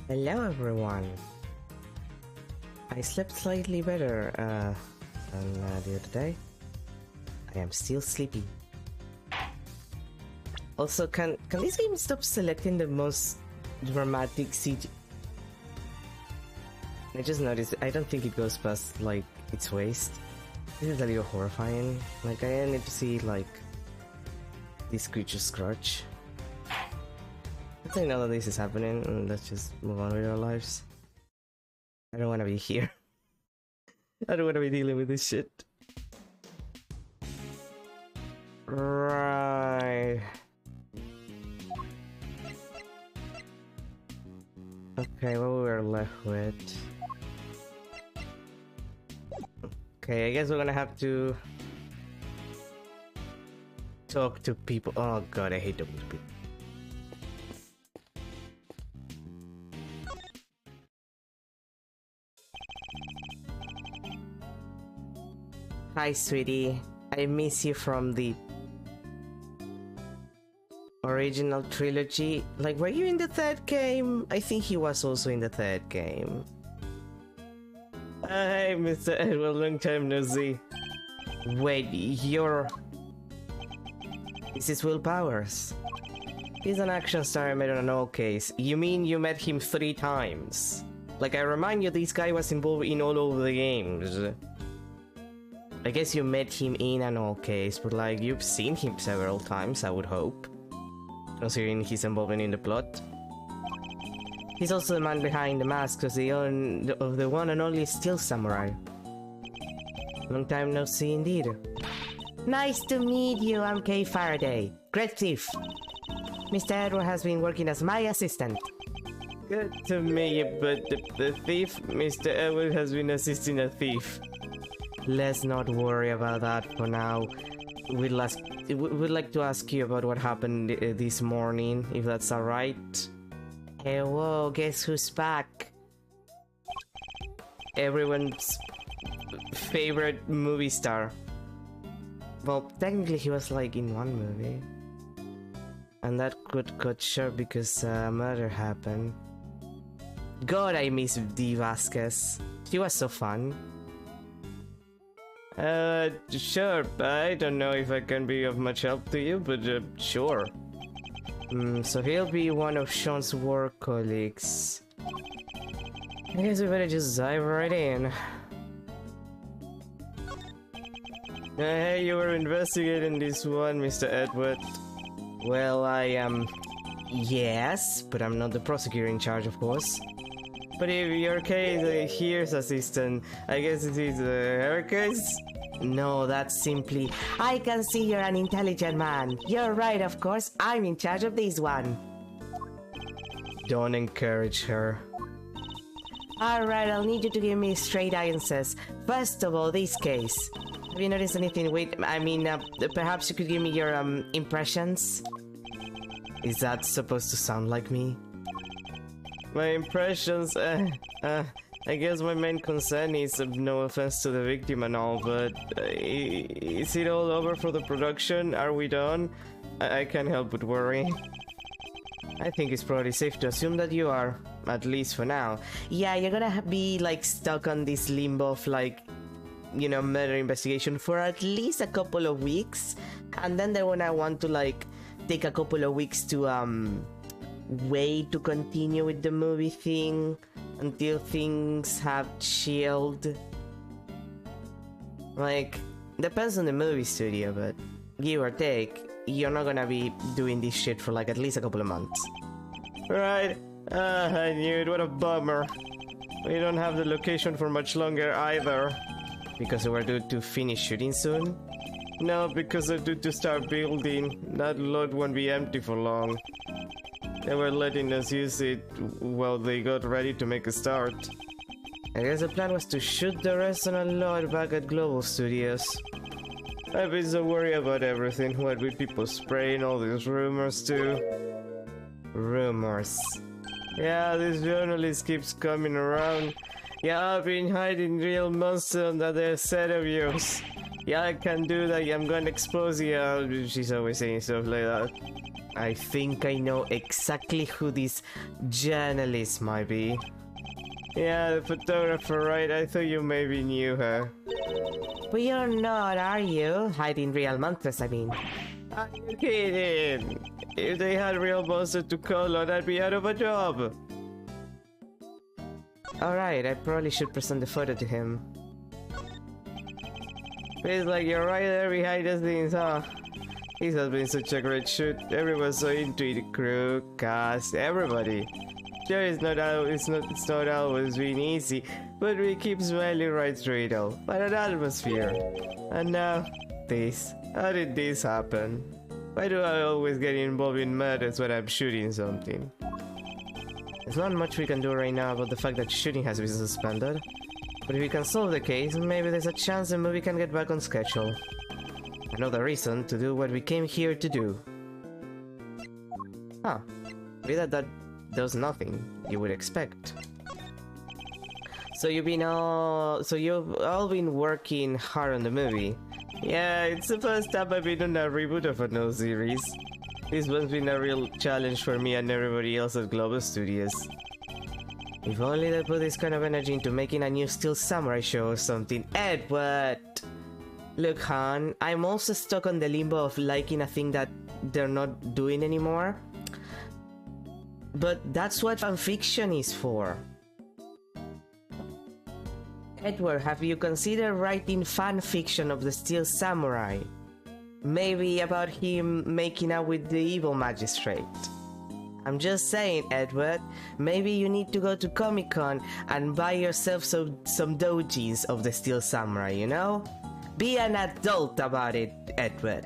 Hello everyone! I slept slightly better than the other day. I am still sleepy. Also, can this game stop selecting the most dramatic CG? I just noticed I don't think it goes past like its waist. This is a little horrifying. Like I need to see like this creature scratch. I think none of this is happening, and let's just move on with our lives. I don't want to be here. I don't want to be dealing with this shit. Right. Okay, what we were left with. Okay, I guess we're gonna have to talk to people. Oh god, I hate talking to people. Hi, sweetie. I miss you from the original trilogy. Like, were you in the third game? I think he was also in the third game. Hey, Mr. Edward, long time no see. Wait, you're... This is Will Powers. He's an action star I met on an old case. You mean you met him 3 times? Like, I remind you, this guy was involved in all of the games. I guess you met him in an old case, but like, you've seen him several times, I would hope. Considering his involvement in the plot. He's also the man behind the mask of the one and only Steel Samurai. Long time no see indeed. Nice to meet you, I'm Kay Faraday. Great thief. Mr. Edward has been working as my assistant. Good to meet you, but the thief, Mr. Edward, has been assisting a thief. Let's not worry about that for now. We'd like to ask you about what happened this morning, if that's alright. Hey, whoa, guess who's back? Everyone's favorite movie star. Well, technically he was like in one movie. And that got short because a murder happened. God, I miss Dee Vasquez. She was so fun. Sure, I don't know if I can be of much help to you, but sure. So he'll be one of Sean's work colleagues. I guess we better just dive right in. Hey, you were investigating this one, Mr. Edward. Well, I am... Yes, but I'm not the prosecutor in charge, of course. But if your case, here's assistant, I guess it is her case? No, that's simply... I can see you're an intelligent man. You're right, of course. I'm in charge of this one. Don't encourage her. Alright, I'll need you to give me straight answers. First of all, this case. Have you noticed anything weird? I mean, perhaps you could give me your, impressions? Is that supposed to sound like me? My impressions, I guess my main concern is, no offense to the victim and all, but is it all over for the production? Are we done? I can't help but worry. I think it's probably safe to assume that you are, at least for now. Yeah, you're gonna be like stuck on this limbo of like, you know, murder investigation for at least a couple of weeks, and then they're gonna want to like take a couple of weeks to wait to continue with the movie thing until things have chilled. Like, depends on the movie studio, but give or take, you're not gonna be doing this shit for like at least a couple of months. Right, I knew it, what a bummer. We don't have the location for much longer either. Because we're due to finish shooting soon? No, because they're due to start building. That lot won't be empty for long. They were letting us use it while they got ready to make a start. I guess the plan was to shoot the rest on a lot back at Global Studios. I've been so worried about everything. What with people spraying all these rumors too? Rumors. Yeah, this journalist keeps coming around. Yeah, I've been hiding real monsters under their set of yours. Yeah, I can do that. I'm gonna expose you. She's always saying stuff like that. I think I know exactly who this journalist might be. Yeah, the photographer, right? I thought you maybe knew her. But you're not, are you? Hiding real monsters, I mean. Are you kidding? If they had real monsters to call on, I'd be out of a job. Alright, I probably should present the photo to him. Feels like you're right there behind the scenes, huh? This has been such a great shoot. Everyone's so into it, crew, cast, everybody. Sure, it's not always been easy, but we keep smiling right through it all. What an atmosphere. And now, this. How did this happen? Why do I always get involved in murders when I'm shooting something? There's not much we can do right now about the fact that shooting has been suspended. But if we can solve the case, maybe there's a chance the movie can get back on schedule. Another reason to do what we came here to do. Huh. Be that does nothing you would expect. So you've all been working hard on the movie. Yeah, it's the first time I've been on a reboot of a new series. This one's been a real challenge for me and everybody else at Global Studios. If only they put this kind of energy into making a new Steel Samurai show or something. Edward! Look, Han, I'm also stuck on the limbo of liking a thing that they're not doing anymore. But that's what fanfiction is for. Edward, have you considered writing fanfiction of the Steel Samurai? Maybe about him making out with the evil magistrate. I'm just saying, Edward, maybe you need to go to Comic-Con and buy yourself some dojis of the Steel Samurai, you know? Be an adult about it, Edward.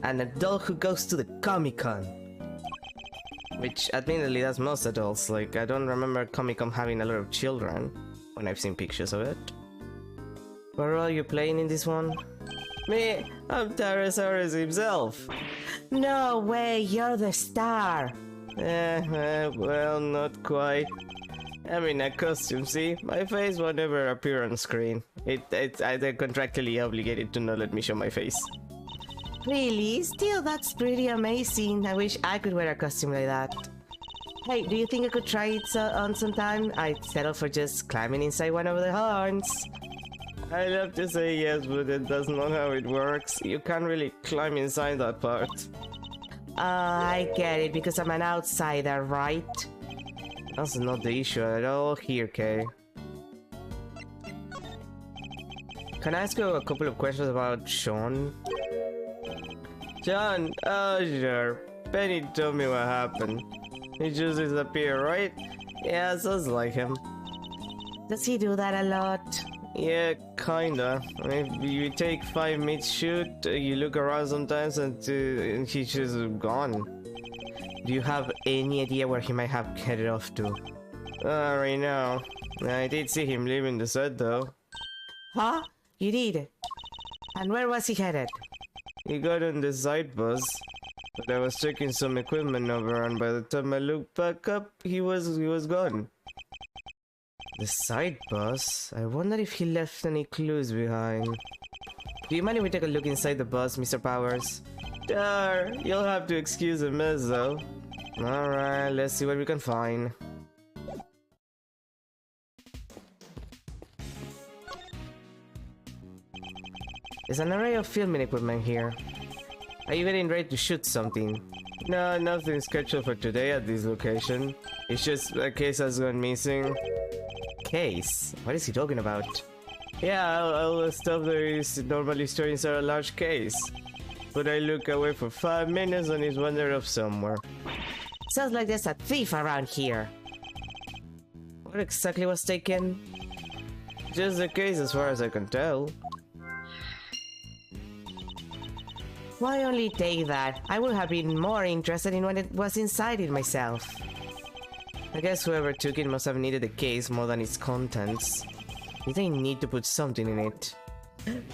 An adult who goes to the Comic-Con. Which, admittedly, that's most adults. Like, I don't remember Comic-Con having a lot of children when I've seen pictures of it. What role are you playing in this one? Me? I'm Tyrannosaurus himself. No way, you're the star. Well, not quite. I'm in a costume, see? My face won't ever appear on screen. They're contractually obligated to not let me show my face. Really? Still, that's pretty amazing. I wish I could wear a costume like that. Hey, do you think I could try it on sometime? I'd settle for just climbing inside one of the horns. I'd love to say yes, but that's not how it works. You can't really climb inside that part. I get it, because I'm an outsider, right? That's not the issue at all here, Kay. Can I ask you a couple of questions about Sean? John? Oh, sure. Penny told me what happened. He just disappeared, right? Yeah, sounds like him. Does he do that a lot? Yeah, kinda. If you take 5 minutes shoot, you look around sometimes and he's just gone. Do you have any idea where he might have headed off to? Right now. I did see him leaving the set though. Huh? You did? And where was he headed? He got on the side bus, but I was checking some equipment over, and by the time I looked back up, he was gone. The side bus? I wonder if he left any clues behind. Do you mind if we take a look inside the bus, Mr. Powers? Sure, you'll have to excuse the mess though. Alright, let's see what we can find. There's an array of filming equipment here. Are you getting ready to shoot something? No, nothing scheduled for today at this location. It's just a case has gone missing. Case? What is he talking about? Yeah, all the stuff that is normally stored inside a large case. But I look away for 5 minutes and it's wandered off somewhere. Sounds like there's a thief around here. What exactly was taken? Just the case as far as I can tell. Why only take that? I would have been more interested in what it was inside it myself. I guess whoever took it must have needed the case more than its contents. Did they need to put something in it?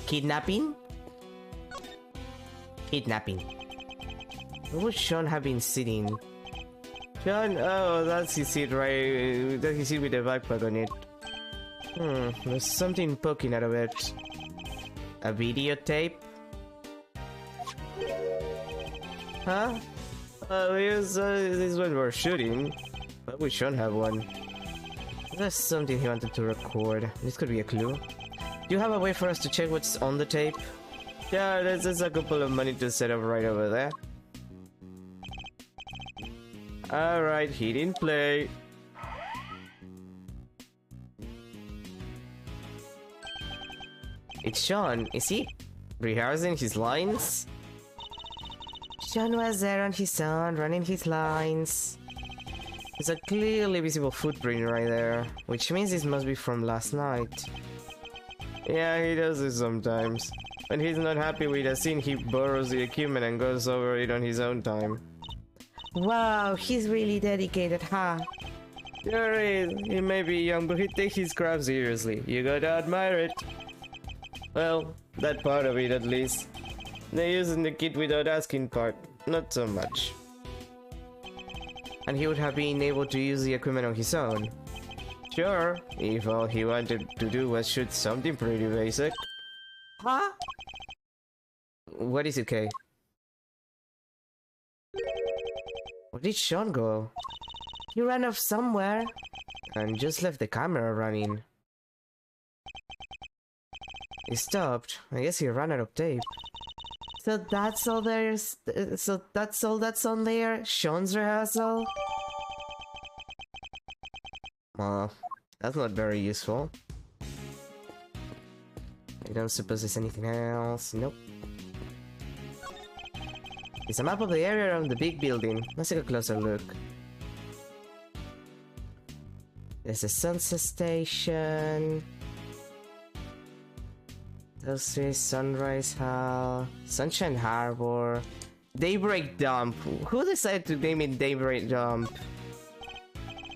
Kidnapping? Kidnapping. Where would Sean have been sitting? Sean? Oh, that's his seat, right? That's his seat with the backpack on it. There's something poking out of it. A videotape? Huh? This is when we're shooting. But we should have one. There's something he wanted to record. This could be a clue. Do you have a way for us to check what's on the tape? Yeah, there's just a couple of money to set up right over there. Alright, he didn't play. It's Sean. Is he rehearsing his lines? Sean was there on his own, running his lines. There's a clearly visible footprint right there, which means this must be from last night. Yeah, he does this sometimes. When he's not happy with a scene, he borrows the equipment and goes over it on his own time. Wow, he's really dedicated, huh? Sure is. He may be young, but he takes his craft seriously. You gotta admire it. Well, that part of it at least. They're using the kit without asking part, not so much. And he would have been able to use the equipment on his own. Sure, if all he wanted to do was shoot something pretty basic. Huh? What is it, Kay? Where did Sean go? He ran off somewhere. And just left the camera running. He stopped. I guess he ran out of tape. So that's all there's... So that's all that's on there? Sean's rehearsal? That's not very useful. I don't suppose there's anything else. Nope. It's a map of the area around the big building. Let's take a closer look. There's a sunset station. Those three, Sunrise Hall, Sunshine Harbor, Daybreak Dump. Who decided to name it Daybreak Dump?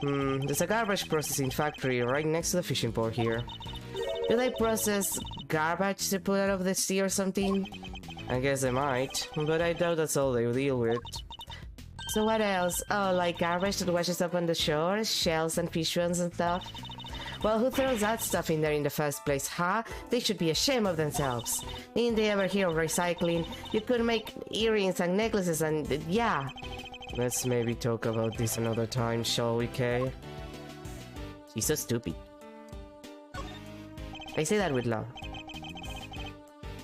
There's a garbage processing factory right next to the fishing port here. Do they process garbage to put out of the sea or something? I guess they might, but I doubt that's all they deal with. So what else? Oh, like garbage that washes up on the shore? Shells and fish bones and stuff? Well, who throws that stuff in there in the first place, huh? They should be ashamed of themselves. Didn't they ever hear of recycling? You could make earrings and necklaces and... yeah. Let's maybe talk about this another time, shall we, Kay? She's so stupid. I say that with love.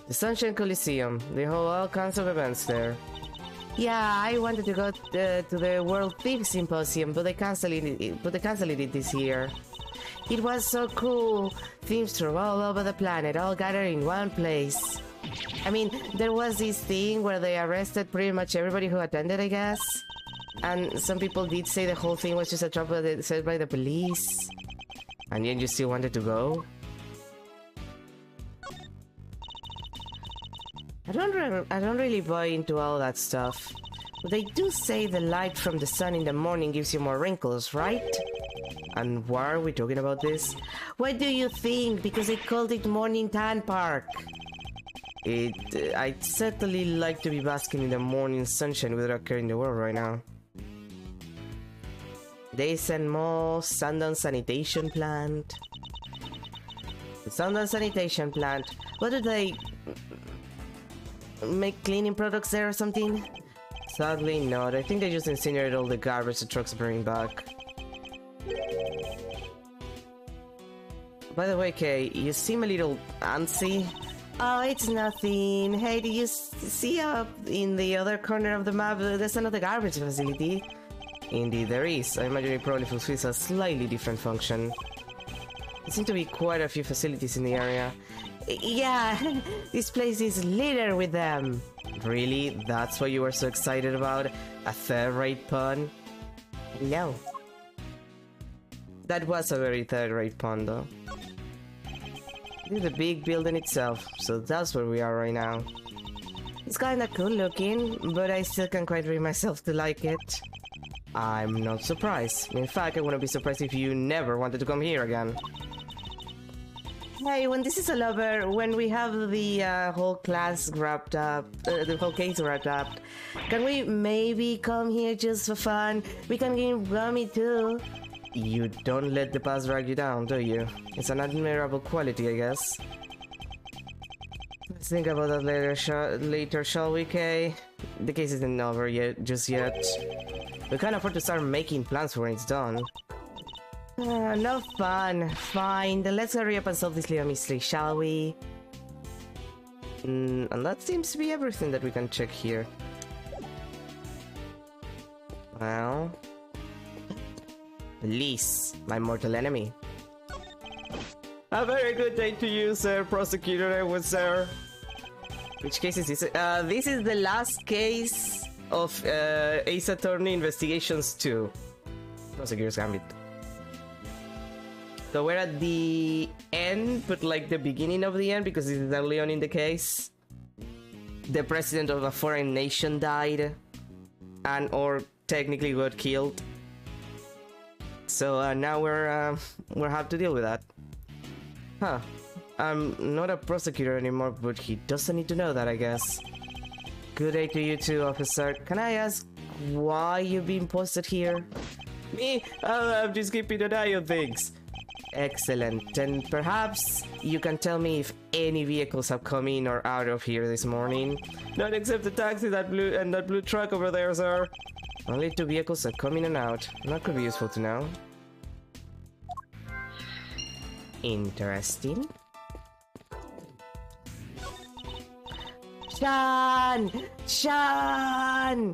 The Sunshine Coliseum. They hold all kinds of events there. Yeah, I wanted to go to the World Thief Symposium, but they canceled it this year. It was so cool. Thieves from all over the planet, all gathered in one place. I mean, there was this thing where they arrested pretty much everybody who attended, I guess. And some people did say the whole thing was just a trap set by the police. And yet you still wanted to go? I don't really buy into all that stuff. But they do say the light from the sun in the morning gives you more wrinkles, right? And why are we talking about this? What do you think? Because they called it Morning Tan Park. I'd certainly like to be basking in the morning sunshine without caring the world right now. They send more Sundown Sanitation Plant. The Sundown Sanitation Plant. What do they... make cleaning products there or something? Sadly not. I think they just incinerate all the garbage the trucks bring back. By the way, Kay, you seem a little antsy. Oh, it's nothing. Hey, do you see up in the other corner of the map? There's another garbage facility. Indeed, there is. I imagine it probably fulfills a slightly different function. There seem to be quite a few facilities in the area. Yeah, this place is littered with them. Really? That's what you were so excited about? A third-rate pun? No. That was a very third-rate pun, though. This is the big building itself, so that's where we are right now. It's kinda cool looking, but I still can't quite bring myself to like it. I'm not surprised. In fact, I wouldn't be surprised if you never wanted to come here again. Hey, when this is all over, when we have the whole class wrapped up, the whole case wrapped up, can we maybe come here just for fun? We can game rummy too. You don't let the past drag you down, do you? It's an admirable quality, I guess. Let's think about that later, shall we, Kay? The case isn't over just yet. We can't afford to start making plans when it's done. No fun. Fine, then let's hurry up and solve this little mystery, shall we? And that seems to be everything that we can check here. Well... Police, my mortal enemy. A very good day to you, sir, prosecutor, I would say. Which case is this? This is the last case of Ace Attorney Investigations 2. Prosecutor's Gambit. So we're at the end, but like the beginning of the end, because this is early on in the case. The president of a foreign nation died, and or technically got killed. So now we'll have to deal with that. Huh. I'm not a prosecutor anymore, but he doesn't need to know that, I guess. Good day to you too, officer. Can I ask why you've been posted here? Me? I'm just keeping an eye on things. Excellent. And perhaps you can tell me if any vehicles have come in or out of here this morning. Not except the taxi that blue truck over there, sir. Only 2 vehicles have come in and out. That could be useful to know. Interesting. Sean! Sean!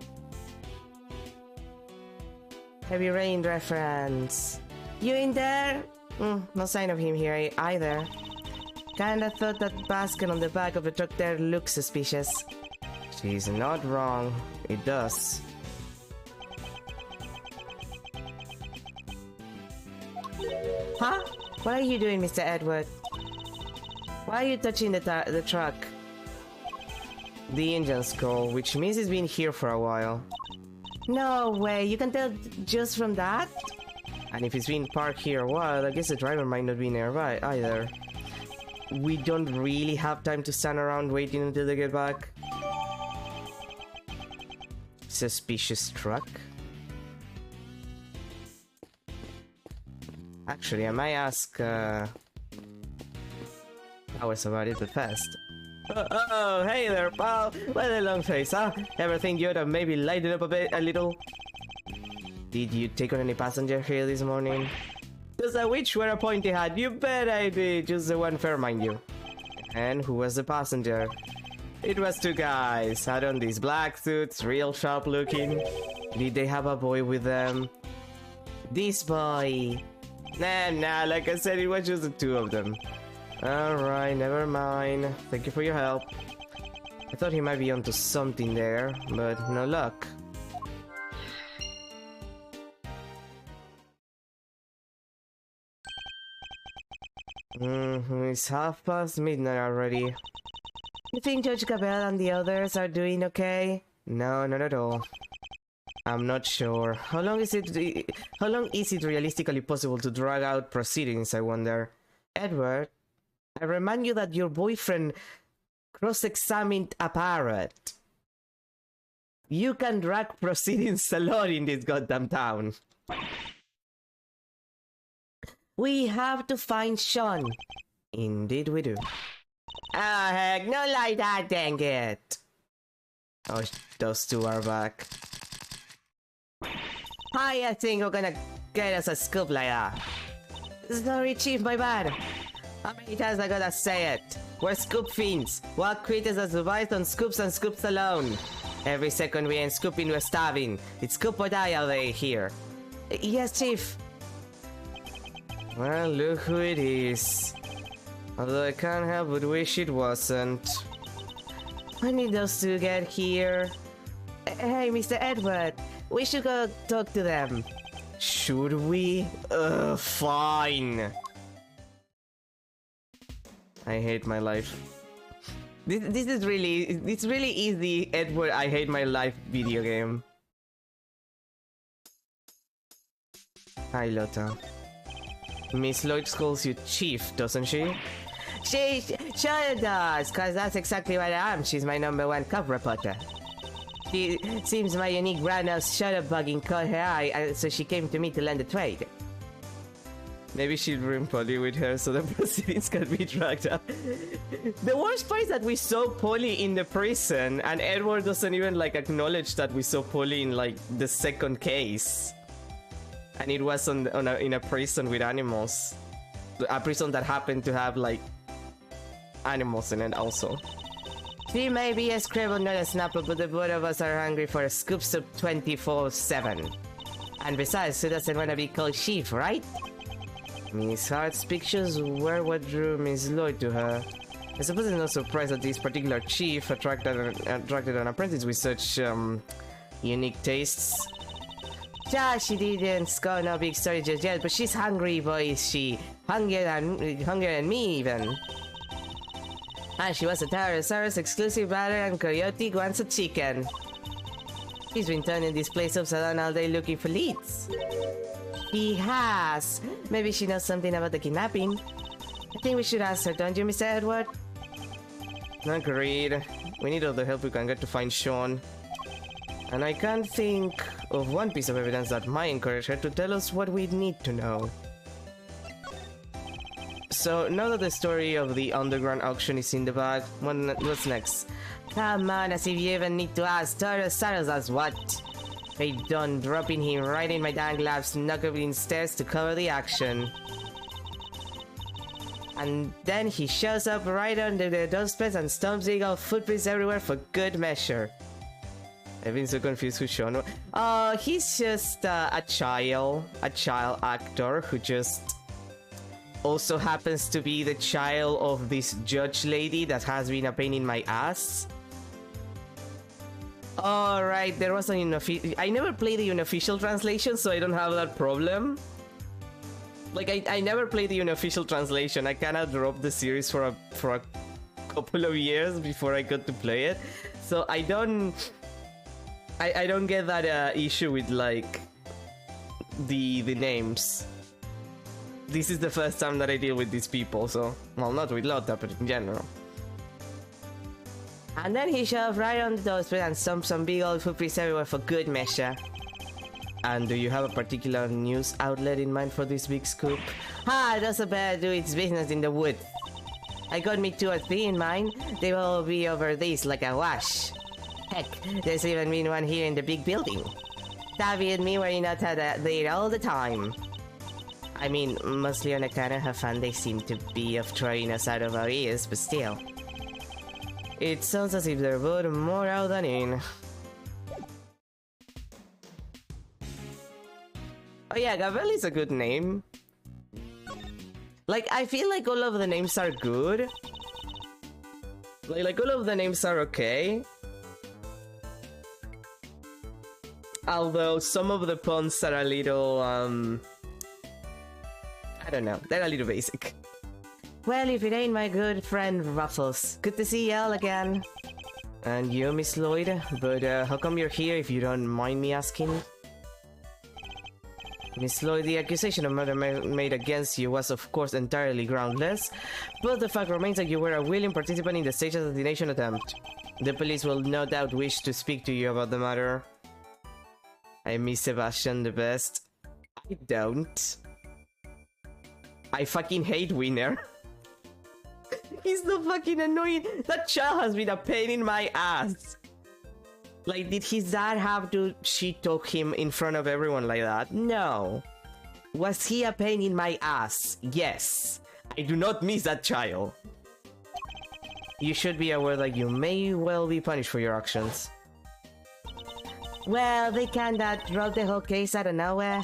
Heavy rain reference. You in there? No sign of him here either. Kinda thought that basket on the back of the truck there looked suspicious. She's not wrong. It does. Huh? What are you doing, Mr. Edward? Why are you touching the truck? The engine's cold, which means it's been here for a while. No way, you can tell just from that? And if it's been parked here a while, I guess the driver might not be nearby either. We don't really have time to stand around waiting until they get back. Suspicious truck. Actually, I might ask Powers about it but fast. Oh, hey there, pal! Well, a long face, huh? Ever think you'd have maybe lightened up a little? Did you take on any passenger here this morning? Just a witch wear a pointy hat, you bet I did! Just the one fair, mind you. And who was the passenger? It was 2 guys, had on these black suits, real sharp looking. Did they have a boy with them? This boy! Nah, like I said, it was just the 2 of them. Alright, never mind. Thank you for your help. I thought he might be onto something there, but no luck. It's midnight already. You think Judge Gabel and the others are doing okay? No, not at all. I'm not sure. How long is it realistically possible to drag out proceedings, I wonder? Edward, I remind you that your boyfriend cross-examined a parrot. You can drag proceedings a lot in this goddamn town. We have to find Sean. Indeed we do. Ah, heck, not like that, dang it. Oh, those 2 are back. I think we're gonna get us a scoop like that. Sorry, Chief, my bad. How many times I gotta say it? We're scoop fiends. Wild creatures that survive on scoops and scoops alone. Every second we ain't scooping, we're starving. It's scoop or die out there here. Yes, Chief. Well, look who it is. Although I can't help but wish it wasn't. I need those 2 get here. Hey, Mr. Edward. We should go talk to them. Should we? Fine. I hate my life. This is really... It's really easy, Edward, I hate my life video game. Hi, Lotta. Miss Lloyd calls you Chief, doesn't she? She sure does, cause that's exactly what I am. She's my #1 cop reporter. She seems my unique brown nose shutterbugging caught her eye, so she came to me to learn the trade. Maybe she'll bring Polly with her so the proceedings can be dragged out. The worst part is that we saw Polly in the prison and Edward doesn't even like acknowledge that we saw Polly in like the second case. And it was in a prison with animals. A prison that happened to have like animals in it also. She may be a scribble, not a snapper, but the both of us are hungry for a scoop soup 24/7. And besides, who doesn't want to be called chief, right? Miss Hart's pictures were what drew Miss Lloyd to her. I suppose it's no surprise that this particular chief attracted an apprentice with such unique tastes. Yeah, she didn't score no big story just yet, but she's hungry, boy, is she. Hungrier than me, even. And she was a Tyrannosaurus exclusive batter and coyote wants a chicken. She's been turning this place upside down all day looking for leads. He has. Maybe she knows something about the kidnapping. I think we should ask her, don't you, Mr. Edward? Agreed. We need all the help we can get to find Sean. And I can't think of one piece of evidence that might encourage her to tell us what we need to know. So, now that the story of the underground auction is in the bag, what's next? Come on, as if you even need to ask. Tyrannosaurus as what? They done dropping him right in my dang lap, snuggling stairs to cover the action. And then he shows up right under the dustbins and stomps eagle footprints everywhere for good measure. I've been so confused who's Sean. He's just a child actor who just also happens to be the child of this judge lady that has been a pain in my ass. Alright, there was an unofficial... I never played the unofficial translation, so I don't have that problem. Like, I never played the unofficial translation. I kinda dropped the series for a couple of years before I got to play it. So I don't get that issue with, like, the names. This is the first time that I deal with these people, so... Well, not with Lotta, but in general. And then he shoved right on the dustbin and stumped some big old footprints everywhere for good measure. And do you have a particular news outlet in mind for this big scoop? It doesn't better do its business in the woods. I got me 2 or 3 in mind. They will all be over this like a wash. Heck, there's even been one here in the big building. Tabby and me were not there all the time. I mean, mostly on account of how fun they seem to be of throwing us out of our ears, but still. It sounds as if they're both more out than in. Oh yeah, Gabriel is a good name. Like, I feel like all of the names are good. Like all of the names are okay. Although some of the puns are a little, I don't know, they're a little basic. Well, if it ain't my good friend Ruffles, good to see y'all again. And you, Miss Lloyd, but how come you're here if you don't mind me asking? Miss Lloyd, the accusation of murder made against you was of course entirely groundless, but the fact remains that you were a willing participant in the stage assassination attempt. The police will no doubt wish to speak to you about the matter. I miss Sebastian the best. I don't. I fucking hate Winner. He's so fucking annoying. That child has been a pain in my ass. Like, did his dad have to shit-talk him in front of everyone like that? No. Was he a pain in my ass? Yes. I do not miss that child. You should be aware that you may well be punished for your actions. Well, they kinda dropped the whole case out of nowhere.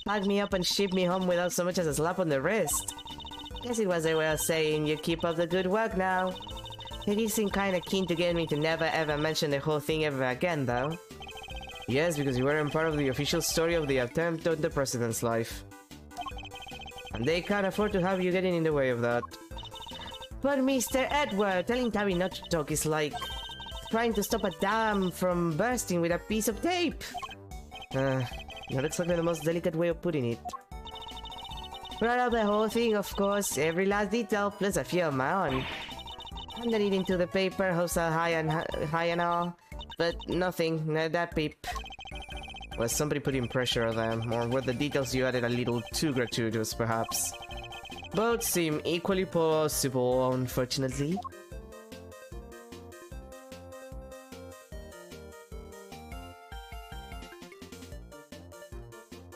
Packed me up and shipped me home without so much as a slap on the wrist. Guess it was their way of saying, you keep up the good work now. They did seem kinda keen to get me to never ever mention the whole thing ever again, though. Yes, because you weren't part of the official story of the attempt on the president's life. And they can't afford to have you getting in the way of that. But Mr. Edward, telling Tabby not to talk is like trying to stop a dam from bursting with a piece of tape. Not exactly the most delicate way of putting it. Brought up the whole thing, of course, every last detail, plus a few of my own. Handed it into the paper, hopes are high and all, but nothing, not that peep. Was somebody putting pressure on them, or were the details you added a little too gratuitous, perhaps? Both seem equally possible, unfortunately.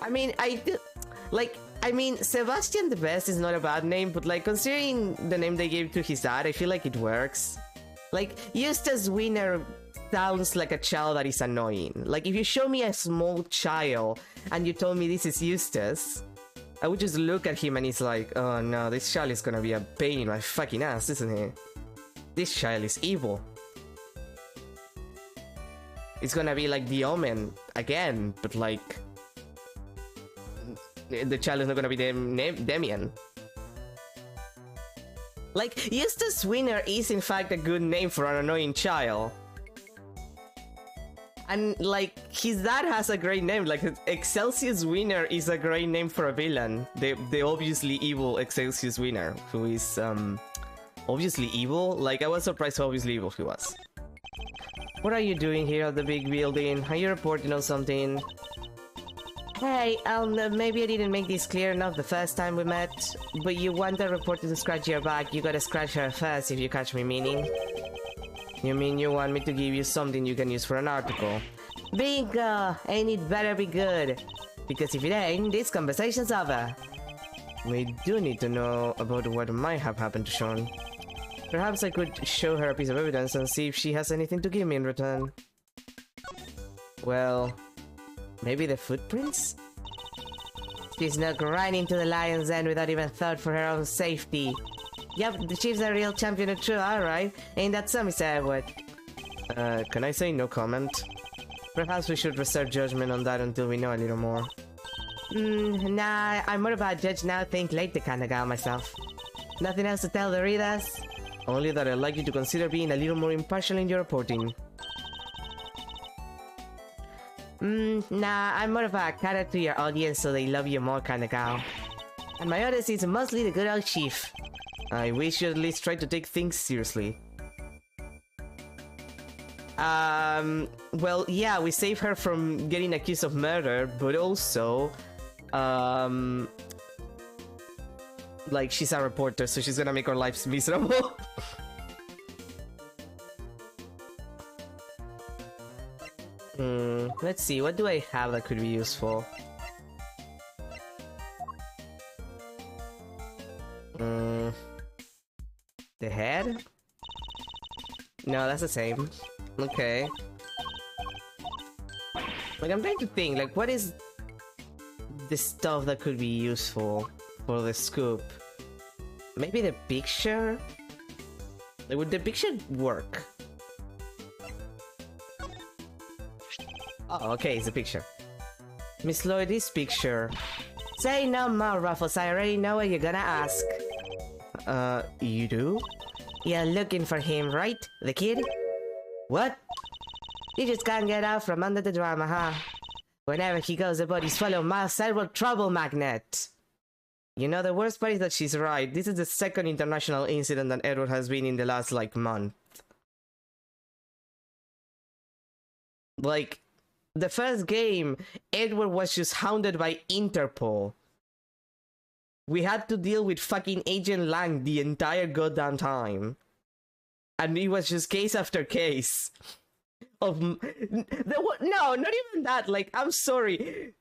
I mean, Sebastian the Best is not a bad name, but like, considering the name they gave to his dad, I feel like it works. Like, Eustace Winner sounds like a child that is annoying. Like, if you show me a small child and you told me this is Eustace, I would just look at him and he's like, oh no, this child is gonna be a pain in my fucking ass, isn't he? This child is evil. It's gonna be like the Omen again, but like... the child is not gonna be Demian. Like, Eustace Winner is in fact a good name for an annoying child. And like, his dad has a great name, like Excelsius Winner is a great name for a villain. The obviously evil Excelsius Winner, who is obviously evil. Like, I was surprised how obviously evil he was. What are you doing here at the big building? Are you reporting on something? Hey, maybe I didn't make this clear enough the first time we met, but you want the reporter to scratch your back, you gotta scratch her first, if you catch me meaning. You mean you want me to give you something you can use for an article? Bingo! And it better be good, because if it ain't, this conversation's over. We do need to know about what might have happened to Sean. Perhaps I could show her a piece of evidence and see if she has anything to give me in return. Well... maybe the footprints? She snuck right into the lion's den without even thought for her own safety. Yep, the chief's a real champion of true, alright. Ain't that so, Mr. Edward? Can I say no comment? Perhaps we should reserve judgment on that until we know a little more. Nah, I'm more about judge now, think later kind of guy myself. Nothing else to tell the readers? Only that I'd like you to consider being a little more impartial in your reporting. Nah, I'm more of a character to your audience so they love you more kind of gal. And my audience is mostly the good old chief. I wish you at least try to take things seriously. Well, yeah, we saved her from getting accused of murder, but also, like, she's a reporter, so she's gonna make our lives miserable. Let's see, what do I have that could be useful? The head? No, that's the same. Okay. Like, I'm trying to think, like, what is the stuff that could be useful for the scoop? Maybe the picture? Like, would the picture work? Oh, okay, it's a picture. Miss Lloyd, this picture. Say no more, Ruffles, I already know what you're gonna ask. You do? You're looking for him, right? The kid? What? You just can't get out from under the drama, huh? Whenever he goes, the body's full of mild cerebral trouble magnet. You know, the worst part is that she's right. This is the second international incident that Edward has been in the last, like, month. Like... the first game, Edward was just hounded by Interpol. We had to deal with fucking Agent Lang the entire goddamn time. And it was just case after case. No, not even that. Like, I'm sorry.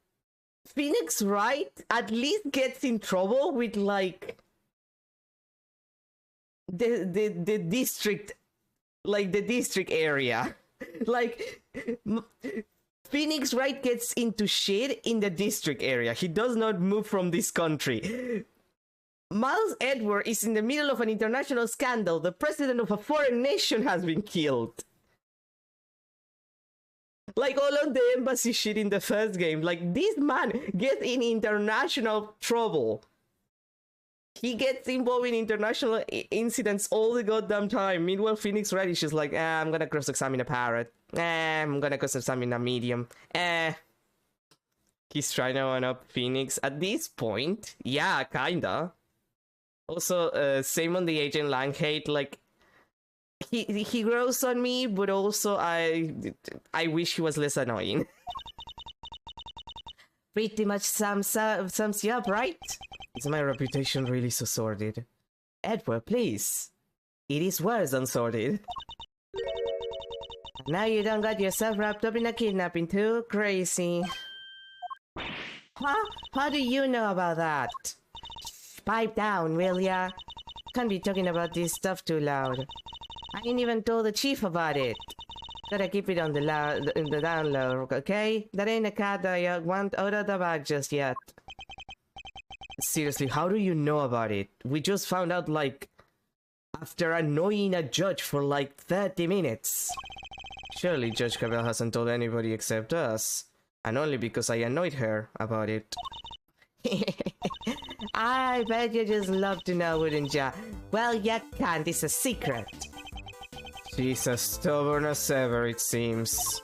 Phoenix Wright at least gets in trouble with, like... the district... like, the district area. Like... Phoenix Wright gets into shit in the district area. He does not move from this country. Miles Edward is in the middle of an international scandal. The president of a foreign nation has been killed. Like all of the embassy shit in the first game. Like, this man gets in international trouble. He gets involved in international incidents all the goddamn time. Meanwhile, Phoenix Wright is just like, I'm gonna cross-examine a parrot. I'm gonna cross-examine a medium. He's trying to one-up Phoenix. At this point, yeah, kinda. Also, same on the Agent Lang hate. Like, he grows on me, but also I wish he was less annoying. Pretty much sums you up, right? Is my reputation really so sordid? Edward, please. It is worse than sordid. Now you done got yourself wrapped up in a kidnapping too? Crazy. Huh? How do you know about that? Pipe down, will ya? Can't be talking about this stuff too loud. I ain't even told the chief about it. Gotta keep it on the down low, okay? That ain't a cat that I want out of the bag just yet. Seriously, how do you know about it? We just found out, like, after annoying a judge for like 30 minutes. Surely Judge Cabell hasn't told anybody except us. And only because I annoyed her about it. I bet you just love to know, wouldn't ya? Well, you can't, it's a secret. She's as stubborn as ever, it seems.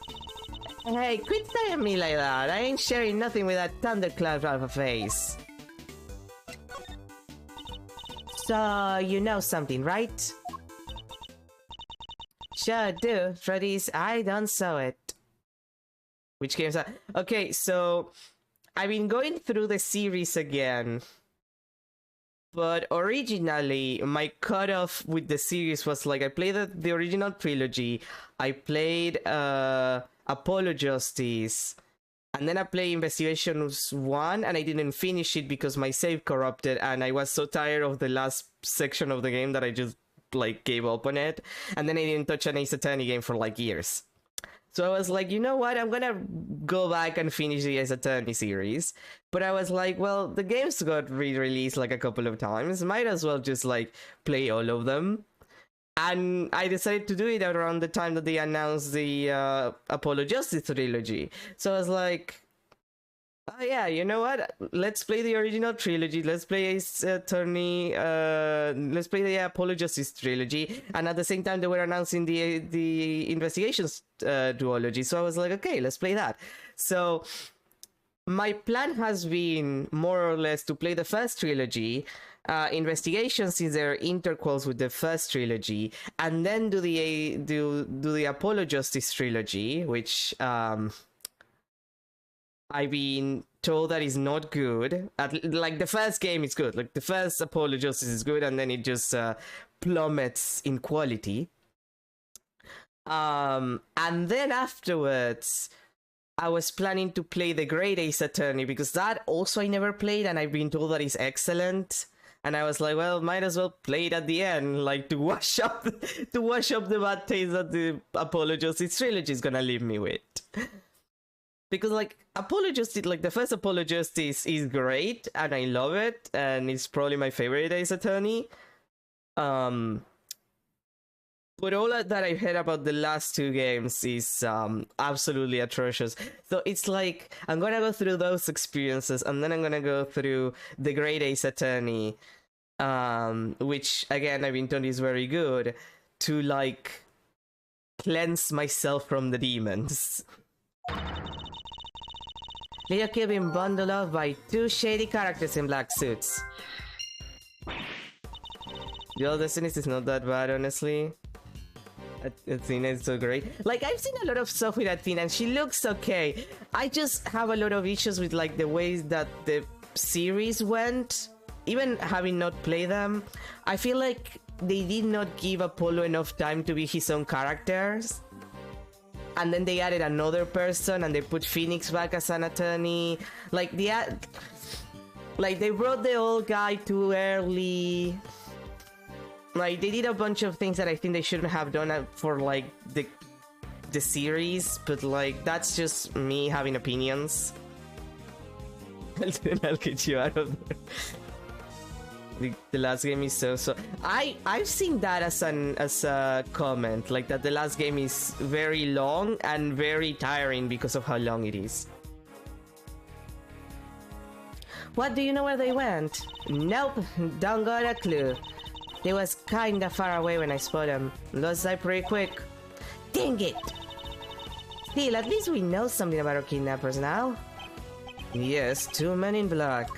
Hey, quit saying me like that. I ain't sharing nothing with that thundercloud of a face. So, you know something, right? Sure do. Freddy's, I done saw it. Which games are... Okay, so... I've been going through the series again. But originally, my cutoff with the series was like, I played the original trilogy, I played Apollo Justice, and then I played Investigations 1, and I didn't finish it because my save corrupted, and I was so tired of the last section of the game that I just, like, gave up on it. And then I didn't touch an Ace Attorney game for, like, years. So I was like, you know what, I'm gonna go back and finish the Ace Attorney series. But I was like, well, the games got re-released like a couple of times. Might as well just like play all of them. And I decided to do it around the time that they announced the Apollo Justice trilogy. So I was like, oh yeah, you know what? Let's play the original trilogy. Let's play Ace Attorney. Let's play the Apollo Justice trilogy. And at the same time, they were announcing the Investigations duology. So I was like, okay, let's play that. So my plan has been more or less to play the first trilogy. Investigations is their interquels with the first trilogy, and then do the Apollo Justice trilogy, which I've been told that is not good. Like, the first game is good. Like, the first Apollo Justice is good, and then it just plummets in quality. And then afterwards, I was planning to play the Great Ace Attorney, because that also I never played, and I've been told that it's excellent. And I was like, well, might as well play it at the end, like, to wash up the bad taste that the Apollo Justice trilogy is gonna leave me with. Because, like, Apollo Justice, like, the first Apollo Justice is great, and I love it, and it's probably my favorite Ace Attorney. But all that I've heard about the last two games is absolutely atrocious. So it's like, I'm gonna go through those experiences, and then I'm gonna go through the Great Ace Attorney, which, again, I've been told is very good, to, like, cleanse myself from the demons. Little kid being bundled off by two shady characters in black suits. The old Destinies is not that bad, honestly. Athena is so great. Like, I've seen a lot of stuff with Athena, and she looks okay. I just have a lot of issues with, like, the ways that the series went. Even having not played them, I feel like they did not give Apollo enough time to be his own characters. And then they added another person, and they put Phoenix back as an attorney. Like, they brought the old guy too early. Like, they did a bunch of things that I think they shouldn't have done for, like, the series. But, like, that's just me having opinions. I'll get you out of there. The last game is so... I've seen that as a comment, like, that the last game is very long and very tiring because of how long it is. What, do you know where they went? Nope, don't got a clue. They was kinda far away when I spotted them. Lost sight pretty quick. Dang it! Still, at least we know something about our kidnappers now. Yes, 2 men in black.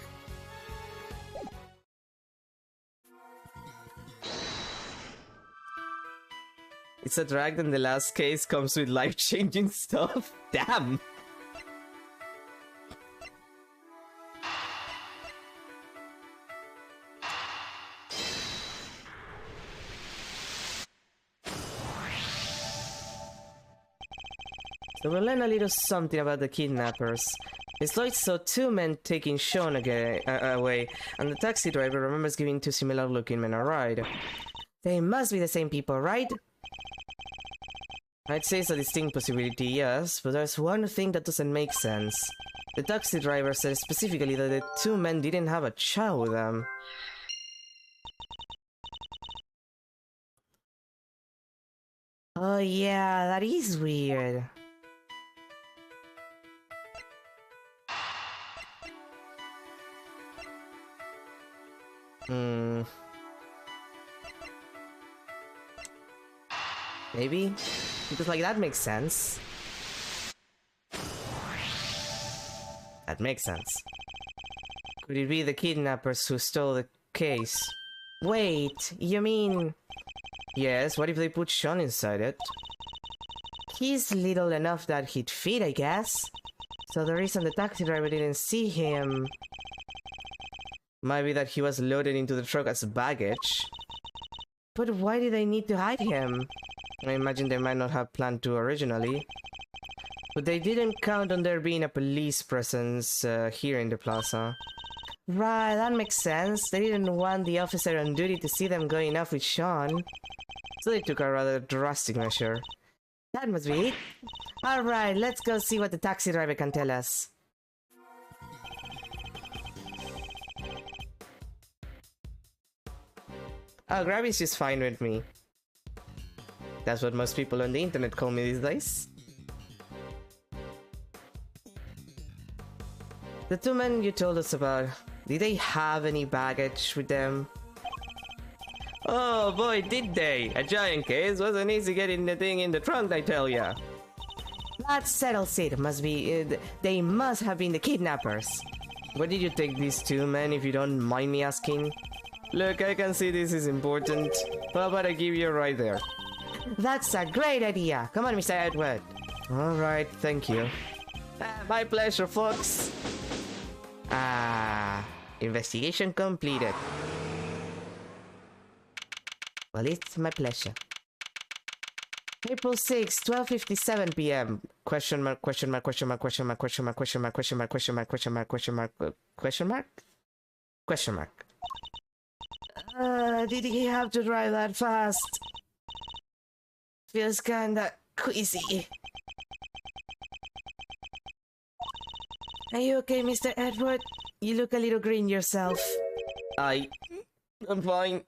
It's a drag, and the last case comes with life-changing stuff. Damn! So we'll learn a little something about the kidnappers. It's like saw two men taking Sean away, and the taxi driver remembers giving two similar-looking men a ride. They must be the same people, right? I'd say it's a distinct possibility, yes, but there's one thing that doesn't make sense. The taxi driver said specifically that the two men didn't have a child with them. Oh yeah, that is weird. Maybe? Because, like, that makes sense. That makes sense. Could it be the kidnappers who stole the case? Wait, you mean... Yes, what if they put Sean inside it? He's little enough that he'd fit, I guess. So the reason the taxi driver didn't see him... might be that he was loaded into the truck as baggage. But why did they need to hide him? I imagine they might not have planned to originally. But they didn't count on there being a police presence here in the plaza. Right, that makes sense. They didn't want the officer on duty to see them going off with Sean. So they took a rather drastic measure. That must be it. Alright, let's go see what the taxi driver can tell us. Oh, Gravity's just fine with me. That's what most people on the internet call me these days. The two men you told us about, did they have any baggage with them? Oh boy, did they! A giant case wasn't easy getting the thing in the trunk, I tell ya. That settles it. Must be... they must have been the kidnappers. Where did you take these two men, if you don't mind me asking? Look, I can see this is important. How about I give you a ride there? That's a great idea. Come on, Mr. Edward. Alright, thank you. My pleasure, folks. Investigation completed. Well, it's my pleasure. April 6, 12:57 p.m. Question mark, question mark, question mark, question mark, question mark, question mark, question mark, question mark, question mark, question mark, question mark? Question mark. Did he have to drive that fast? Feels kinda queasy. Are you okay, Mr. Edward? You look a little green yourself. I'm fine.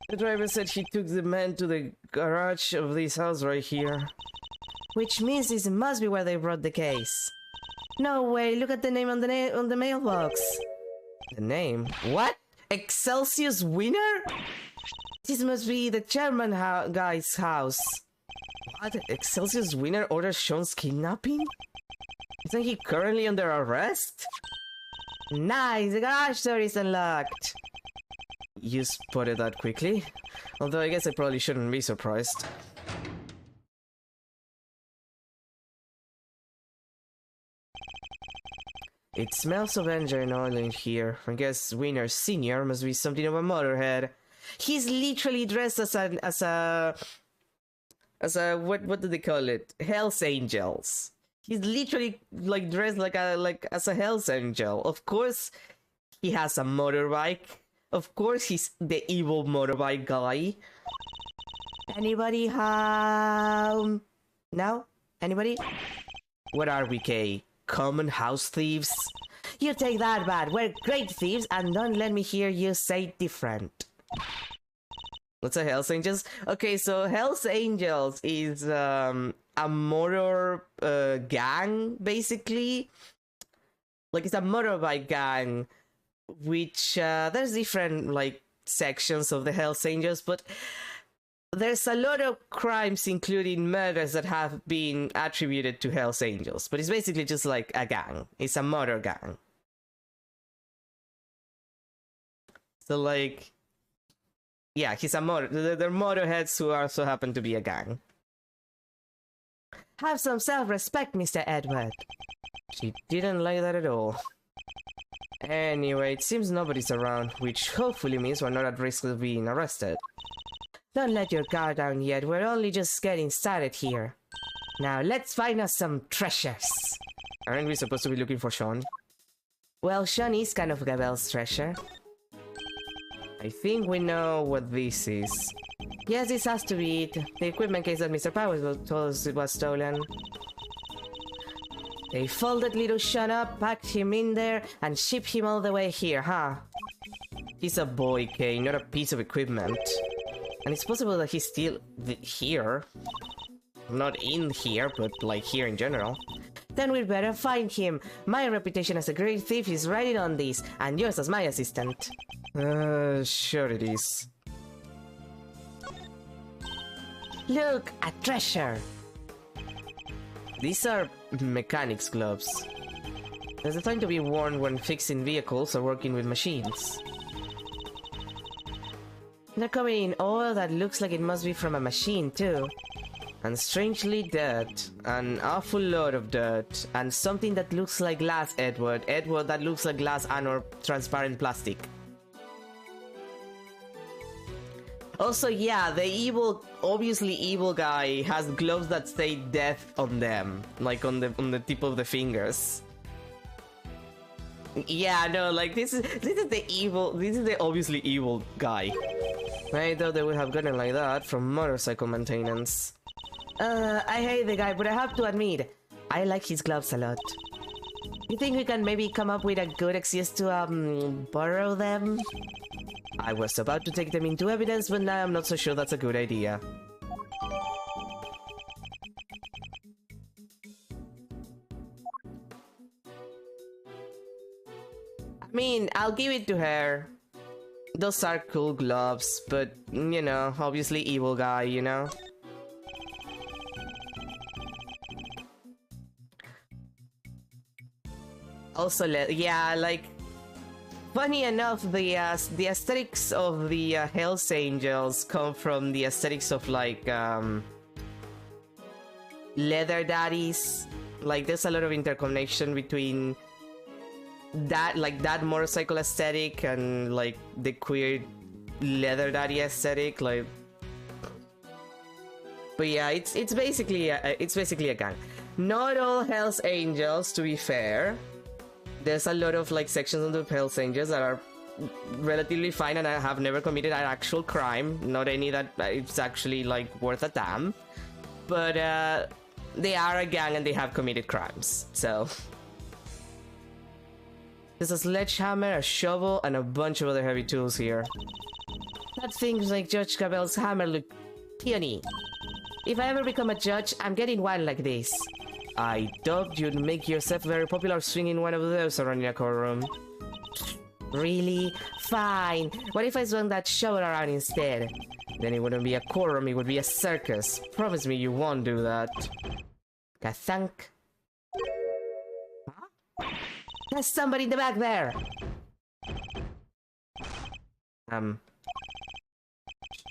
The driver said he took the man to the garage of this house right here. Which means this must be where they brought the case. No way, look at the name on the mailbox. The name? What? Excelsius Winner? This must be the chairman guy's house. What? Excelsius Winner orders Sean's kidnapping? Isn't he currently under arrest? Nice, the garage door is unlocked. You spotted that quickly. Although I guess I probably shouldn't be surprised. It smells of engine oil in here. I guess Winner Senior must be something of a motorhead. He's literally dressed as a what do they call it? Hell's Angels. He's literally like dressed as a Hell's Angel. Of course, he has a motorbike. Of course, he's the evil motorbike guy. Anybody home? No? Anybody? What are we, Kay? Common house thieves? You take that, bad. We're great thieves, and don't let me hear you say different. What's a Hell's Angels? Okay, so Hell's Angels is a motor gang, basically. Like, it's a motorbike gang, which there's different like sections of the Hell's Angels, but there's a lot of crimes, including murders, that have been attributed to Hell's Angels. But it's basically just like a gang. It's a motor gang. So like, yeah, he's a motor. They're motorheads who also happen to be a gang. Have some self-respect, Mr. Edward. She didn't like that at all. Anyway, it seems nobody's around, which hopefully means we're not at risk of being arrested. Don't let your guard down yet, we're only just getting started here. Now let's find us some treasures. Aren't we supposed to be looking for Sean? Well, Sean is kind of Gabel's treasure. I think we know what this is. Yes, this has to be it. The equipment case that Mr. Powers told us it was stolen. They folded little Sean up, packed him in there, and shipped him all the way here, huh? He's a boy, Kay, not a piece of equipment. And it's possible that he's still here. Not in here, but like here in general. Then we'd better find him. My reputation as a great thief is riding on this, and yours as my assistant. Sure it is. Look, a treasure! These are mechanics gloves. There's a time to be worn when fixing vehicles or working with machines. They're coming in oil that looks like it must be from a machine, too. And strangely dirt. An awful lot of dirt. And something that looks like glass, Edward. Edward, that looks like glass and or transparent plastic. Also, yeah, the evil, obviously evil guy has gloves that say death on them. Like on the tip of the fingers. Yeah, no, like this is the obviously evil guy. I thought they would have gotten like that from motorcycle maintenance. I hate the guy, but I have to admit, I like his gloves a lot. You think we can maybe come up with a good excuse to, borrow them? I was about to take them into evidence, but now I'm not so sure that's a good idea. I mean, I'll give it to her. Those are cool gloves, but, you know, obviously evil guy, you know? Also, yeah, like, funny enough, the aesthetics of the Hells Angels come from the aesthetics of like leather daddies. Like, there's a lot of interconnection between that, like that motorcycle aesthetic and like the queer leather daddy aesthetic. Like, but yeah, it's basically a gang. Not all Hells Angels, to be fair. There's a lot of like sections of the Hells Angels that are relatively fine and I have never committed an actual crime. Not any that it's actually like worth a damn. But they are a gang and they have committed crimes. So there's a sledgehammer, a shovel, and a bunch of other heavy tools here. That things like Judge Cabell's hammer look peony. If I ever become a judge, I'm getting one like this. I doubt you'd make yourself very popular swinging one of those around in a courtroom. Really? Fine. What if I swung that shovel around instead? Then it wouldn't be a courtroom, it would be a circus. Promise me you won't do that. Ka-thunk. Huh? There's somebody in the back there!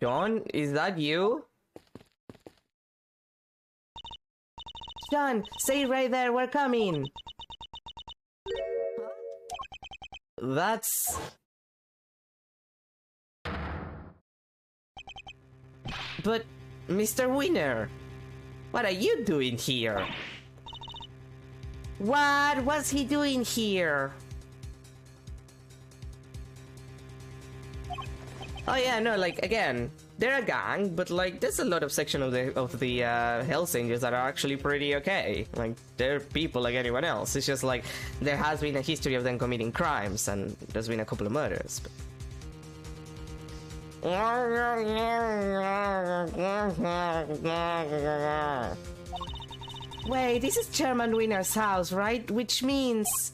Sean, is that you? Sean, stay right there, we're coming! That's... But, Mr. Winner, what are you doing here? What was he doing here? Oh yeah, no, like, again, they're a gang, but like, there's a lot of section of the Hells Angels that are actually pretty okay. Like, they're people like anyone else. It's just like, there has been a history of them committing crimes, and there's been a couple of murders. But... Wait, this is Chairman Winner's house, right? Which means...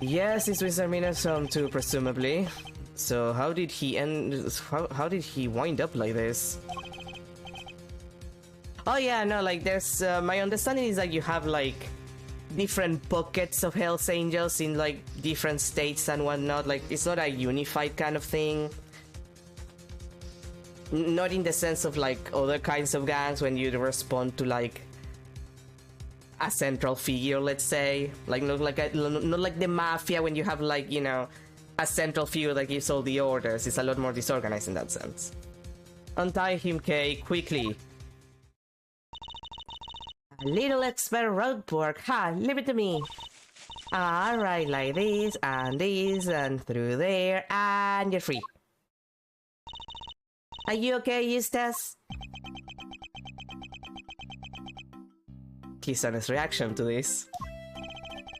Yes, it's Mr. Winner's home too, presumably. So how did he how did he wind up like this? Oh yeah, no, like there's my understanding is that you have like different pockets of Hells Angels in like different states and whatnot. Like it's not a unified kind of thing. Not in the sense of like other kinds of gangs when you respond to like a central figure, let's say. Like not like the mafia when you have like, you know, a central figure that gives all the orders. It's a lot more disorganized in that sense. Untie him, Kay, quickly. A little expert road pork. Ha! Leave it to me. Alright, like this, and through there, and you're free. Are you okay, Eustace? His honest reaction to this.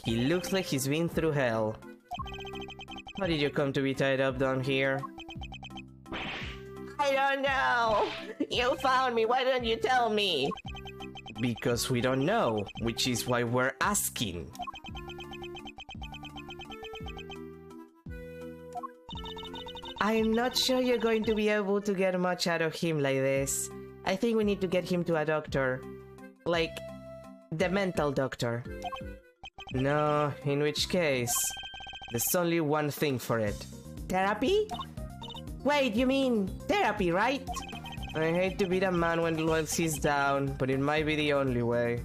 He looks like he's been through hell. How did you come to be tied up down here? I don't know! You found me, why don't you tell me? Because we don't know, which is why we're asking. I'm not sure you're going to be able to get much out of him like this. I think we need to get him to a doctor. Like, the mental doctor. No, in which case, there's only one thing for it. Therapy? Wait, you mean therapy, right? I hate to be the man when he's down, but it might be the only way.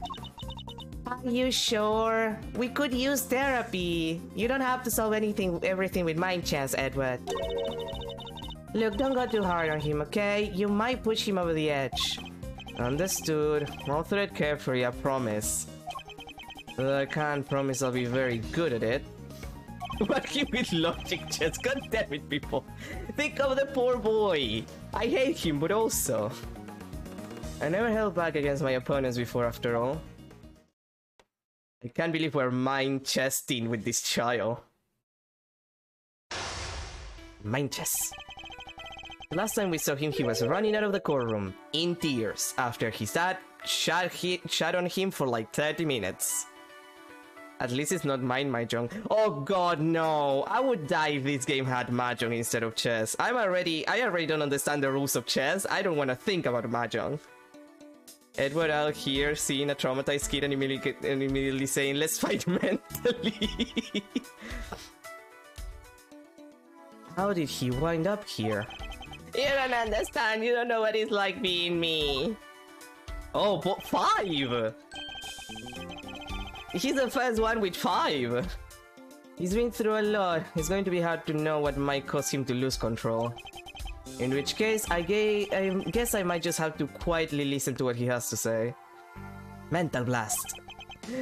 Are you sure? We could use therapy. You don't have to solve everything with mind chance, Edward. Look, don't go too hard on him, okay? You might push him over the edge. Understood. I'll thread carefully, I promise. But I can't promise I'll be very good at it. Working with logic chess, god damn it, people. Think of the poor boy. I hate him, but also... I never held back against my opponents before, after all. I can't believe we're mind chesting with this child. Mind chess. The last time we saw him, he was running out of the courtroom, in tears, after his dad shot on him for like 30 minutes. At least it's not mind mahjong. Oh god, no! I would die if this game had mahjong instead of chess. I already don't understand the rules of chess. I don't want to think about mahjong. Edward out here seeing a traumatized kid and immediately saying, let's fight mentally. How did he wind up here? You don't understand. You don't know what it's like being me. Oh, but 5! He's the first one with 5. He's been through a lot. It's going to be hard to know what might cause him to lose control. In which case, I guess I might just have to quietly listen to what he has to say. Mental blast.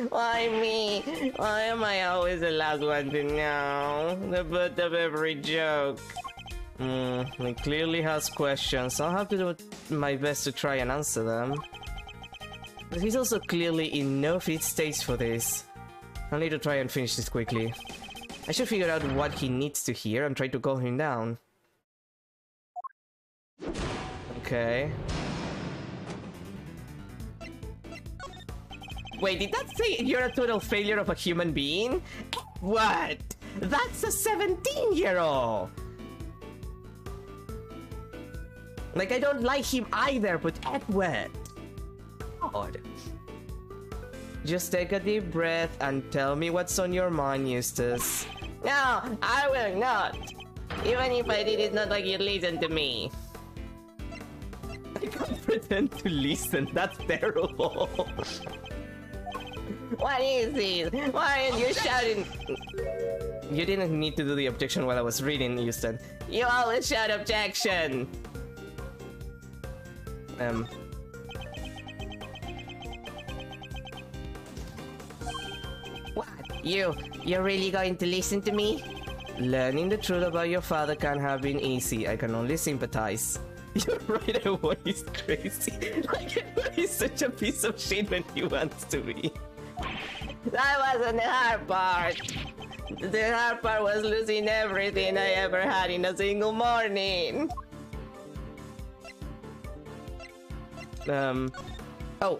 Why me? Why am I always the last one to know? The butt of every joke. He clearly has questions. I'll have to do my best to try and answer them. But he's also clearly in no fit state for this. I'll need to try and finish this quickly. I should figure out what he needs to hear and try to calm him down. Okay. Wait, did that say you're a total failure of a human being? What? That's a 17-year-old! Like, I don't like him either, but Edward! God. Just take a deep breath and tell me what's on your mind, Eustace. No, I will not! Even if I did, it's not like you'd listen to me. I can't pretend to listen, that's terrible. What is this? Why are you shouting? You didn't need to do the objection while I was reading, Eustace. You always shout objection! What? You're really going to listen to me? Learning the truth about your father can't have been easy. I can only sympathize. You're right, Edward is crazy. Like, Edward is such a piece of shit when he wants to be. That wasn't the hard part. The hard part was losing everything I ever had in a single morning. Oh.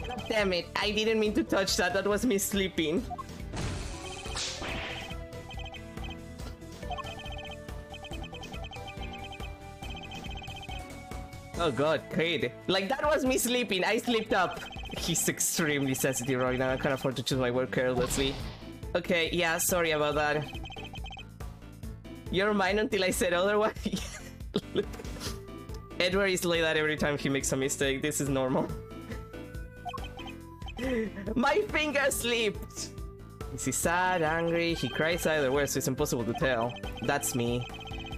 God damn it, I didn't mean to touch that, that was me sleeping. Oh god, Creed. Like, that was me sleeping, I slipped up. He's extremely sensitive right now, I can't afford to choose my word carelessly. Okay, yeah, sorry about that. You're mine until I said otherwise. Edward is like that every time he makes a mistake, this is normal. My finger slipped! Is he sad, angry? He cries either way, so it's impossible to tell. That's me.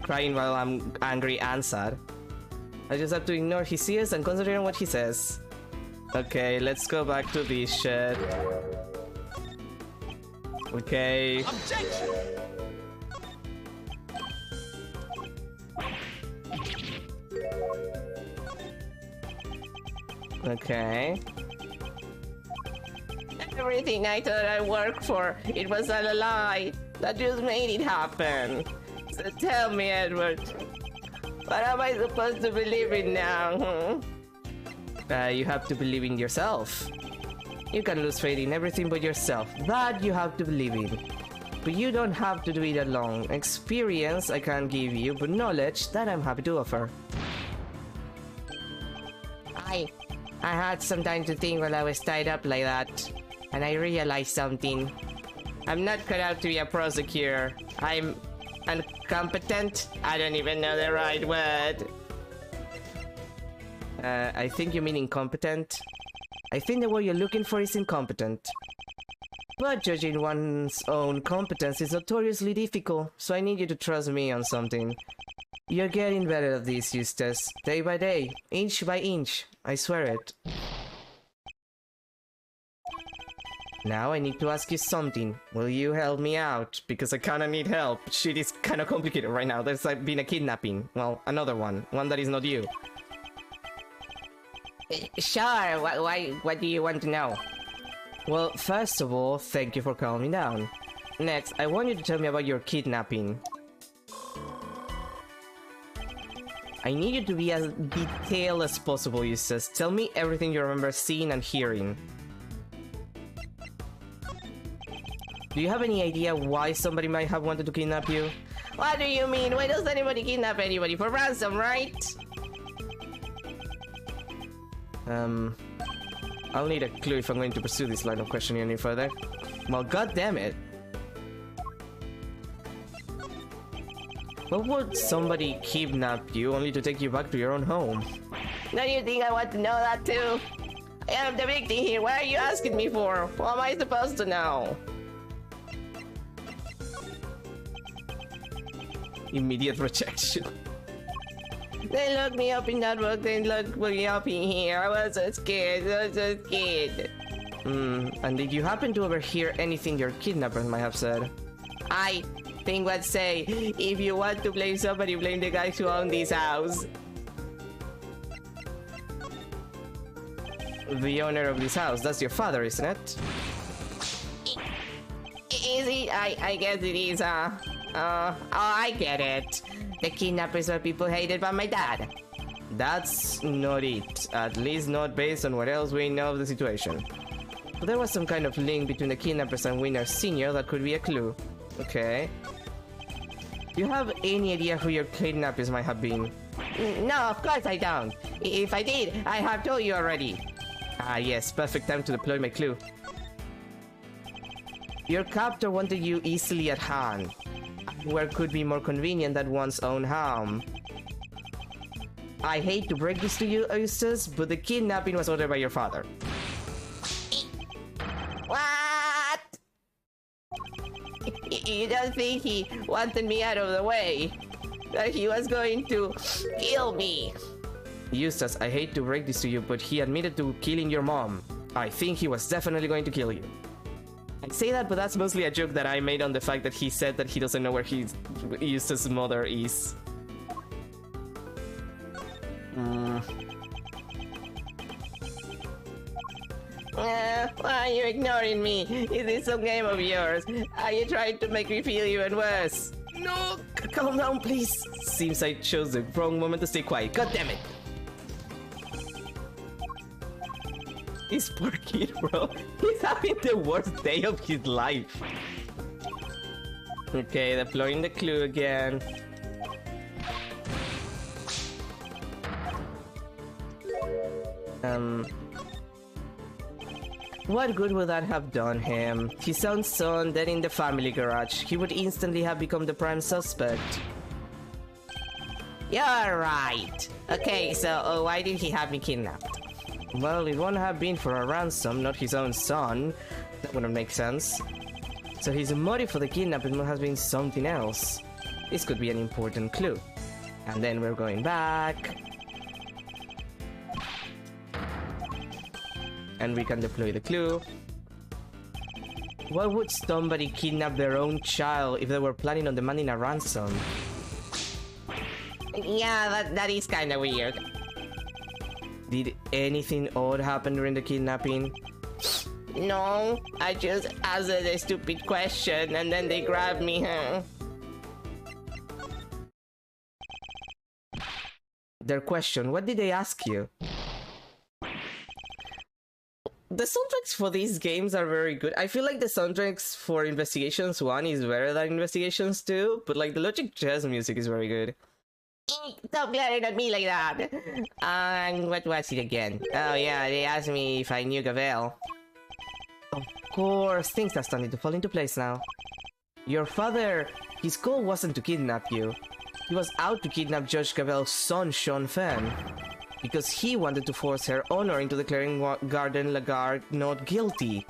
Crying while I'm angry and sad. I just have to ignore his ears and concentrate on what he says. Okay, let's go back to this shed. Okay. Objection! Okay. Everything I thought I worked for, it was all a lie. That just made it happen. So tell me, Edward, what am I supposed to believe in now? You have to believe in yourself. You can lose faith in everything but yourself. That you have to believe in. But you don't have to do it alone. Experience I can't give you, but knowledge that I'm happy to offer. I had some time to think while I was tied up like that, and I realized something. I'm not cut out to be a prosecutor. I'm incompetent. I don't even know the right word. I think you mean incompetent. I think the word you're looking for is incompetent. But judging one's own competence is notoriously difficult, so I need you to trust me on something. You're getting better at this, Eustace. Day by day, inch by inch. I swear it. Now I need to ask you something. Will you help me out? Because I kinda need help. Shit is kinda complicated right now. There's like been a kidnapping. Well, another one. One that is not you. Sure, what do you want to know? Well, first of all, thank you for calming down. Next, I want you to tell me about your kidnapping. I need you to be as detailed as possible, Eustace. Tell me everything you remember seeing and hearing. Do you have any idea why somebody might have wanted to kidnap you? What do you mean? Why does anybody kidnap anybody? For ransom, right? I'll need a clue if I'm going to pursue this line of questioning any further. Well, god damn it. What would somebody kidnap you only to take you back to your own home? Don't you think I want to know that too? I am the victim here. What are you asking me for? What am I supposed to know? Immediate rejection. They locked me up in that book, they locked me up in here. I was so scared, And did you happen to overhear anything your kidnappers might have said? I think would say, if you want to blame somebody, blame the guys who own this house. The owner of this house, that's your father, isn't it? Is it? I guess it is, oh, I get it. The kidnappers are people hated by my dad. That's not it. At least not based on what else we know of the situation. But there was some kind of link between the kidnappers and Winner Sr. that could be a clue. Okay. Do you have any idea who your kidnappers might have been? No, of course I don't. If I did, I have told you already. Ah yes, perfect time to deploy my clue. Your captor wanted you easily at hand. Where could be more convenient than one's own home. I hate to break this to you, Eustace, but the kidnapping was ordered by your father. What? You don't think he wanted me out of the way? That he was going to kill me? Eustace, I hate to break this to you, but he admitted to killing your mom. I think he was definitely going to kill you. I say that, but that's mostly a joke that I made on the fact that he said that he doesn't know where Eustace's mother is. Why are you ignoring me? Is this some game of yours? Are you trying to make me feel even worse? No, calm down, please. Seems I chose the wrong moment to stay quiet. God damn it. This poor kid, bro. He's having the worst day of his life. Okay, deploying the clue again. What good would that have done him? His own son dead in the family garage. He would instantly have become the prime suspect. You're right. Okay, so why did he have me kidnapped? Well, it wouldn't have been for a ransom, not his own son. That wouldn't make sense. So his motive for the kidnapping must have been something else. This could be an important clue. And then we're going back. and we can deploy the clue. Why would somebody kidnap their own child if they were planning on demanding a ransom? Yeah, that is kinda weird. Did anything odd happen during the kidnapping? No, I just asked a stupid question and then they grabbed me, huh? Their question, what did they ask you? The soundtracks for these games are very good. I feel like the soundtracks for Investigations 1 is better than Investigations 2, but like the Logic Chess music is very good. Stop glaring at me like that. And what was it again? Oh yeah, they asked me if I knew Gavel. Of course, things are starting to fall into place now. Your father, his goal wasn't to kidnap you. He was out to kidnap Judge Gavel's son, Sean Fenn, because he wanted to force her honor into declaring Garden Lagarde not guilty.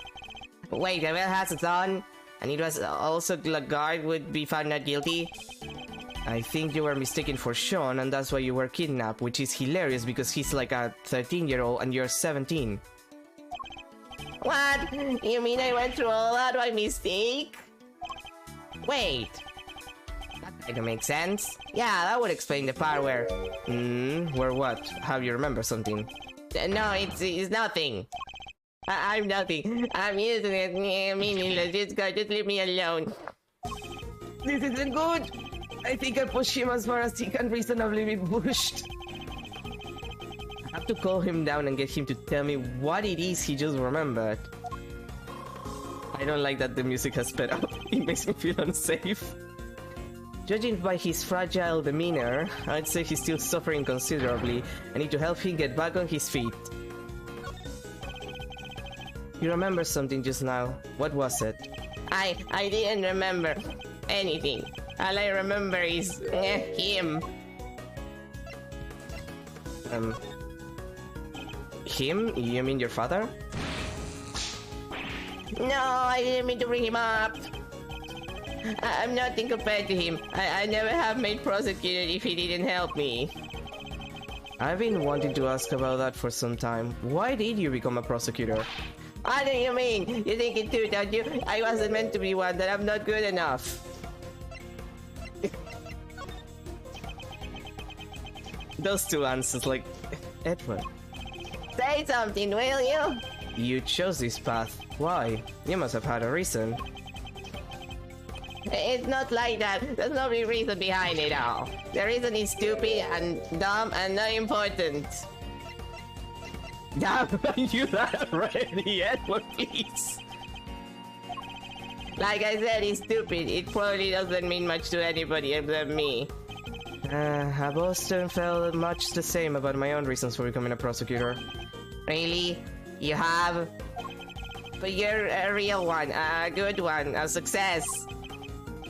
Wait, Gavel has a son? And it was also Lagarde would be found not guilty? I think you were mistaken for Sean, and that's why you were kidnapped, which is hilarious because he's like a 13-year-old and you're 17. What? You mean I went through all that by mistake? Wait. That kinda makes sense. Yeah, that would explain the part where... Where what? How you remember something? No, it's nothing. I'm nothing. I'm using it. Meaningless. Just leave me alone. This isn't good! I think I pushed him as far as he can reasonably be pushed. I have to call him down and get him to tell me what it is he just remembered. I don't like that the music has sped up. It makes me feel unsafe. Judging by his fragile demeanor, I'd say he's still suffering considerably. I need to help him get back on his feet. You remember something just now. What was it? I didn't remember anything. All I remember is him. Him? You mean your father? No, I didn't mean to bring him up. I'm nothing compared to him. I never have made prosecuted if he didn't help me. I've been wanting to ask about that for some time. Why did you become a prosecutor? What do you mean? You think it too, don't you? I wasn't meant to be one, that I'm not good enough. Those two answers, like... Edward. Say something, will you? You chose this path. Why? You must have had a reason. It's not like that. There's no real reason behind it all. The reason is stupid and dumb and not important. Damn, I knew that already, Edward, please. Like I said, it's stupid. It probably doesn't mean much to anybody except me. I've often felt much the same about my own reasons for becoming a prosecutor. Really? You have? But you're a real one, a good one, a success.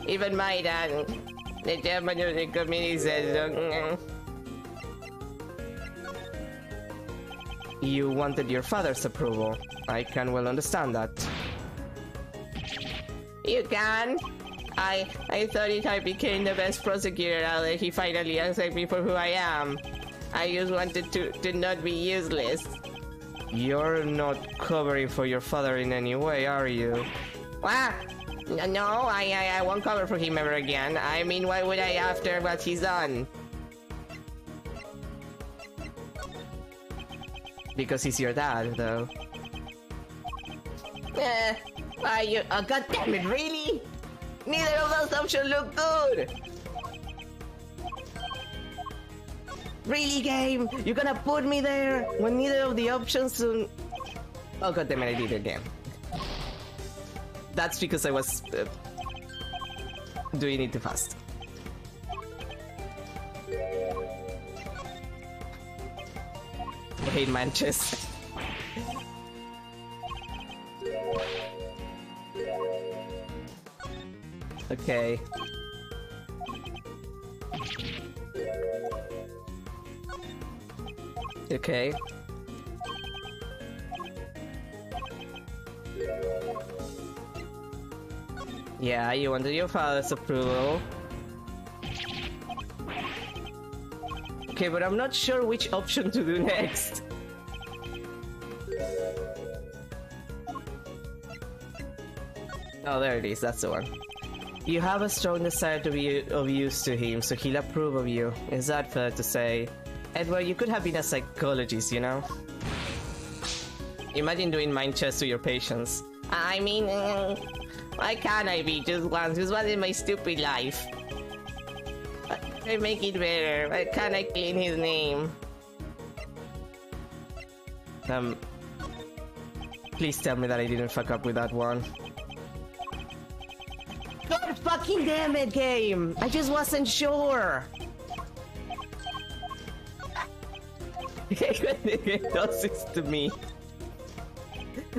Even my dad, the chairman of the committee says... You wanted your father's approval. I can well understand that. You can? I thought if I became the best prosecutor out there, he finally accepted me for who I am. I just wanted to not be useless. You're not covering for your father in any way, are you? What? No, I won't cover for him ever again. I mean, why would I after what he's done? Because he's your dad, though. Why you... Oh, God damn it, really? Neither of those options look good! Really, game? You're gonna put me there when neither of the options... Oh, God damn it, I did it again. That's because I was... doing it too fast. I hate Manchester. Okay. Okay. Yeah, you wanted your father's approval. Okay, but I'm not sure which option to do next. Oh, there it is. That's the one. You have a strong desire to be of use to him, so he'll approve of you. Is that fair to say? Edward, you could have been a psychologist, you know? Imagine doing mind chess to your patients. I mean, why can't I be just once? Just once in my stupid life. I make it better. Why can't I clean his name? Please tell me that I didn't fuck up with that one. God fucking damn it, game! I just wasn't sure! It does this to me.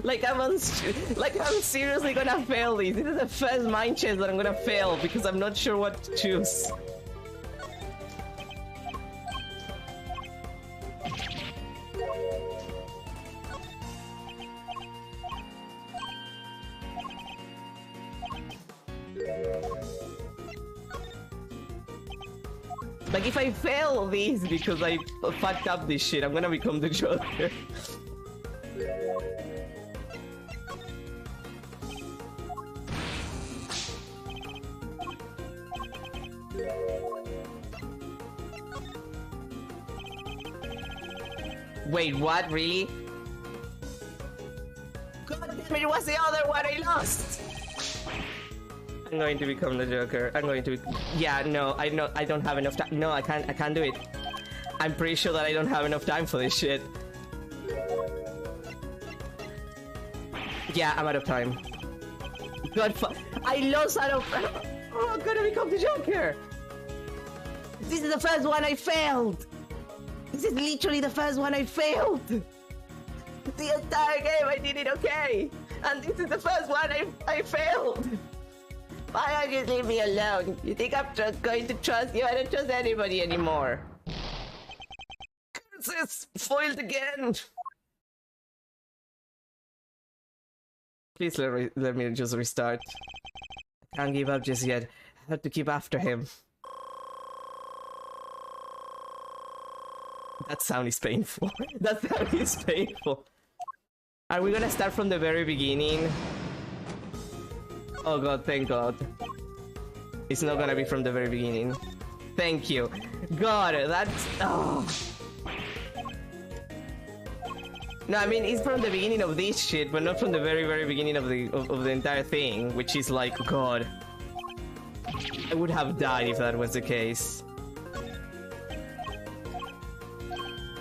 Like I'm seriously gonna fail these. This is the first mind chess that I'm gonna fail because I'm not sure what to choose. Like if I fail these because I fucked up this shit, I'm gonna become the Joker. Wait, what? Really? God damn it, it was the other one I lost! I'm going to become the Joker. I'm going to... Yeah, no, I don't have enough time. No, I can't do it. I'm pretty sure that I don't have enough time for this shit. Yeah, I'm out of time. God, I lost out of... Oh, I'm gonna become the Joker! This is the first one I failed! This is literally the first one I failed! The entire game I did it okay! And this is the first one I failed! Why don't you leave me alone? You think I'm going to trust you? I don't trust anybody anymore. Curses! Foiled again! Please let me just restart. I can't give up just yet. I have to keep after him. That sound is painful. That sound is painful. Are we gonna start from the very beginning? Oh god, thank god. It's not gonna be from the very beginning. Thank you. God, that's... Oh. No, I mean, it's from the beginning of this shit, but not from the very, very beginning of the entire thing, which is like, god. I would have died if that was the case.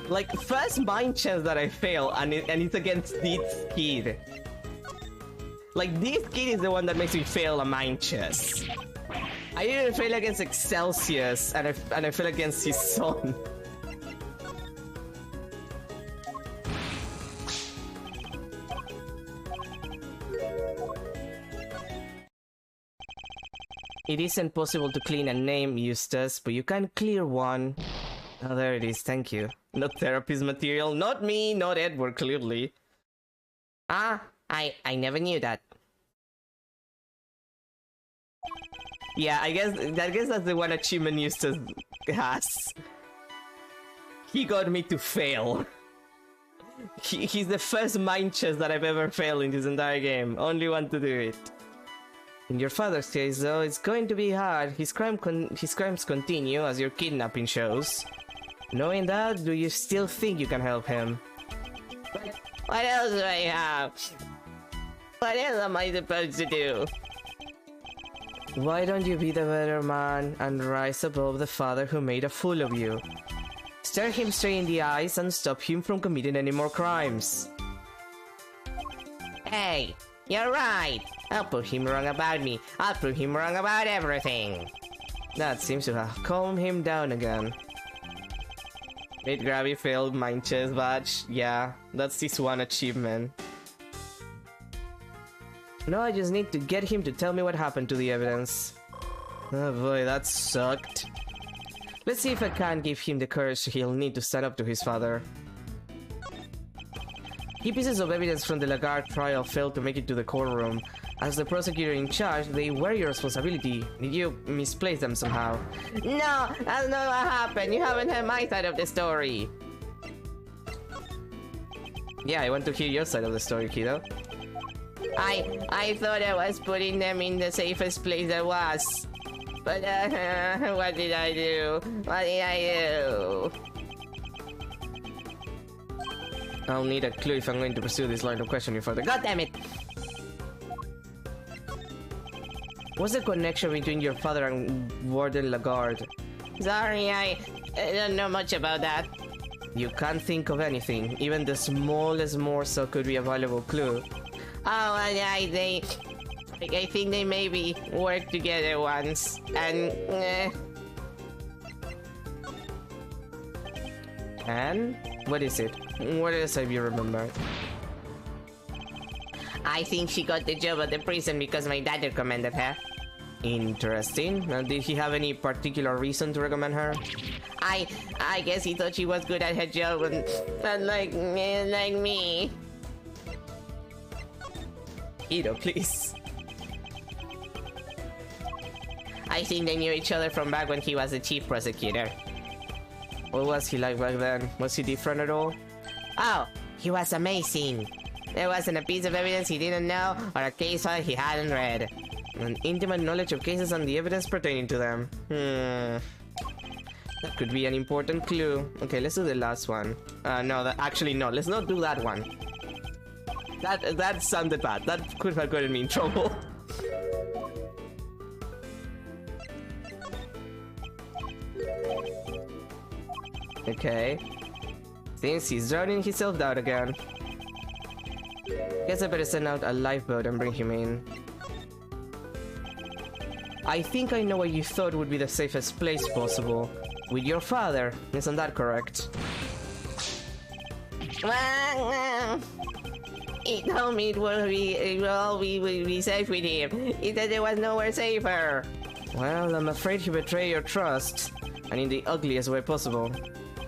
Like, first mind chance that I fail, and it's against this kid. Like, this kid is the one that makes me fail a mind chess. I didn't fail against Excelsius, and I fail against his son. It isn't possible to clean a name, Eustace, but you can clear one. Oh, there it is, thank you. Not therapist material, not me, not Edward, clearly. Ah, I never knew that. Yeah, I guess that's the one achievement Eustace has. He got me to fail. He's the first mind chess that I've ever failed in this entire game. Only one to do it. In your father's case, though, it's going to be hard. His crimes continue, as your kidnapping shows. Knowing that, do you still think you can help him? But what else do I have? What else am I supposed to do? Why don't you be the better man and rise above the father who made a fool of you? Stare him straight in the eyes and stop him from committing any more crimes. Hey, you're right. I'll prove him wrong about me. I'll prove him wrong about everything. That seems to have calmed him down again. Made Grabby failed mind chess badge. Yeah, that's his one achievement. No, I just need to get him to tell me what happened to the evidence. Oh boy, that sucked. Let's see if I can't give him the courage he'll need to stand up to his father. Key pieces of evidence from the Lagarde trial failed to make it to the courtroom. As the prosecutor in charge, they were your responsibility. Did you misplace them somehow? No, that's not what happened. You haven't heard my side of the story. Yeah, I want to hear your side of the story, kiddo. I thought I was putting them in the safest place there was. But what did I do? What did I do? I'll need a clue if I'm going to pursue this line of questioning further. God damn it! What's the connection between your father and Warden Lagarde? Sorry, I don't know much about that. You can't think of anything. Even the smallest morsel could be a valuable clue. Oh, I think they maybe worked together once, and And? What is it? What else have you remembered? I think she got the job at the prison because my dad recommended her. Interesting. Now, did he have any particular reason to recommend her? I guess he thought she was good at her job and not like me. Ito, please. I think they knew each other from back when he was the chief prosecutor. What was he like back then? Was he different at all? Oh, he was amazing. There wasn't a piece of evidence he didn't know or a case file he hadn't read. An intimate knowledge of cases and the evidence pertaining to them. That could be an important clue. Okay, let's do the last one. No, actually no, let's not do that one. That sounded bad. That could have gotten me in trouble. Okay. Since he's drowning himself out again. Guess I better send out a lifeboat and bring him in. I think I know what you thought would be the safest place possible. With your father, isn't that correct? He told me it will all be safe with him. He said there was nowhere safer. Well, I'm afraid he betrayed your trust, and in the ugliest way possible.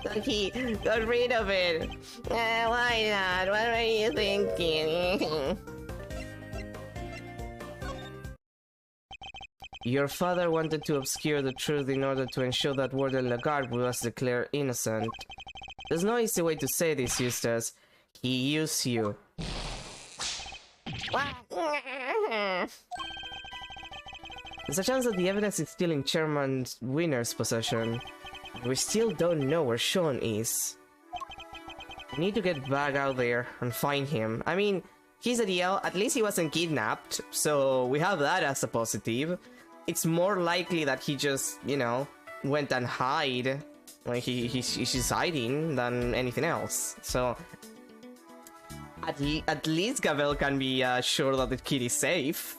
So he got rid of it. Why not? What were you thinking? Your father wanted to obscure the truth in order to ensure that Warden Lagarde was declared innocent. There's no easy way to say this, Eustace. He used you. There's a chance that the evidence is still in Chairman Winner's possession. We still don't know where Sean is. We need to get back out there and find him. I mean, he's a DL, at least he wasn't kidnapped, so we have that as a positive. It's more likely that he just, you know, went and hide. Like he's hiding than anything else. So at least Gavel can be sure that the kid is safe.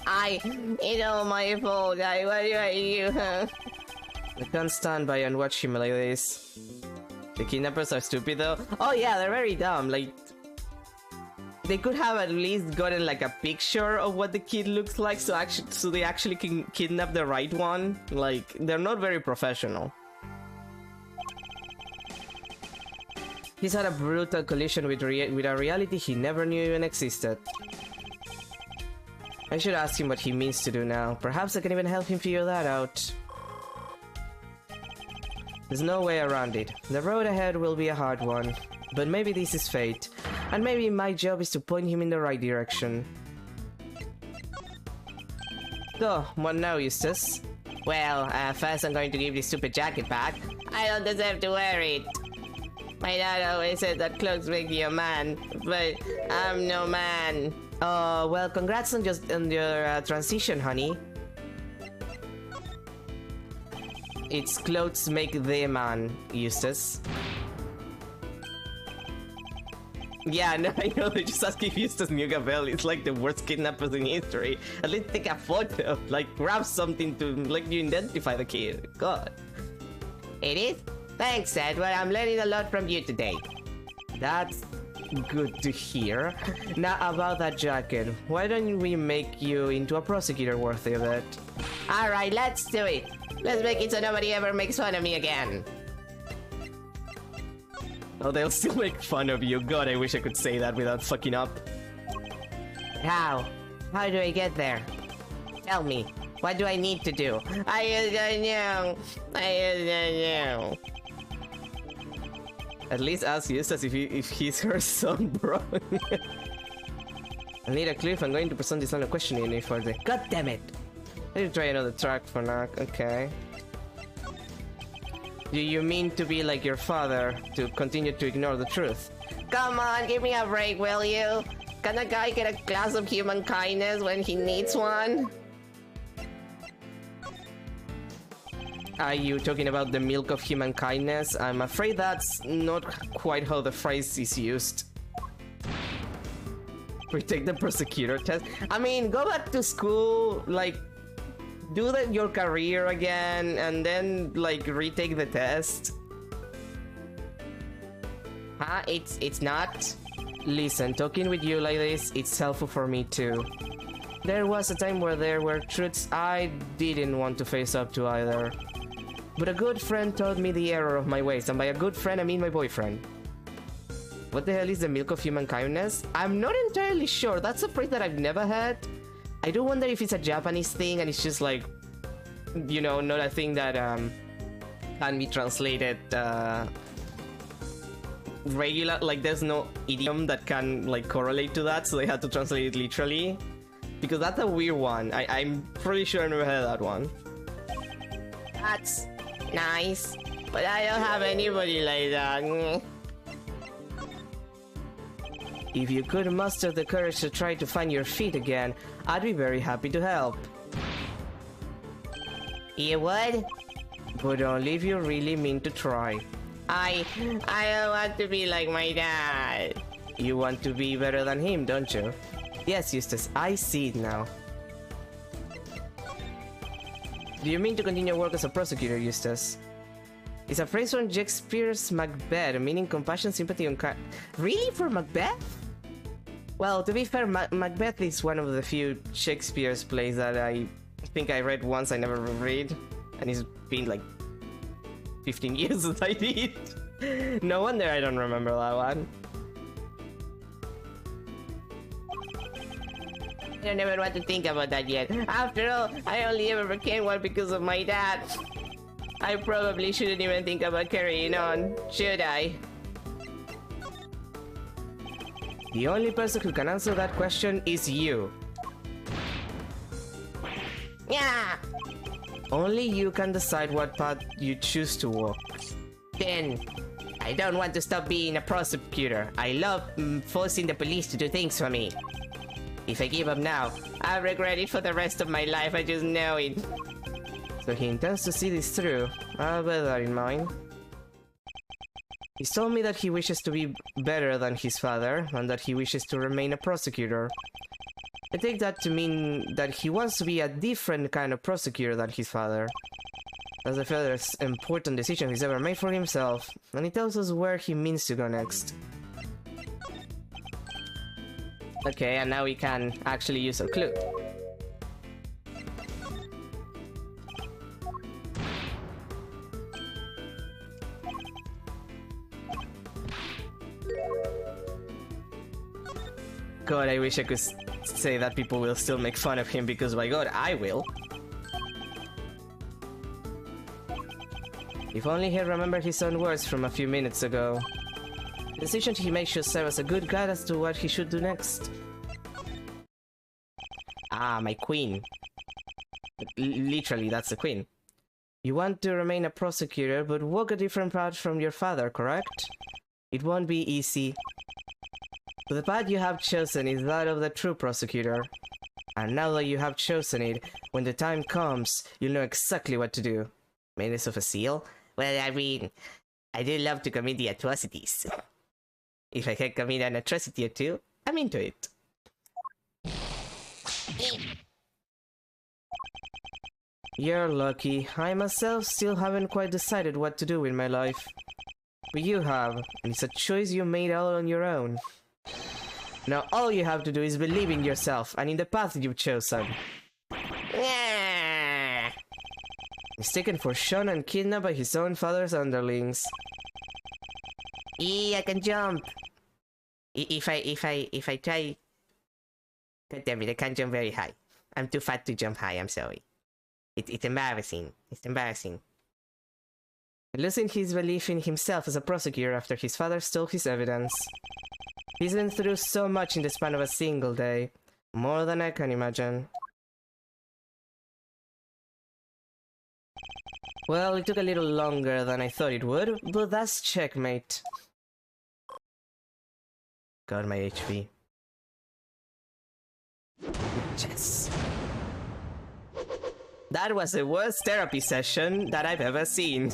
It's all my fault. What do I do? I can't stand by and watch him like this. The kidnappers are stupid though. Oh yeah, they're very dumb. Like, they could have at least gotten like a picture of what the kid looks like, so they actually can kidnap the right one. Like, they're not very professional. He's had a brutal collision with a reality he never knew even existed. I should ask him what he means to do now. Perhaps I can even help him figure that out. There's no way around it. The road ahead will be a hard one. But maybe this is fate. And maybe my job is to point him in the right direction. So, what now, Eustace? Well, first I'm going to give this stupid jacket back. I don't deserve to wear it. My dad always said that clothes make you a man, but I'm no man. Well, congrats on your transition, honey. It's clothes make the man, Eustace. Yeah, no, I know, they just ask if Eustace knew Gavel. It's like the worst kidnappers in history. At least take a photo, like grab something to let you identify the kid. God. It is? Thanks, Edward. I'm learning a lot from you today. That's good to hear. Now about that jacket, why don't we make you into a prosecutor worthy of it? Alright, let's do it. Let's make it so nobody ever makes fun of me again. Oh, they'll still make fun of you. God, I wish I could say that without fucking up. How? How do I get there? Tell me. What do I need to do? I don't know. I don't know. At least ask Eustace if he's her son, bro. I need a clue if I'm going to present this line of questioning for the... God damn it! Let's try another track for now, okay. Do you mean to be like your father, to continue to ignore the truth? Come on, give me a break, will you? Can a guy get a glass of human kindness when he needs one? Are you talking about the milk of human kindness? I'm afraid that's not quite how the phrase is used. Retake the prosecutor test. I mean, go back to school, like, do your career again, and then, like, retake the test. Huh? It's not? Listen, talking with you like this, it's helpful for me too. There was a time where there were truths I didn't want to face up to either. But a good friend taught me the error of my ways, and by a good friend I mean my boyfriend. What the hell is the milk of human kindness? I'm not entirely sure, that's a phrase that I've never heard. I do wonder if it's a Japanese thing and it's just like, you know, not a thing that can be translated regular, like there's no idiom that can like correlate to that, so they had to translate it literally. Because that's a weird one. I'm pretty sure I never heard that one. That's nice, but I don't have anybody like that. If you could muster the courage to try to find your feet again, I'd be very happy to help. You would? But only if you really mean to try. I don't want to be like my dad. You want to be better than him, don't you? Yes, Eustace, I see it now. Do you mean to continue work as a prosecutor, Eustace? It's a phrase from Shakespeare's Macbeth, meaning compassion, sympathy, and Really? For Macbeth? Well, to be fair, Macbeth is one of the few Shakespeare's plays that I think I read once, I never read. And it's been like 15 years since I did. No wonder I don't remember that one. I don't even want to think about that yet. After all, I only ever became one because of my dad. I probably shouldn't even think about carrying on, should I? The only person who can answer that question is you. Yeah! Only you can decide what path you choose to walk. Then, I don't want to stop being a prosecutor. I love forcing the police to do things for me. If I give up now, I'll regret it for the rest of my life, I just know it. So he intends to see this through. I'll bear that in mind. He's told me that he wishes to be better than his father, and that he wishes to remain a prosecutor. I take that to mean that he wants to be a different kind of prosecutor than his father. That's the father's important decision he's ever made for himself, and he tells us where he means to go next. Okay, and now we can actually use a clue. God, I wish I could say that people will still make fun of him, because by God, I will. If only he remembered his own words from a few minutes ago. The decision he makes should serve as a good guide as to what he should do next. Ah, my queen. Literally, that's the queen. You want to remain a prosecutor, but walk a different path from your father, correct? It won't be easy. But the path you have chosen is that of the true prosecutor. And now that you have chosen it, when the time comes, you'll know exactly what to do. Menace of a seal? Well, I mean, I do love to commit the atrocities. If I can commit an atrocity or two, I'm into it. You're lucky. I myself still haven't quite decided what to do with my life. But you have, and it's a choice you made all on your own. Now all you have to do is believe in yourself and in the path you've chosen. Yeah. Mistaken for Sean and kidnapped by his own father's underlings. I can jump. If I try... God damn it, I can't jump very high. I'm too fat to jump high, I'm sorry. It's embarrassing. It's embarrassing. Losing his belief in himself as a prosecutor after his father stole his evidence. He's been through so much in the span of a single day. More than I can imagine. Well, it took a little longer than I thought it would, but that's checkmate. Got my HP. Yes! That was the worst therapy session that I've ever seen.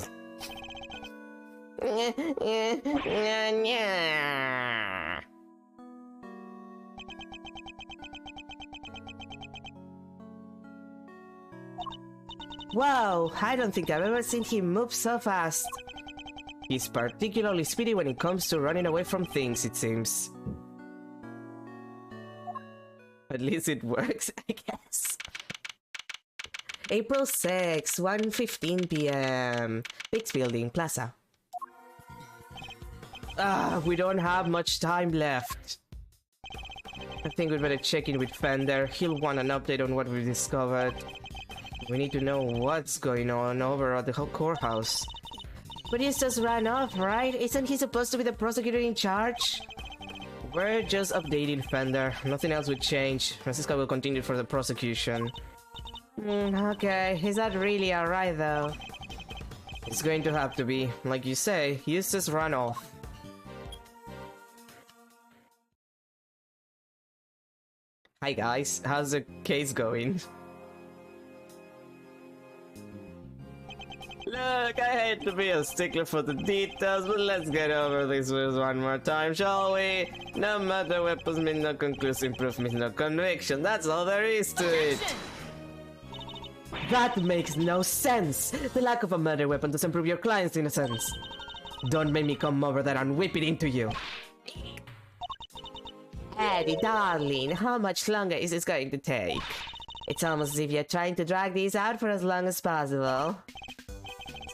Wow, I don't think I've ever seen him move so fast. He's particularly speedy when it comes to running away from things, it seems. At least it works, I guess. April 6, 1:15 p.m. Biggs Building, Plaza. We don't have much time left. I think we'd better check in with Fender. He'll want an update on what we've discovered. We need to know what's going on over at the whole courthouse. But he's just ran off, right? Isn't he supposed to be the prosecutor in charge? We're just updating Fender. Nothing else would change. Francisca will continue for the prosecution. Okay, is that really alright though? It's going to have to be. Like you say, he's just run off. Hi guys, how's the case going? Look, I hate to be a stickler for the details, but let's get over this one more time, shall we? No matter weapons mean no conclusive proof means no conviction. That's all there is to it. That makes no sense. The lack of a murder weapon doesn't prove your client's innocence. Don't make me come over there and whip it into you. Eddie, darling, how much longer is this going to take? It's almost as if you're trying to drag these out for as long as possible.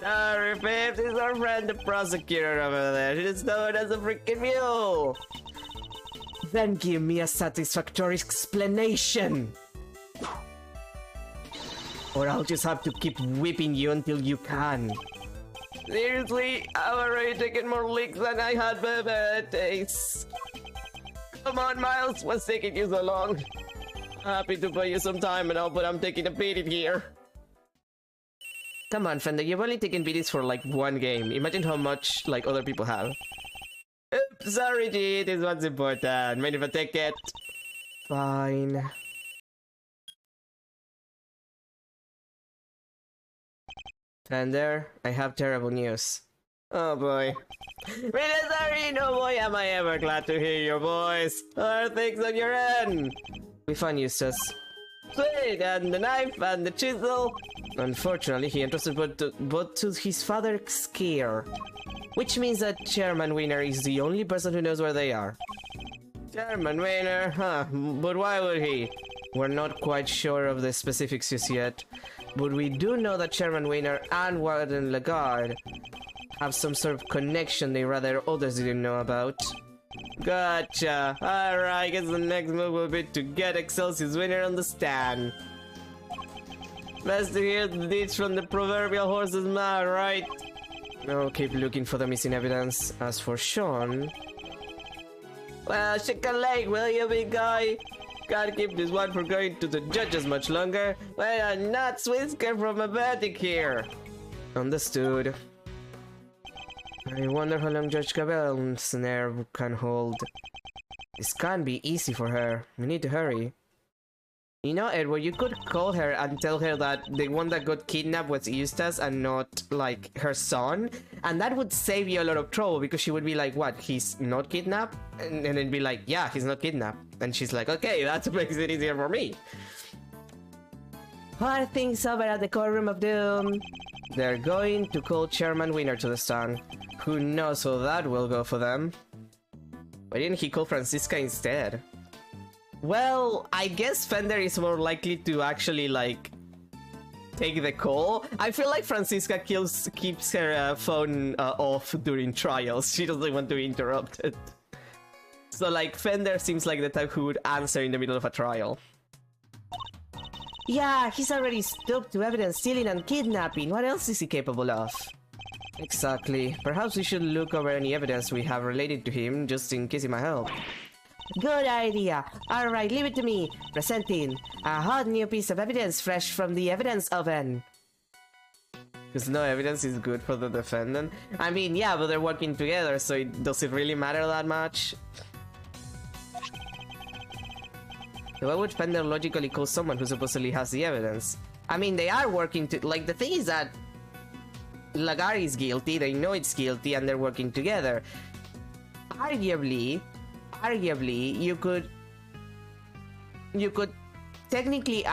Sorry, Pips, it's our friend the prosecutor over there. She just know it as a freaking mule. Then give me a satisfactory explanation. Or I'll just have to keep whipping you until you can. Seriously, I've already taken more licks than I had birthdays. Come on, Miles, what's taking you so long? Happy to buy you some time and all, but I'm taking a beating here. Come on, Fender, you've only taken beatings for like one game. Imagine how much like other people have. Oops, sorry, G, this one's important. Mind if I take it? Fine. Fender, I have terrible news. Oh boy. Really sorry, no boy, am I ever glad to hear your voice. How are things on your end? We found Eustace. Sweet, and the knife and the chisel. Unfortunately, he entrusted both to his father's care. Which means that Chairman Wiener is the only person who knows where they are. Chairman Wiener, huh, but why would he? We're not quite sure of the specifics just yet. But we do know that Chairman Wiener and Warden Lagarde have some sort of connection they rather others didn't know about. Gotcha. Alright, I guess the next move will be to get Excelsius Winner on the stand. Best to hear the deeds from the proverbial horse's mouth, right? No, keep looking for the missing evidence. As for Sean... Well, shake a leg, will you, big guy? Can't keep this one from going to the judges much longer. Well, I'm not Whisker from a verdict here. Understood. I wonder how long Judge Cabell's nerve can hold. This can't be easy for her. We need to hurry. You know, Edward, you could call her and tell her that the one that got kidnapped was Eustace and not, like, her son. And that would save you a lot of trouble because she would be like, what, he's not kidnapped? And then be like, yeah, he's not kidnapped. And she's like, okay, that makes it easier for me. Are things over at the courtroom of doom? They're going to call Chairman Wiener to the stand. Who knows how that will go for them? Why didn't he call Francisca instead? Well, I guess Fender is more likely to actually, like, take the call. I feel like Francisca keeps her phone off during trials. She doesn't want to be interrupted. So, like, Fender seems like the type who would answer in the middle of a trial. Yeah, he's already stooped to evidence stealing and kidnapping. What else is he capable of? Exactly. Perhaps we should look over any evidence we have related to him, just in case it might help. Good idea. Alright, leave it to me. Presenting a hot new piece of evidence fresh from the evidence oven. Because no evidence is good for the defendant. I mean, yeah, but they're working together, so does it really matter that much? So why would Fender logically call someone who supposedly has the evidence? I mean, they are working to... Like, the thing is that Lagar is guilty, they know it's guilty, and they're working together. Arguably, you could technically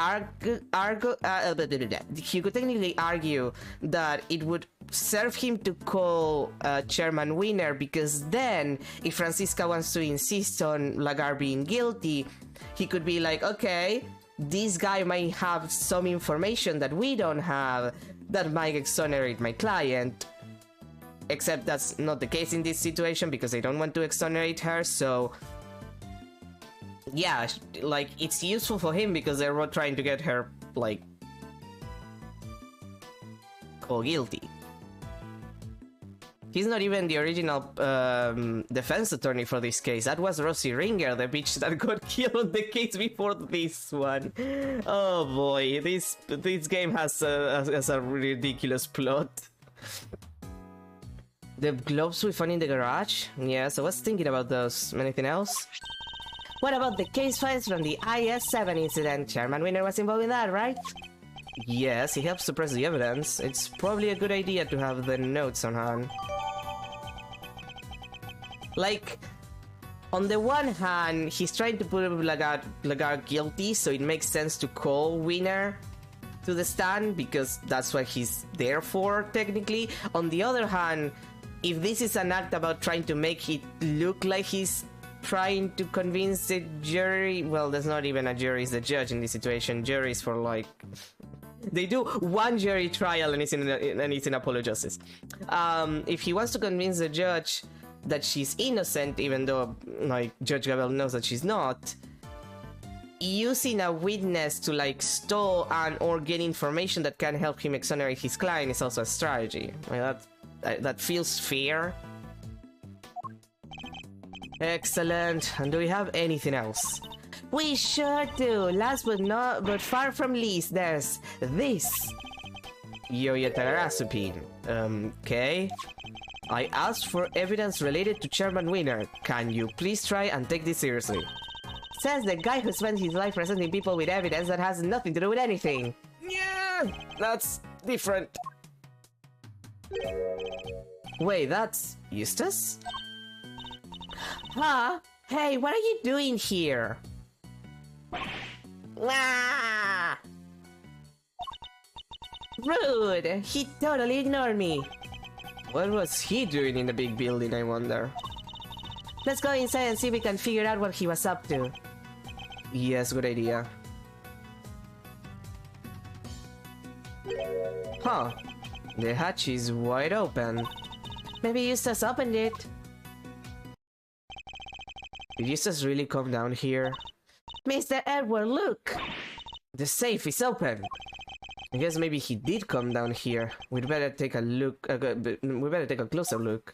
argue that it would serve him to call Chairman Winner, because then if Francisca wants to insist on Lagar being guilty, he could be like, okay, this guy might have some information that we don't have that might exonerate my client. Except that's not the case in this situation because they don't want to exonerate her, so... Yeah, like, it's useful for him because they're trying to get her, like... called guilty. He's not even the original defense attorney for this case. That was Rosie Ringer, the bitch that got killed on the case before this one. Oh boy, this game has a ridiculous plot. The gloves we found in the garage? Yes, I was thinking about those. Anything else? What about the case files from the IS-7 incident? Chairman Winner was involved in that, right? Yes, he helps suppress the evidence. It's probably a good idea to have the notes on hand. Like, on the one hand, he's trying to put Lagarde guilty, so it makes sense to call Winner to the stand, because that's what he's there for, technically. On the other hand, if this is an act about trying to make it look like he's trying to convince the jury... Well, there's not even a jury, it's the judge in this situation. Jury's for, like... They do one jury trial and it's in Apollo Justice. If he wants to convince the judge that she's innocent, even though, like, Judge Gabel knows that she's not, using a witness to, like, stall and or get information that can help him exonerate his client is also a strategy. Like, that feels fair. Excellent. And do we have anything else? We sure do. Last but far from least, there's this. Yoya Tagarasupin. Okay. I asked for evidence related to Chairman Winner. Can you please try and take this seriously? Says the guy who spends his life presenting people with evidence that has nothing to do with anything. Yeah, that's different. Wait, that's Eustace? Huh? Hey, what are you doing here? Ah! Rude! He totally ignored me. What was he doing in the big building, I wonder? Let's go inside and see if we can figure out what he was up to. Yes, good idea. Huh. The hatch is wide open. Maybe Eustace opened it. Did Eustace really come down here? Mr. Edward, look! The safe is open! I guess maybe he did come down here. We'd better take a look. We better take a closer look.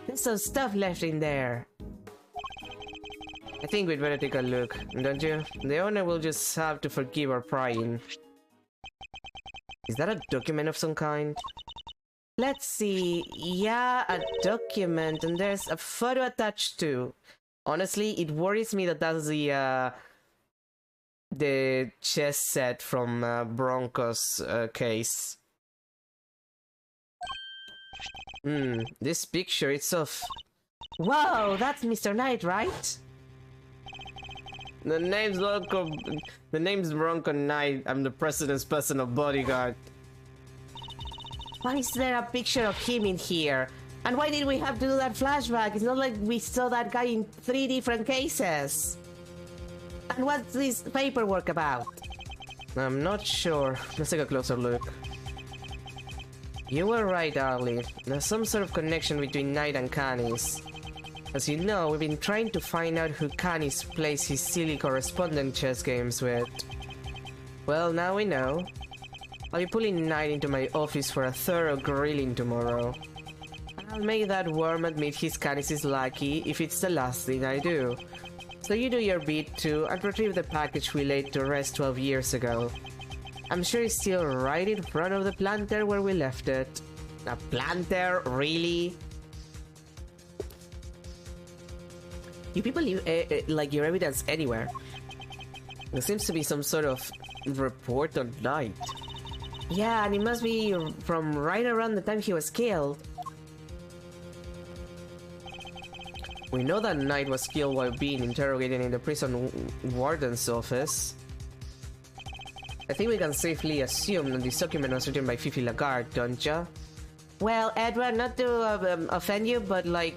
There's some stuff left in there. I think we'd better take a look, don't you? The owner will just have to forgive our prying. Is that a document of some kind? Let's see. Yeah, a document, and there's a photo attached too. Honestly, it worries me that that's the chess set from Bronco's case. This picture itself. Whoa, that's Mr. Knight, right? The name's Bronco Knight. I'm the president's personal bodyguard. Why is there a picture of him in here? And why did we have to do that flashback? It's not like we saw that guy in 3 different cases. And what's this paperwork about? I'm not sure. Let's take a closer look. You were right, Arlie. There's some sort of connection between Knight and Canis. As you know, we've been trying to find out who Canis plays his silly correspondent chess games with. Well, now we know. I'll be pulling Knight into my office for a thorough grilling tomorrow. I'll make that worm admit his canis is lucky if it's the last thing I do. So you do your bit too and retrieve the package we laid to rest 12 years ago. I'm sure it's still right in front of the planter where we left it. A planter? Really? You people leave like your evidence anywhere. There seems to be some sort of report on Knight. Yeah, and it must be from right around the time he was killed. We know that Knight was killed while being interrogated in the prison warden's office. I think we can safely assume that this document was written by Fifi Lagarde, don't ya? Well, Edward, not to offend you, but like,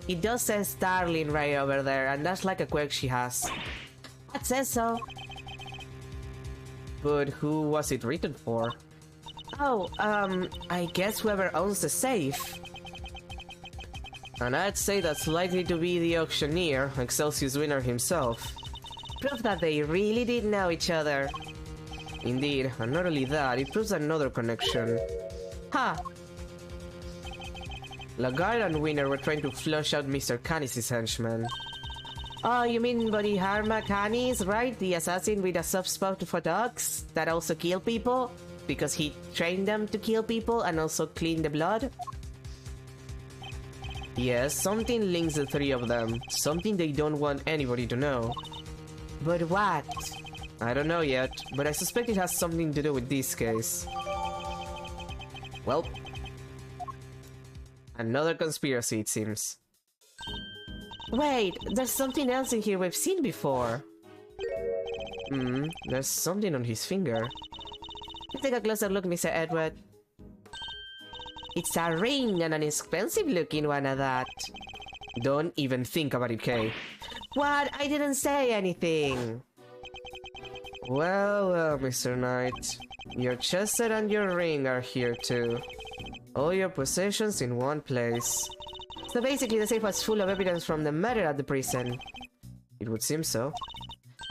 it does say Starling right over there, and that's like a quirk she has. That says so. But who was it written for? Oh, I guess whoever owns the safe. And I'd say that's likely to be the auctioneer, Excelsius winner himself. Proof that they really did know each other. Indeed, and not only that, it proves another connection. Ha! Huh. Lagarde and Winner were trying to flush out Mr. Canis' henchmen. Oh, you mean Buddy Harma Canis, right? The assassin with a soft spot for dogs that also kill people? Because he trained them to kill people and also clean the blood? Yes, something links the three of them. Something they don't want anybody to know. But what? I don't know yet, but I suspect it has something to do with this case. Well, another conspiracy, it seems. Wait, there's something else in here we've seen before. There's something on his finger. Take a closer look, Mr. Edward. It's a ring, and an expensive looking one at that. Don't even think about it, Kay. What? I didn't say anything. Well, Mr. Knight. Your chest set and your ring are here too. All your possessions in one place. So basically the safe was full of evidence from the murder at the prison. It would seem so.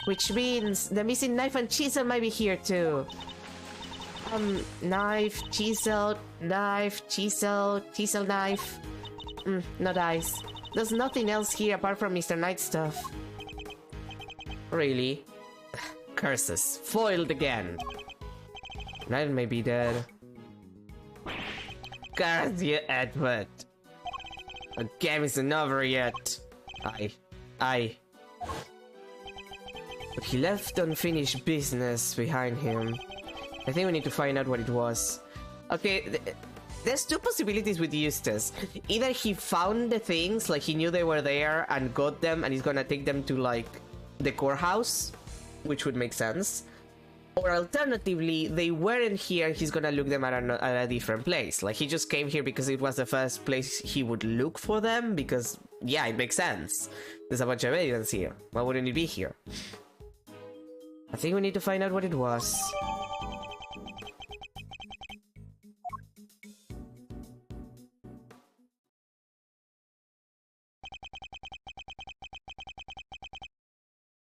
Which means the missing knife and chisel might be here too. Knife, chisel, knife. No dice. There's nothing else here apart from Mr. Knight stuff. Really? Curses. Foiled again. Knight may be dead. Curse you, Edward. The game isn't over yet. But he left unfinished business behind him. I think we need to find out what it was. Okay, there's two possibilities with Eustace. Either he found the things, like he knew they were there and got them and he's gonna take them to like the courthouse, which would make sense. Or alternatively, they weren't here and he's gonna look them at a different place. Like he just came here because it was the first place he would look for them because, yeah, it makes sense. There's a bunch of evidence here. Why wouldn't it be here? I think we need to find out what it was.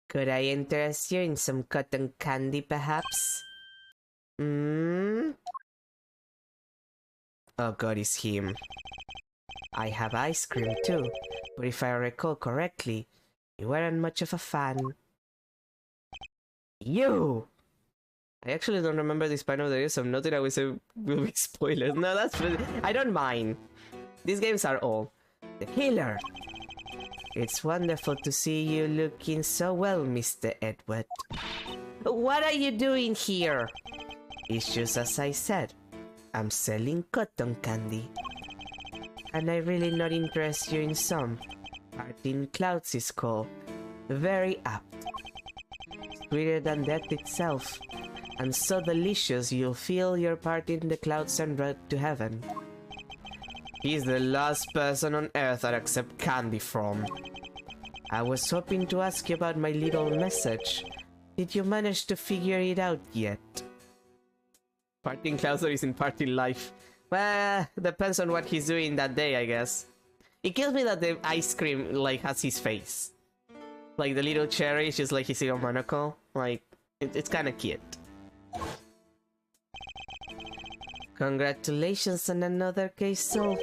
Could I interest you in some cotton candy, perhaps? Oh god, it's him. I have ice cream too, but if I recall correctly, you weren't much of a fan. You! I actually don't remember this part of the video, so I'm not that I will be spoilers. No, that's really... I don't mind. These games are all. The Healer! It's wonderful to see you looking so well, Mr. Edward. What are you doing here? It's just as I said. I'm selling cotton candy. And I really not interest you in some. Parting Clouds is called. Very apt. Sweeter than death itself. And so delicious you'll feel you're parting the clouds en route to heaven. He's the last person on earth I'd accept candy from. I was hoping to ask you about my little message. Did you manage to figure it out yet? Parting clouds or is in parting life? Well, depends on what he's doing that day, I guess. It kills me that the ice cream, like, has his face. Like, the little cherry is just like his little monocle. Like, it's kinda cute. Congratulations on another case solved.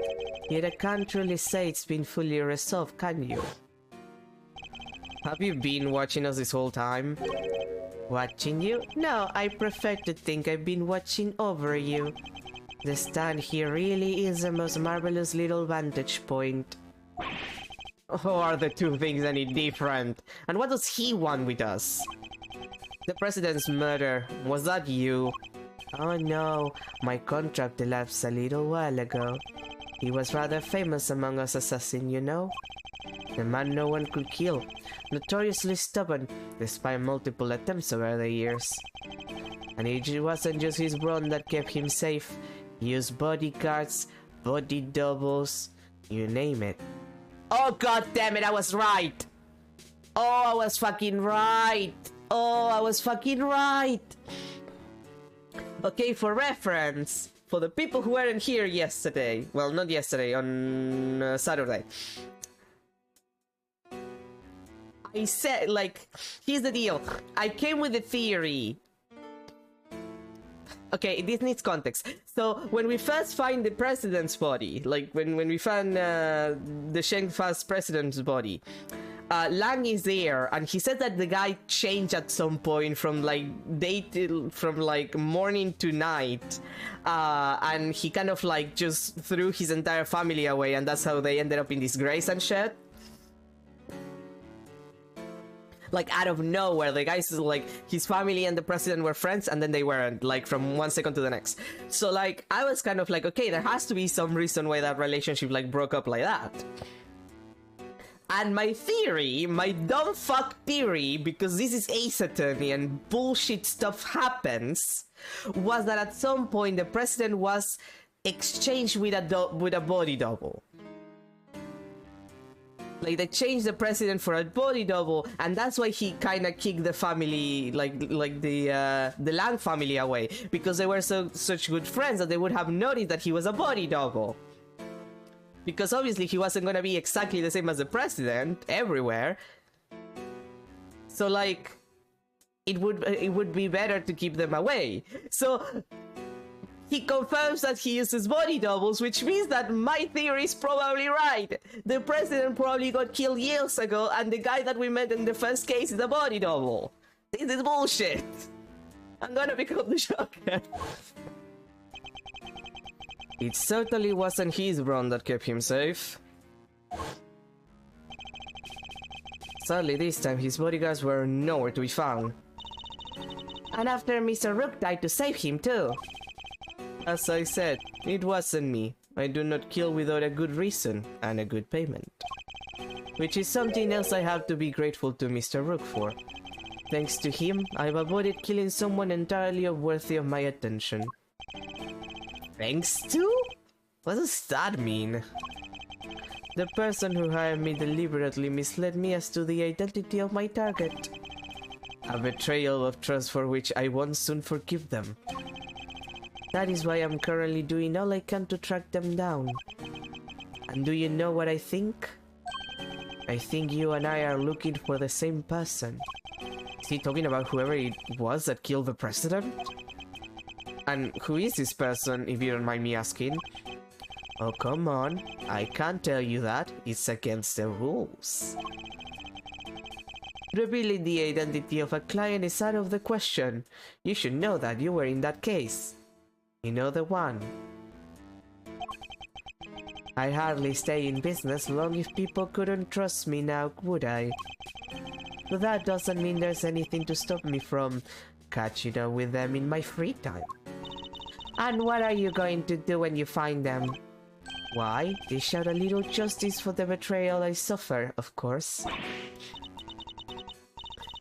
Yet I can't really say it's been fully resolved, can you? Have you been watching us this whole time? Watching you? No, I prefer to think I've been watching over you. The stand here really is the most marvelous little vantage point. Or are the two things any different? And what does he want with us? The president's murder, was that you? Oh no, my contract elapsed a little while ago. He was rather famous among us assassins, you know? The man no one could kill, notoriously stubborn, despite multiple attempts over the years. And it wasn't just his brawn that kept him safe. He used bodyguards, body doubles, you name it. Oh god damn it, I was right! Oh, I was fucking right! Oh, I was fucking right! Okay, for reference, for the people who weren't here yesterday, well, not yesterday, on Saturday, I said, like, here's the deal. I came with a theory. Okay, this needs context. So, when we first find the president's body, like, when we find the Shengfa's president's body, Lang is there, and he said that the guy changed at some point from, like, morning to night, and he kind of, like, just threw his entire family away, and that's how they ended up in disgrace and shit. Like, out of nowhere, the guys, like, his family and the president were friends, and then they weren't, like, from one second to the next. So, like, I was kind of like, okay, there has to be some reason why that relationship, like, broke up like that. And my theory, my dumb fuck theory, because this is Ace Attorney and bullshit stuff happens, was that at some point the president was exchanged with a body double. Like, they changed the president for a body double, and that's why he kind of kicked the family, like the Lang family away, because they were such good friends that they would have noticed that he was a body double. Because obviously he wasn't gonna be exactly the same as the president everywhere. So, like, it would be better to keep them away. So he confirms that he uses body doubles, which means that my theory is probably right. The president probably got killed years ago, and the guy that we met in the first case is a body double. This is bullshit. I'm gonna become the Shocker. It certainly wasn't his brawn that kept him safe. Sadly, this time his bodyguards were nowhere to be found. And after Mr. Rook died to save him too. As I said, it wasn't me. I do not kill without a good reason and a good payment. Which is something else I have to be grateful to Mr. Rook for. Thanks to him, I've avoided killing someone entirely worthy of my attention. Thanks to? What does that mean? The person who hired me deliberately misled me as to the identity of my target. A betrayal of trust for which I won't soon forgive them. That is why I'm currently doing all I can to track them down. And do you know what I think? I think you and I are looking for the same person. Is he talking about whoever it was that killed the president? And who is this person, if you don't mind me asking? Oh, come on. I can't tell you that. It's against the rules. Revealing the identity of a client is out of the question. You should know that you were in that case. You know the one. I'd hardly stay in business long if people couldn't trust me now, would I? But that doesn't mean there's anything to stop me from catching up with them in my free time. And what are you going to do when you find them? Why, dish out a little justice for the betrayal I suffer, of course.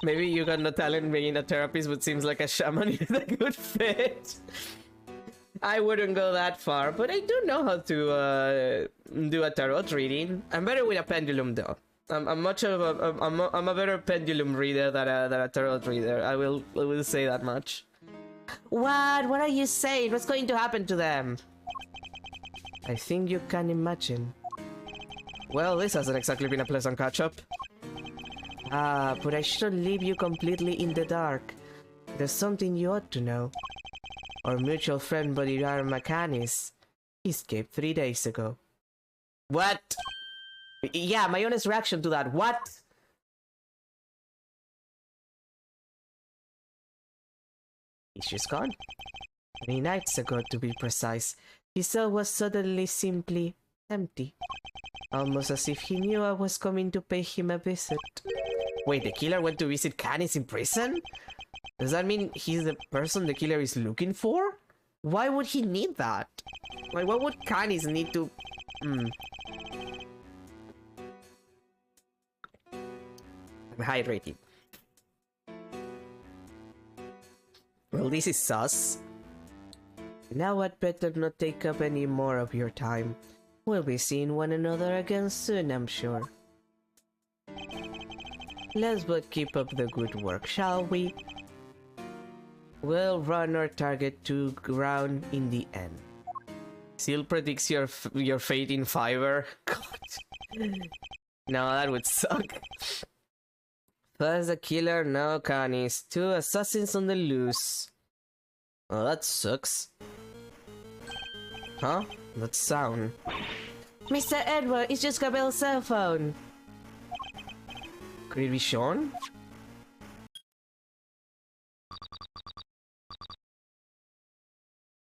Maybe you got no talent being a therapist, but seems like a shaman is a good fit. I wouldn't go that far, but I do know how to do a tarot reading. I'm better with a pendulum though. I'm a better pendulum reader than a tarot reader. I will say that much. What? What are you saying? What's going to happen to them? I think you can imagine. Well, this hasn't exactly been a pleasant catch-up. Ah, but I shouldn't leave you completely in the dark. There's something you ought to know. Our mutual friend Bodhidharma Canis. He escaped 3 days ago. What? Yeah, my honest reaction to that. What? He's just gone. 3 nights ago, to be precise. His cell was suddenly simply empty. Almost as if he knew I was coming to pay him a visit. Wait, the killer went to visit Canis in prison? Does that mean he's the person the killer is looking for? Why would he need that? Like, what would Canis need to... I'm hydrating. Well, this is sus. Now I'd better not take up any more of your time. We'll be seeing one another again soon, I'm sure. Let's but keep up the good work, shall we? We'll run our target to ground in the end. Seal predicts your fate in Fiverr. God. No, that would suck. First a killer, now Canis. 2 assassins on the loose. Oh, that sucks. Huh? That sound. Mr. Edward, it's just Gabel's cell phone. Could it be Sean?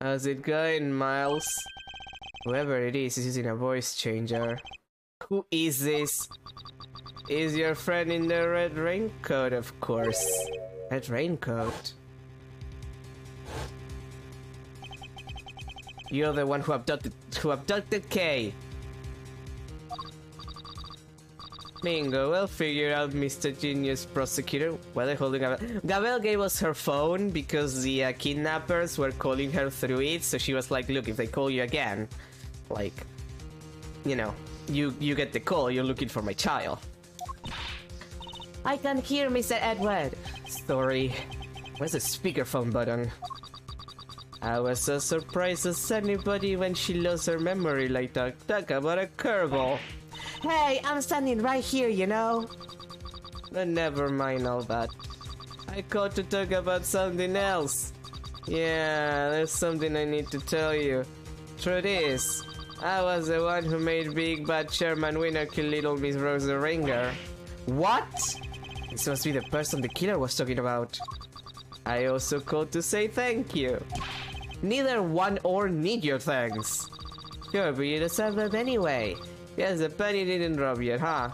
How's it going, Miles? Whoever it is using a voice changer. Who is this? Is your friend in the red raincoat, of course. Red raincoat? You're the one who abducted Kay. Bingo, well figured out, Mr. Genius Prosecutor. Why are they holding Gabel? Gabel gave us her phone because the kidnappers were calling her through it, so she was like, look, if they call you again, like, you know, you get the call, you're looking for my child. I can hear Mr. Edward. Sorry. Where's the speakerphone button? I was as surprised as anybody when she lost her memory like that. Talk about a curveball. Hey, I'm standing right here, you know. But never mind all that. I called to talk about something else. Yeah, there's something I need to tell you. Truth is, I was the one who made Big Bad Chairman Winner kill Little Miss Rose the Ringer. What? This must be the person the killer was talking about. I also called to say thank you. Neither want or need your thanks. Sure, but you deserve them anyway. Yes, the penny didn't drop yet, huh?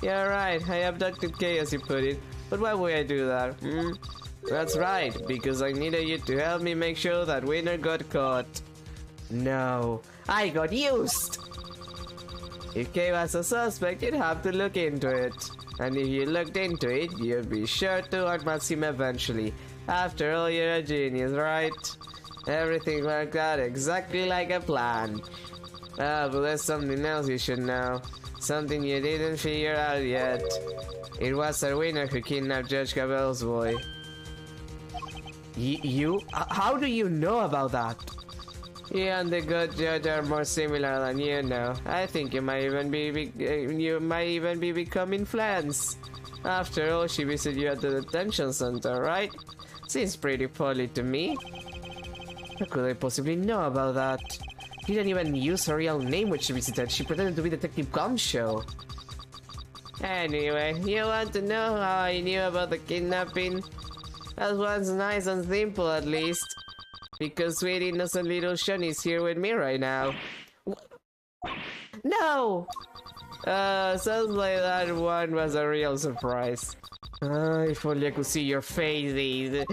Yeah, right, I abducted Kay as you put it. But why would I do that, That's right, because I needed you to help me make sure that Winner got caught. No, I got used! If Kay was a suspect, you'd have to look into it. And if you looked into it, you'd be sure to unmask him eventually. After all, you're a genius, right? Everything worked out exactly like a plan. Ah, but there's something else you should know. Something you didn't figure out yet. It was our Winner who kidnapped Judge Gabel's boy. You? How do you know about that? You and the good judge are more similar than you know. I think you might even be becoming friends. After all, she visited you at the detention center, right? Seems pretty poorly to me. How could I possibly know about that? She didn't even use her real name when she visited. She pretended to be Detective Gumshoe. Anyway, you want to know how I knew about the kidnapping? That one's nice and simple, at least. Because sweet innocent little Sean is here with me right now. No! Sounds like that one was a real surprise. If only I could see your faces.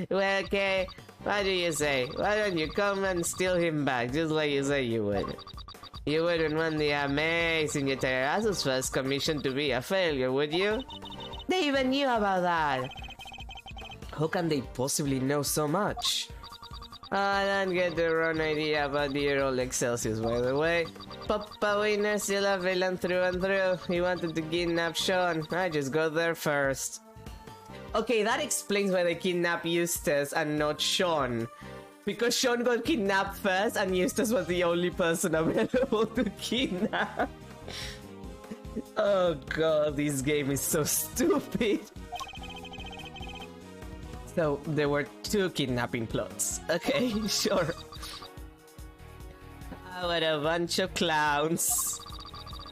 Well, okay, what do you say? Why don't you come and steal him back, just like you say you would? You wouldn't want the amazing Yeterazu's first commission to be a failure, would you? They even knew about that! How can they possibly know so much? I don't get the wrong idea about the year old Excelsius, by the way. Papa Winner still a villain through and through. He wanted to kidnap Sean. I just got there first. Okay, that explains why they kidnapped Eustace and not Sean. Because Sean got kidnapped first and Eustace was the only person available to kidnap. Oh god, this game is so stupid. So there were 2 kidnapping plots. Okay, sure. What a bunch of clowns.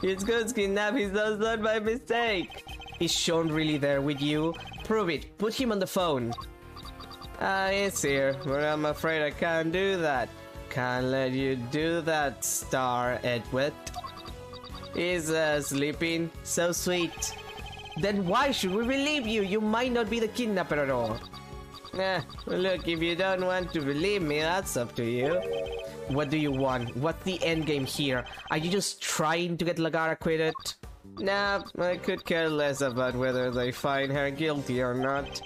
It's good kidnap his not by mistake. Is Sean really there with you? Prove it. Put him on the phone. He's here, but I'm afraid I can't do that. Can't let you do that, Star Edward. He's sleeping. So sweet. Then why should we believe you? You might not be the kidnapper at all. Look, if you don't want to believe me, that's up to you. What do you want? What's the endgame here? Are you just trying to get Lagar acquitted? Nah, I could care less about whether they find her guilty or not.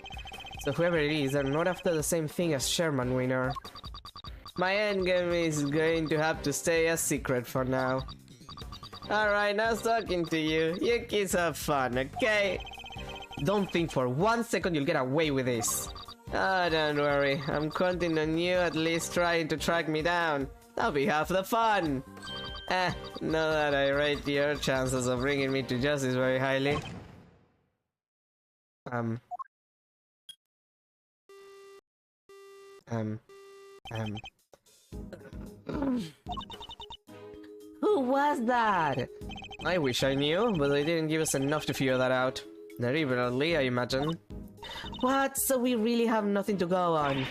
So whoever it is, they're not after the same thing as Sherman Winner. My endgame is going to have to stay a secret for now. Alright, now talking to you. You kids have fun, okay? Don't think for 1 second you'll get away with this. Don't worry. I'm counting on you at least trying to track me down. That'll be half the fun. Know that I rate your chances of bringing me to justice very highly. Who was that? I wish I knew, but they didn't give us enough to figure that out. Deliberately, I imagine. What? So we really have nothing to go on?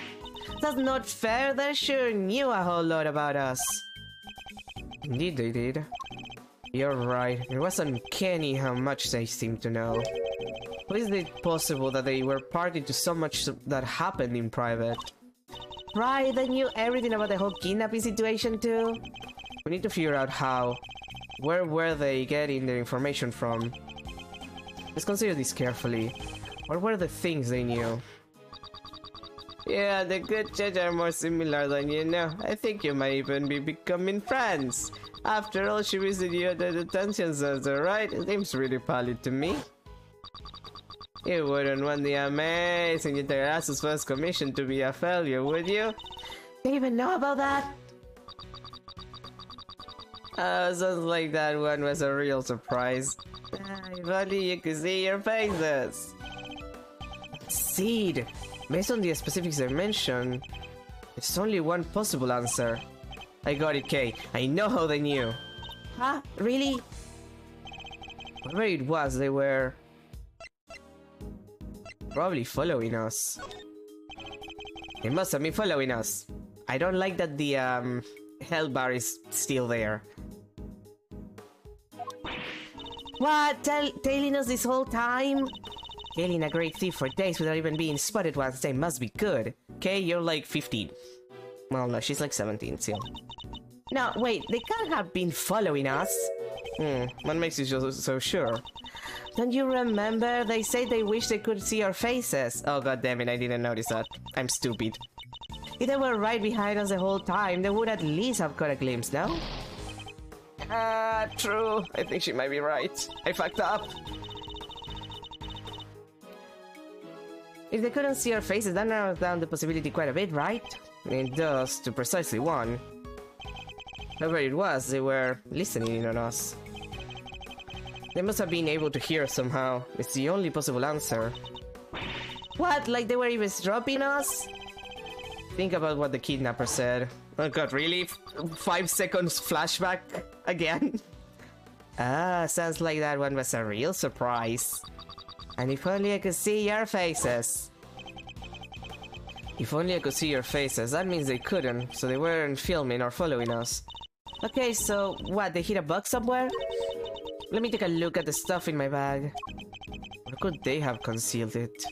That's not fair. They sure knew a whole lot about us. Indeed they did. You're right. It was uncanny how much they seemed to know. How is it possible that they were party to so much that happened in private? Right, they knew everything about the whole kidnapping situation too? We need to figure out how. Where were they getting their information from? Let's consider this carefully. What were the things they knew? Yeah, the good judge are more similar than you know. I think you might even be becoming friends. After all, she visited you at the detention center, right? It seems really pallid to me. You wouldn't want the amazing Interas's first commission to be a failure, would you? They even know about that? Sounds like that one was a real surprise. If only you could see your faces. Seed. Based on the specifics I mentioned, there's only one possible answer. I got it, Kay. I know how they knew. Huh? Really? Whatever it was, they were probably following us. They must have been following us. I don't like that the hell bar is still there. What? Tailing us this whole time? Killing a great thief for days without even being spotted once, they must be good. Okay, you're like 15. Well, no, she's like 17 still. No, wait, they can't have been following us. What makes you so sure? Don't you remember? They say they wish they could see our faces. Oh, god damn it, I didn't notice that. I'm stupid. If they were right behind us the whole time, they would at least have caught a glimpse, no? True. I think she might be right. I fucked up. If they couldn't see our faces, that narrows down the possibility quite a bit, right? It does, to precisely one. Whoever it was, they were listening in on us. They must have been able to hear us somehow. It's the only possible answer. What? Like they were eavesdropping us? Think about what the kidnapper said. Oh god, really? 5 seconds flashback again? Sounds like that one was a real surprise. And if only I could see your faces. If only I could see your faces. That means they couldn't, so they weren't filming or following us. Okay, so what? They hit a bug somewhere? Let me take a look at the stuff in my bag. Or could they have concealed it?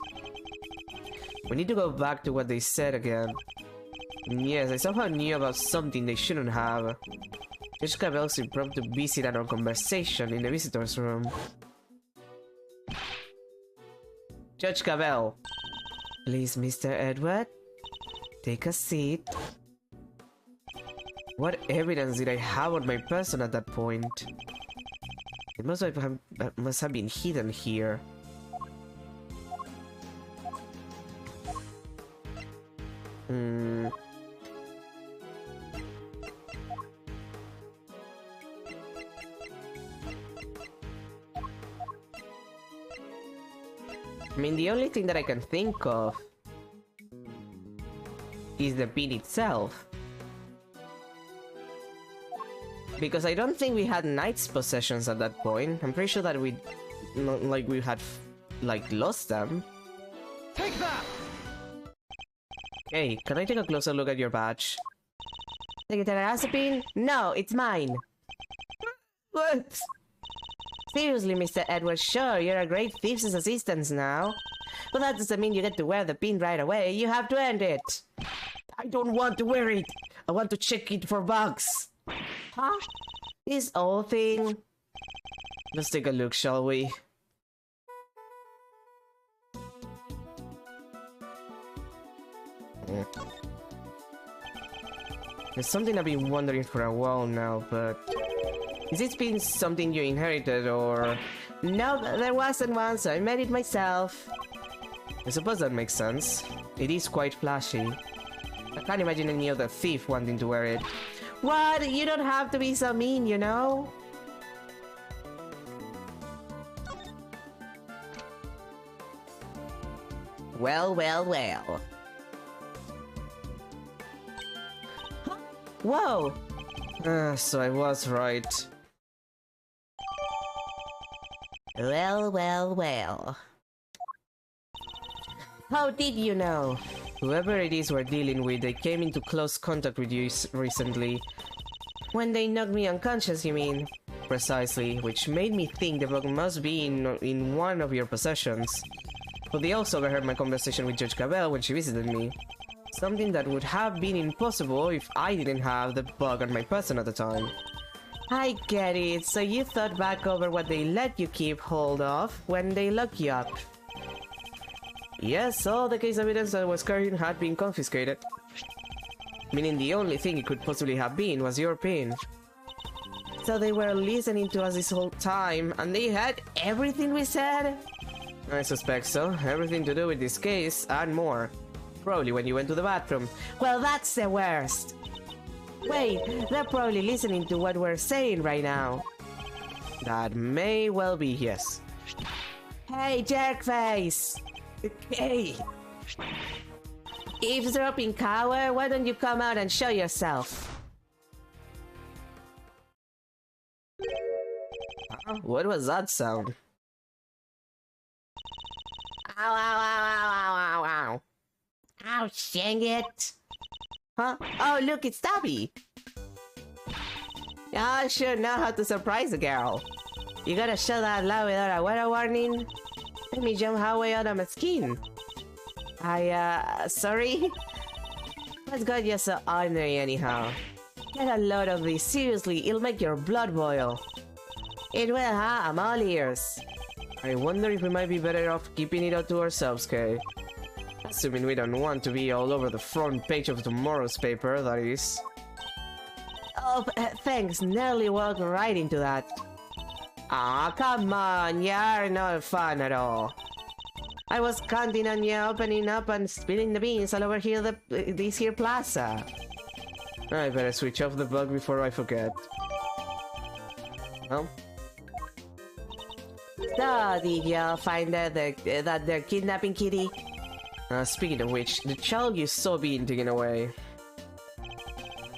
We need to go back to what they said again. Yes, I somehow knew about something they shouldn't have. Judge Cabell seemed prompt to visit our conversation in the visitor's room. Judge Cabell. Please, Mr. Edward. Take a seat. What evidence did I have on my person at that point? It must have been hidden here. I mean, the only thing that I can think of is the pin itself. Because I don't think we had knight's possessions at that point. I'm pretty sure that we had lost them. Take that! Hey, can I take a closer look at your badge? Take it as a pin? No, it's mine. What? Seriously, Mr. Edward, sure, you're a great thief's assistant now. But that doesn't mean you get to wear the pin right away. You have to earn it. I don't want to wear it. I want to check it for bugs. Huh? This old thing? Let's take a look, shall we? There's something I've been wondering for a while now, but... Is it been something you inherited, or... No, there wasn't one, so I made it myself. I suppose that makes sense. It is quite flashy. I can't imagine any other thief wanting to wear it. What? You don't have to be so mean, you know? Well, well, well. Huh? Whoa! So I was right. Well, well, well. How did you know? Whoever it is we're dealing with, they came into close contact with you recently. When they knocked me unconscious, you mean? Precisely, which made me think the bug must be in one of your possessions. But they also overheard my conversation with Judge Cabell when she visited me. Something that would have been impossible if I didn't have the bug on my person at the time. I get it, so you thought back over what they let you keep hold of when they locked you up. Yes, all the case evidence that was carried had been confiscated. Meaning the only thing it could possibly have been was your pin. So they were listening to us this whole time, and they had everything we said? I suspect so. Everything to do with this case, and more. Probably when you went to the bathroom. Well, that's the worst! Wait, they're probably listening to what we're saying right now. That may well be, yes. Hey, jerkface! Hey! Eavesdropping coward, why don't you come out and show yourself? What was that sound? Ow, ow, ow, ow, ow, ow, ow. Ouch, dang it! Huh? Oh, look, it's Tabby! I sure know how to surprise a girl. You gotta show that loud without a weather warning? Let me jump halfway out of my skin. Sorry? What's got you so ordinary anyhow? Get a load of this, seriously, it'll make your blood boil. It will, huh? I'm all ears. I wonder if we might be better off keeping it all to ourselves, Kay. Assuming we don't want to be all over the front page of tomorrow's paper, that is. Oh, thanks, nearly walked right into that. Aw, come on, you're not fun at all. I was counting on you opening up and spilling the beans all over here, this here plaza. I better switch off the bug before I forget. Well. So, did you find that they're kidnapping Kitty? Speaking of which, the child you saw being taken away.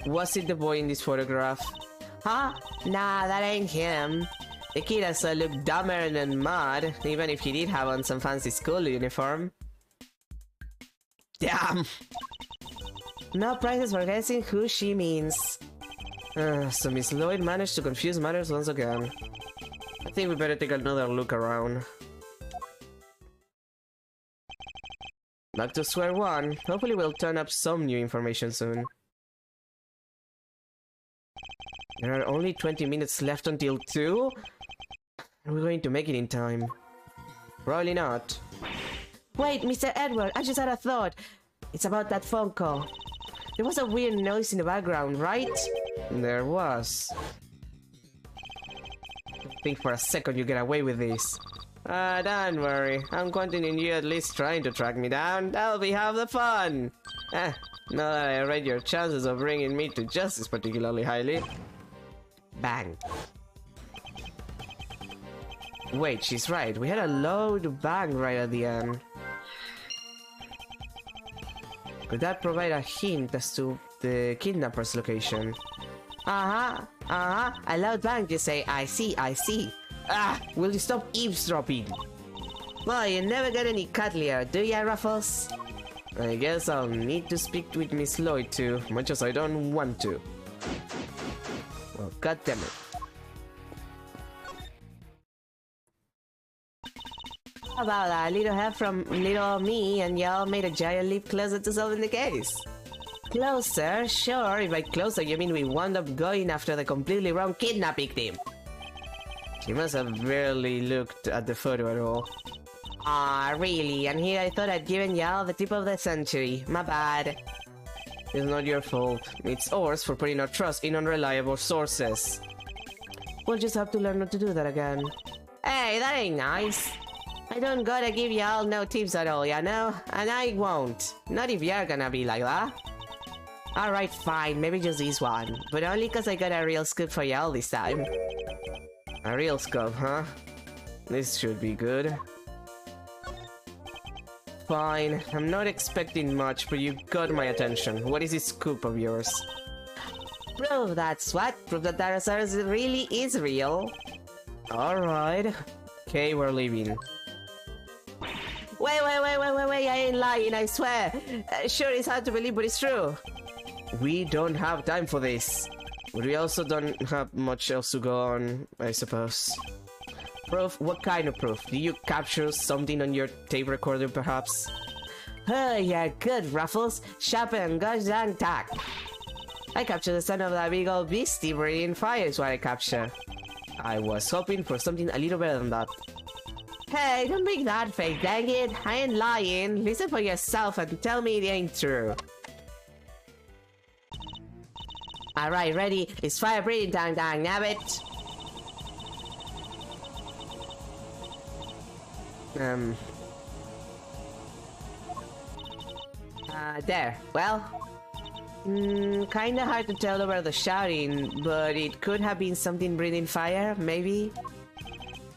Was it the boy in this photograph? Huh? Nah, that ain't him. The kid also looked dumber than mud, even if he did have on some fancy school uniform. Damn! No prizes for guessing who she means. So Miss Lloyd managed to confuse matters once again. I think we better take another look around. Back to square one. Hopefully we'll turn up some new information soon. There are only 20 minutes left until 2? Are we going to make it in time? Probably not. Wait, Mr. Edward, I just had a thought. It's about that phone call. There was a weird noise in the background, right? There was. Think for a second you get away with this. Don't worry. I'm counting on you at least trying to track me down. That'll be half the fun. Now that I rate your chances of bringing me to justice particularly highly. Bang. Wait, she's right. We had a loud bang right at the end. Could that provide a hint as to the kidnapper's location? A loud bang, you say. I see. Will you stop eavesdropping? Well, you never get any cuddlier, do ya, Ruffles? I guess I'll need to speak with Miss Lloyd too, much as I don't want to. Oh, goddammit. How about a little help from little me and y'all made a giant leap closer to solving the case? Closer? Sure, if by closer you mean we wound up going after the completely wrong kidnap victim. She must have barely looked at the photo at all. Ah, really? And here I thought I'd given y'all the tip of the century. My bad. It's not your fault. It's ours for putting our trust in unreliable sources. We'll just have to learn not to do that again. Hey, that ain't nice. I don't gotta give y'all no tips at all, you know? And I won't. Not if you're gonna be like that. Alright, fine, maybe just this one. But only cause I got a real scoop for y'all this time. A real scoop, huh? This should be good. Fine, I'm not expecting much, but you got my attention. What is this scoop of yours? Proof, that's what? Proof that Dinosaurus really is real. Alright. Okay, we're leaving. Wait, I ain't lying, I swear. Sure, it's hard to believe, but it's true. We don't have time for this. But we also don't have much else to go on, I suppose. Proof? What kind of proof? Do you capture something on your tape recorder, perhaps? Oh, you're good, Ruffles. Sharp and gosh dang tack. I captured the sound of that big old beastie breathing fire is what I capture. I was hoping for something a little better than that. Hey, don't make that fake, dang it. I ain't lying. Listen for yourself and tell me it ain't true. Alright, ready? It's fire breathing time, dang nabbit. There. Well, kinda hard to tell over the shouting, but it could have been something breathing fire, maybe?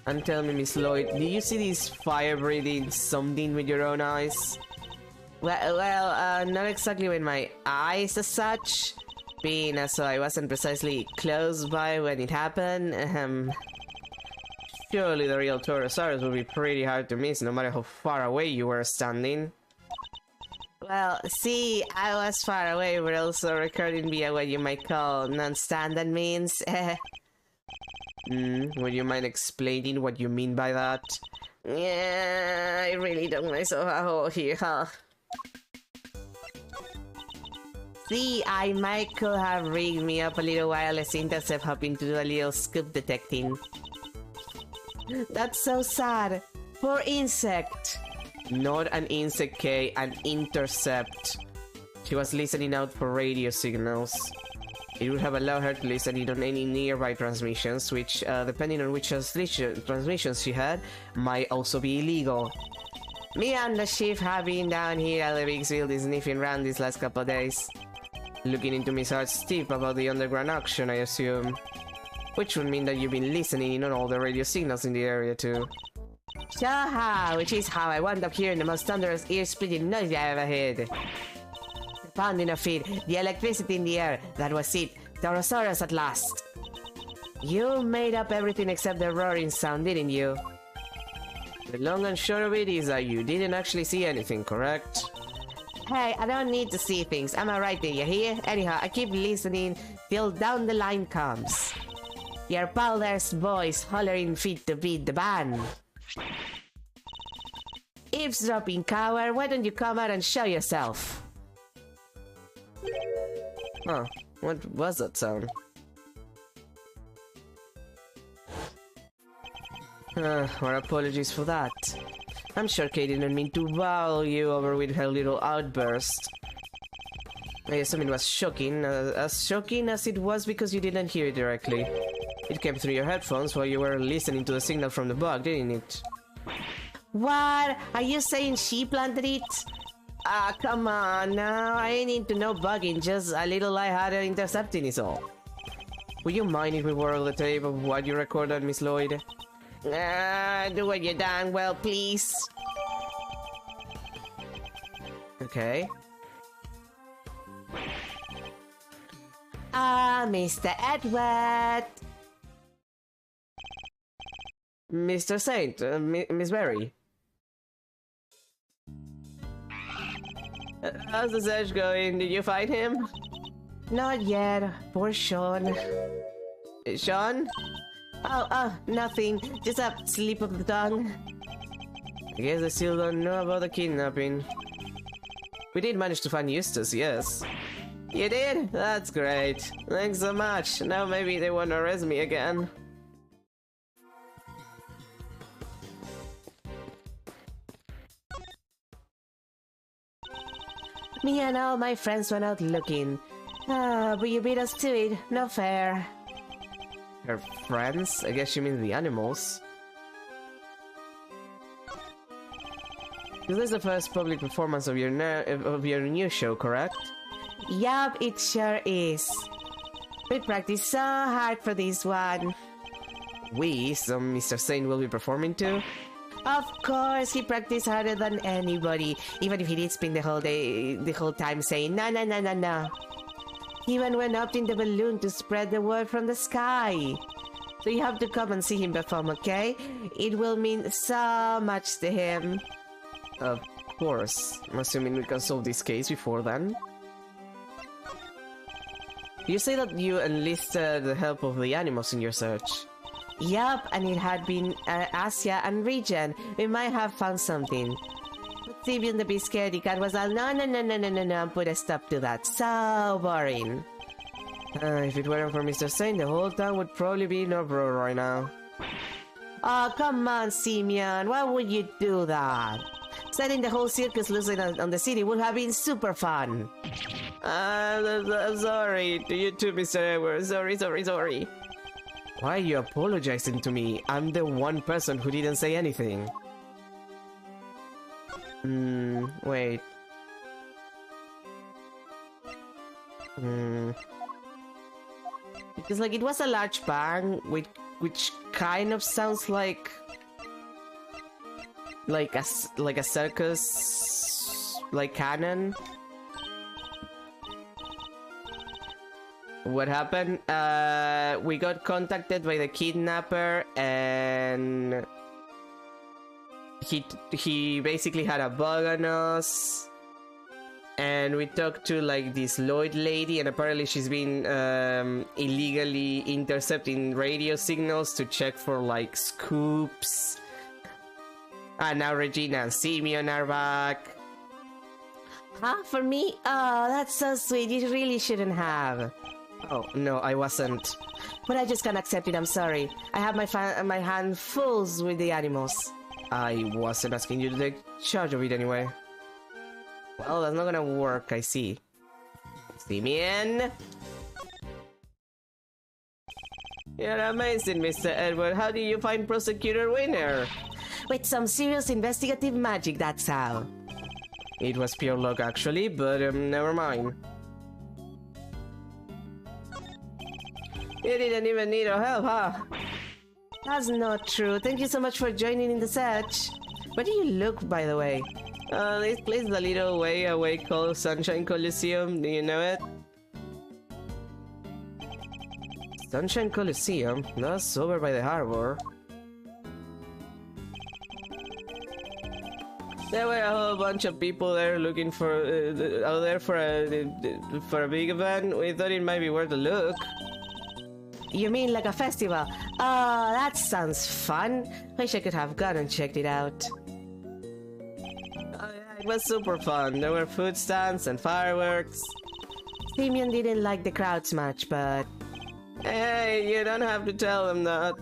And tell me, Miss Lloyd, do you see this fire-breathing something with your own eyes? Well, not exactly with my eyes as such, being as I wasn't precisely close by when it happened. Surely the real Torosaurus would be pretty hard to miss, no matter how far away you were standing. Well, see, I was far away, but also recording via what you might call non-standard means. Would you mind explaining what you mean by that? Yeah, I really dug myself a hole here, huh? See, I might could have rigged me up a little wireless intercept hoping to do a little scoop detecting. That's so sad. Poor insect. Not an insect, K, an intercept. She was listening out for radio signals. It would have allowed her to listen in on any nearby transmissions, which, depending on which transmissions she had, might also be illegal. Me and the chief have been down here at the big field sniffing around these last couple of days. Looking into Miss Hart's tip about the underground auction, I assume. Which would mean that you've been listening in on all the radio signals in the area too. Sure, which is how I wound up hearing the most thunderous ear-splitting noise I ever heard. The pounding of feet, the electricity in the air, that was it. Torosaurus at last. You made up everything except the roaring sound, didn't you? The long and short of it is that you didn't actually see anything, correct? Hey, I don't need to see things. I'm alright there, you hear? Anyhow, I keep listening till down the line comes. Your pal there's boys hollering fit to beat the band. Eavesdropping coward, why don't you come out and show yourself? Huh, what was that sound? Our apologies for that. I'm sure Kay didn't mean to wow you over with her little outburst. I assume it was shocking as it was because you didn't hear it directly. It came through your headphones while you were listening to the signal from the bug, didn't it? What? Are you saying she planted it? Ah, come on now. I ain't into no bugging, just a little lighthearted intercepting is all. Would you mind if we borrow the tape of what you recorded, Miss Lloyd? Do what you done, well, please. Okay. Mr. Edward. Mr. Saint, Miss Mary. How's the search going? Did you find him? Not yet. Poor Sean. Sean? Oh, nothing. Just a slip of the tongue. I guess I still don't know about the kidnapping. We did manage to find Eustace, yes. You did? That's great. Thanks so much. Now maybe they won't arrest me again. Me and all my friends went out looking. But you beat us to it. No fair. Her friends? I guess you mean the animals. This is the first public performance of your new show, correct? Yup, it sure is. We practiced so hard for this one. So Mr. Saint will be performing too? Of course, he practiced harder than anybody, even if he did spend the whole time saying no, no, no, no, no. He even went up in the balloon to spread the word from the sky. So you have to come and see him perform, okay? It will mean so much to him. Of course. I'm assuming we can solve this case before then. You say that you enlisted the help of the animals in your search. Yup, and it had been Asia and region. We might have found something. But Simeon the big scaredy cat was all no, no, no, no, no, no, no, put a stop to that. So boring. If it weren't for Mr. Saint, the whole town would probably be in uproar right now. Oh, come on, Simeon. Why would you do that? Setting the whole circus loose on the city would have been super fun. I'm sorry. To you too, Mr. Edward. Sorry. Why are you apologizing to me? I'm the one person who didn't say anything. Wait. Because like it was a large bang, which kind of sounds like a circus, like cannon. What happened? We got contacted by the kidnapper, and he basically had a bug on us. And we talked to like this Lloyd lady, and apparently she's been illegally intercepting radio signals to check for like scoops. And now Regina and Simeon are back. Huh? For me? Oh, that's so sweet. You really shouldn't have. Oh, no, I wasn't. But I just can't accept it, I'm sorry. I have my hand full with the animals. I wasn't asking you to take charge of it anyway. Well, that's not gonna work, I see. Simeon? You're amazing, Mr. Edward. How do you find Prosecutor Winner? With some serious investigative magic, that's how. It was pure luck, actually, but never mind. You didn't even need our help, huh? That's not true. Thank you so much for joining in the search. Where do you look, by the way? This place is a little way away called Sunshine Coliseum. Do you know it? Sunshine Coliseum? That's over by the harbor. There were a whole bunch of people there looking for out there for a big event. We thought it might be worth a look. You mean like a festival? Oh, that sounds fun. Wish I could have gone and checked it out. Oh yeah, it was super fun. There were food stands and fireworks. Simeon didn't like the crowds much, but... Hey, you don't have to tell them that.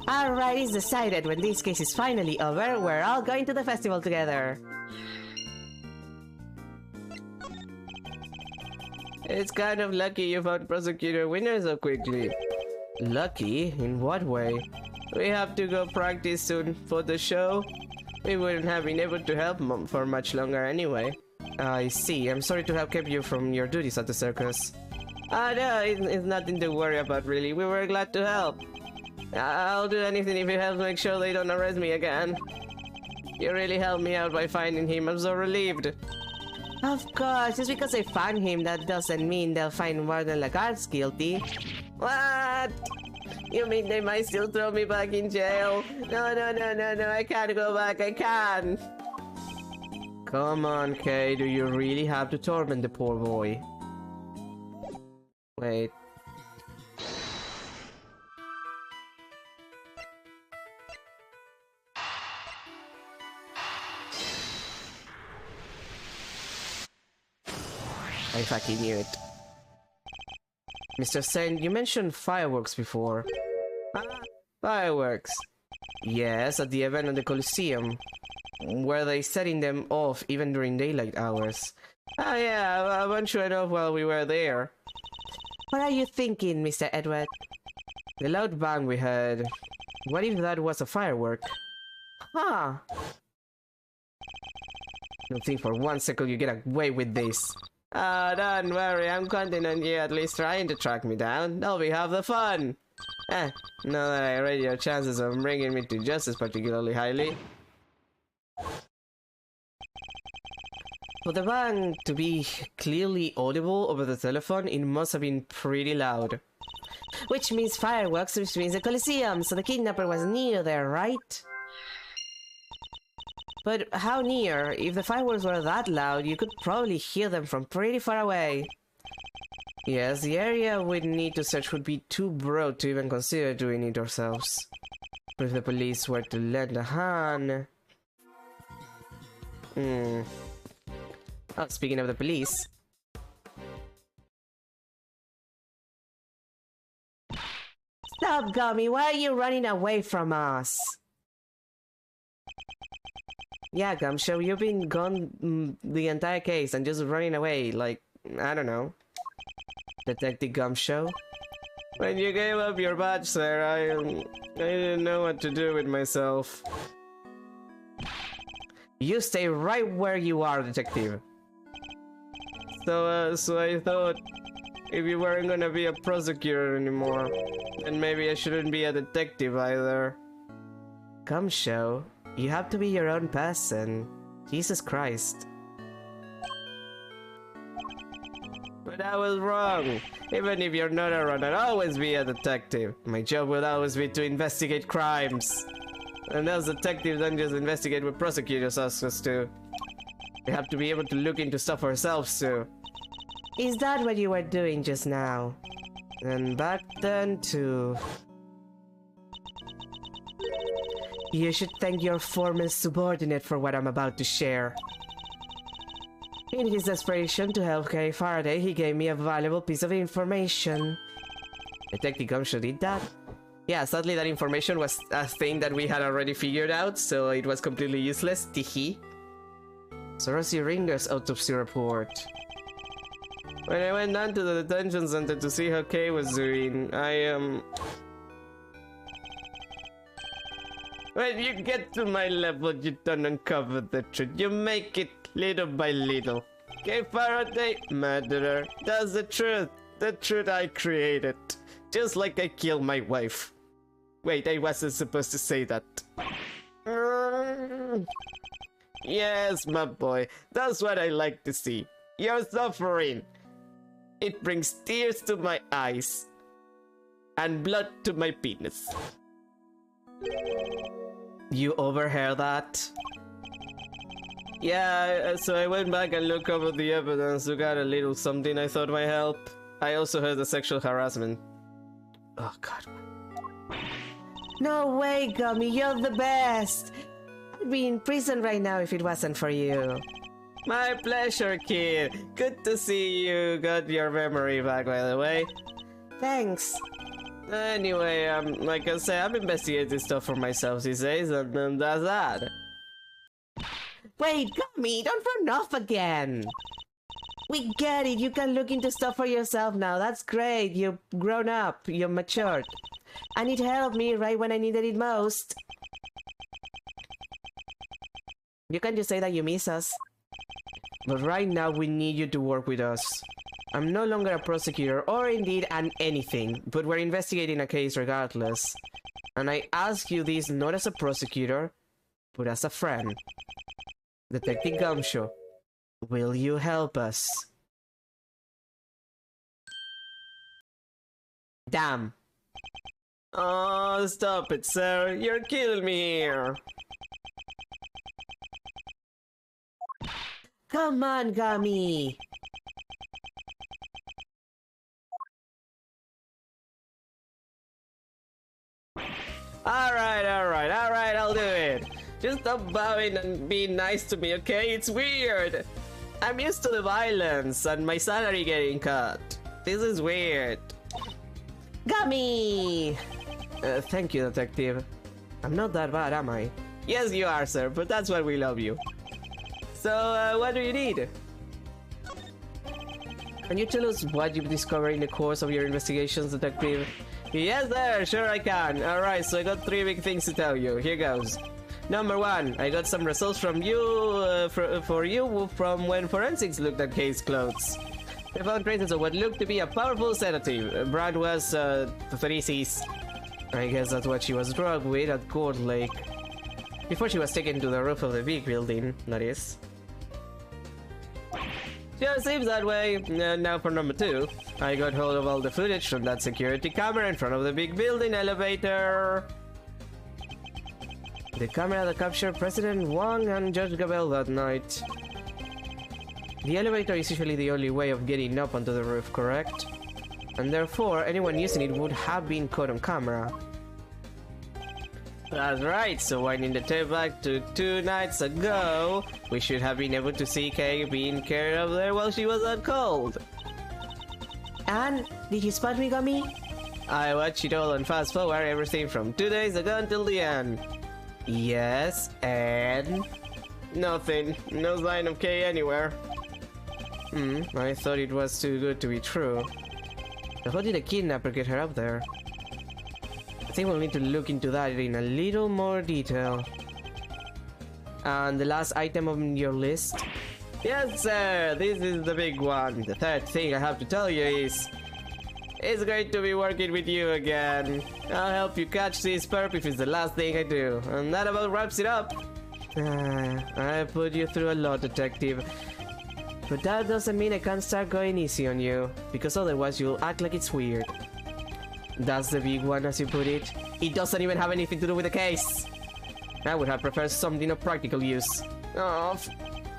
Alright, it's decided. When this case is finally over, we're all going to the festival together. It's kind of lucky you found Prosecutor Winner so quickly. Lucky? In what way? We have to go practice soon for the show. We wouldn't have been able to help Mom for much longer anyway. I see. I'm sorry to have kept you from your duties at the circus. No, it's nothing to worry about really. We were glad to help. I'll do anything if it helps make sure they don't arrest me again. You really helped me out by finding him. I'm so relieved. Of course, just because I found him, that doesn't mean they'll find Warden Lagarde guilty. What? You mean they might still throw me back in jail? No, no, no, no, no, I can't go back, I can't! Come on, Kay, do you really have to torment the poor boy? Wait. I fucking knew it. Mr. Sen, you mentioned fireworks before. Fireworks? Yes, at the event at the Coliseum. Were they setting them off even during daylight hours? Ah, yeah, a bunch went off while we were there. What are you thinking, Mr. Edward? The loud bang we heard. What if that was a firework? Huh. Don't think for 1 second you get away with this. Don't worry, I'm counting on you at least trying to track me down. That'll be half the fun. Now that I read your chances of bringing me to justice particularly highly. For the bang to be clearly audible over the telephone, it must have been pretty loud. Which means fireworks, which means the Coliseum, so the kidnapper was near there, right? But how near? If the fireworks were that loud, you could probably hear them from pretty far away. Yes, the area we'd need to search would be too broad to even consider doing it ourselves. But if the police were to lend a hand... Oh, speaking of the police... Stop, Gummy! Why are you running away from us? Yeah, Gumshoe, you've been gone the entire case and just running away, like, I don't know. Detective Gumshoe? When you gave up your badge, sir, I didn't know what to do with myself. You stay right where you are, Detective. So I thought, if you weren't gonna be a prosecutor anymore, then maybe I shouldn't be a detective either. Gumshoe? You have to be your own person. Jesus Christ. But I was wrong. Even if you're not around, I'll always be a detective. My job will always be to investigate crimes. And as detectives don't just investigate what prosecutors ask us to. We have to be able to look into stuff ourselves too. Is that what you were doing just now? And back then too. You should thank your former subordinate for what I'm about to share. In his desperation to help Gary Faraday, he gave me a valuable piece of information. Detective Gumshoe did that? Yeah, sadly that information was a thing that we had already figured out, so it was completely useless, teehee. Sorosi Ringer's autopsy report. When I went down to the detention center to see how Kay was doing, When you get to my level, you don't uncover the truth. You make it little by little. Kay Faraday, murderer, that's the truth. The truth I created. Just like I killed my wife. Wait, I wasn't supposed to say that. Yes, my boy, that's what I like to see. You're suffering. It brings tears to my eyes. And blood to my penis. You overheard that? Yeah, so I went back and looked over the evidence to get a little something I thought might help. I also heard the sexual harassment. Oh god. No way, Gummy, you're the best! I'd be in prison right now if it wasn't for you. My pleasure, kid. Good to see you got your memory back, by the way. Thanks. Anyway, like I said, I'm investigating stuff for myself these days, and that's that. Wait, Gummy, don't run off again! We get it, you can look into stuff for yourself now, that's great, you've grown up, you're matured. And it helped me right when I needed it most. You can just say that you miss us. But right now we need you to work with us. I'm no longer a prosecutor, or indeed an anything, but we're investigating a case regardless. And I ask you this not as a prosecutor, but as a friend. Detective Gumshoe. Will you help us? Damn. Oh, stop it, sir. You're killing me here. Come on, Gummy. Alright, I'll do it. Just stop bowing and be nice to me, okay? It's weird. I'm used to the violence and my salary getting cut. This is weird. Gummy! Thank you, Detective. I'm not that bad, am I? Yes, you are, sir, but that's why we love you. So, what do you need? Can you tell us what you've discovered in the course of your investigations, Detective? Yes, sir, sure I can. Alright, so I got 3 big things to tell you. Here goes. Number 1, I got some results from you, for you from when forensics looked at case clothes. They found traces of what looked to be a powerful sedative. Brand was, 3Cs. I guess that's what she was drugged with at Court Lake. Before she was taken to the roof of the big building, that is. Sure seems that way. Now for number 2. I got hold of all the footage from that security camera in front of the big building elevator. The camera that captured President Wang and Judge Gabel that night. The elevator is usually the only way of getting up onto the roof, correct? And therefore, anyone using it would have been caught on camera. That's right, so winding the tape back to 2 nights ago, we should have been able to see Kay being carried up there while she was out cold. And did you spot me, Gummy? I watched it all and fast forward everything from 2 days ago until the end. Yes, and... Nothing. No sign of Kay anywhere. I thought it was too good to be true. So how did the kidnapper get her up there? I think we'll need to look into that in a little more detail. And the last item on your list? Yes, sir. This is the big one. The 3rd thing I have to tell you is... It's great to be working with you again. I'll help you catch this perp if it's the last thing I do. And that about wraps it up. I put you through a lot, Detective. But that doesn't mean I can't start going easy on you, because otherwise you'll act like it's weird. That's the big one, as you put it. It doesn't even have anything to do with the case. I would have preferred something of practical use. Oh,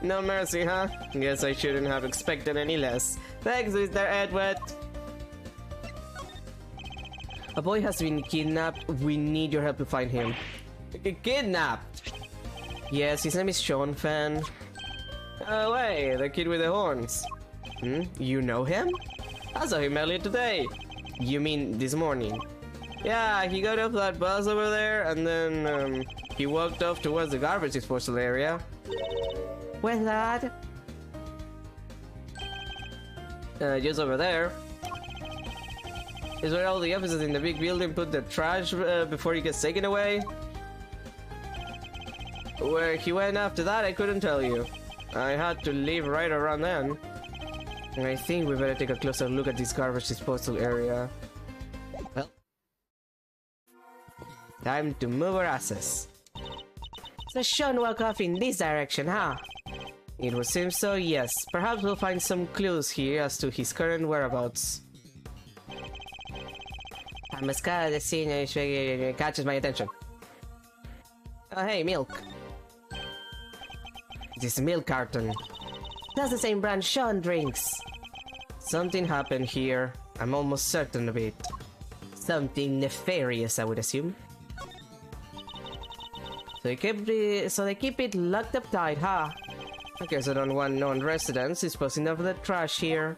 no mercy, huh? Guess I shouldn't have expected any less. Thanks, Mr. Edward. A boy has been kidnapped. We need your help to find him. Kidnapped? Yes, his name is Sean Fan. Oh, wait, the kid with the horns. You know him? I saw him earlier today. You mean this morning? Yeah, he got off that bus over there and then he walked off towards the garbage disposal area. Where's that? Just over there. Is where all the officers in the big building put the trash before he gets taken away. Where he went after that, I couldn't tell you. I had to leave right around then. I think we better take a closer look at this garbage disposal area. Well, time to move our asses. So Sean walked off in this direction, huh? It would seem so, yes. Perhaps we'll find some clues here as to his current whereabouts. A mascara the scene catches my attention. Oh, hey, milk. This milk carton. That's the same brand Sean drinks. Something happened here. I'm almost certain of it. Something nefarious, I would assume. So they keep it locked up tight, huh? I guess I don't want known residents disposing of the trash here.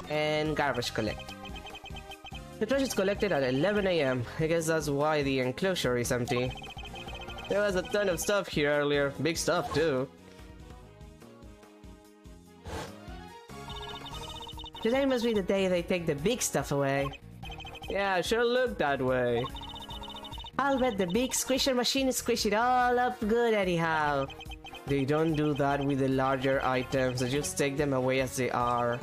And garbage collect. The trash is collected at 11 AM. I guess that's why the enclosure is empty. There was a ton of stuff here earlier. Big stuff, too. Today must be the day they take the big stuff away. Yeah, sure looked that way. I'll bet the big squisher machine squish it all up good anyhow. They don't do that with the larger items, they just take them away as they are.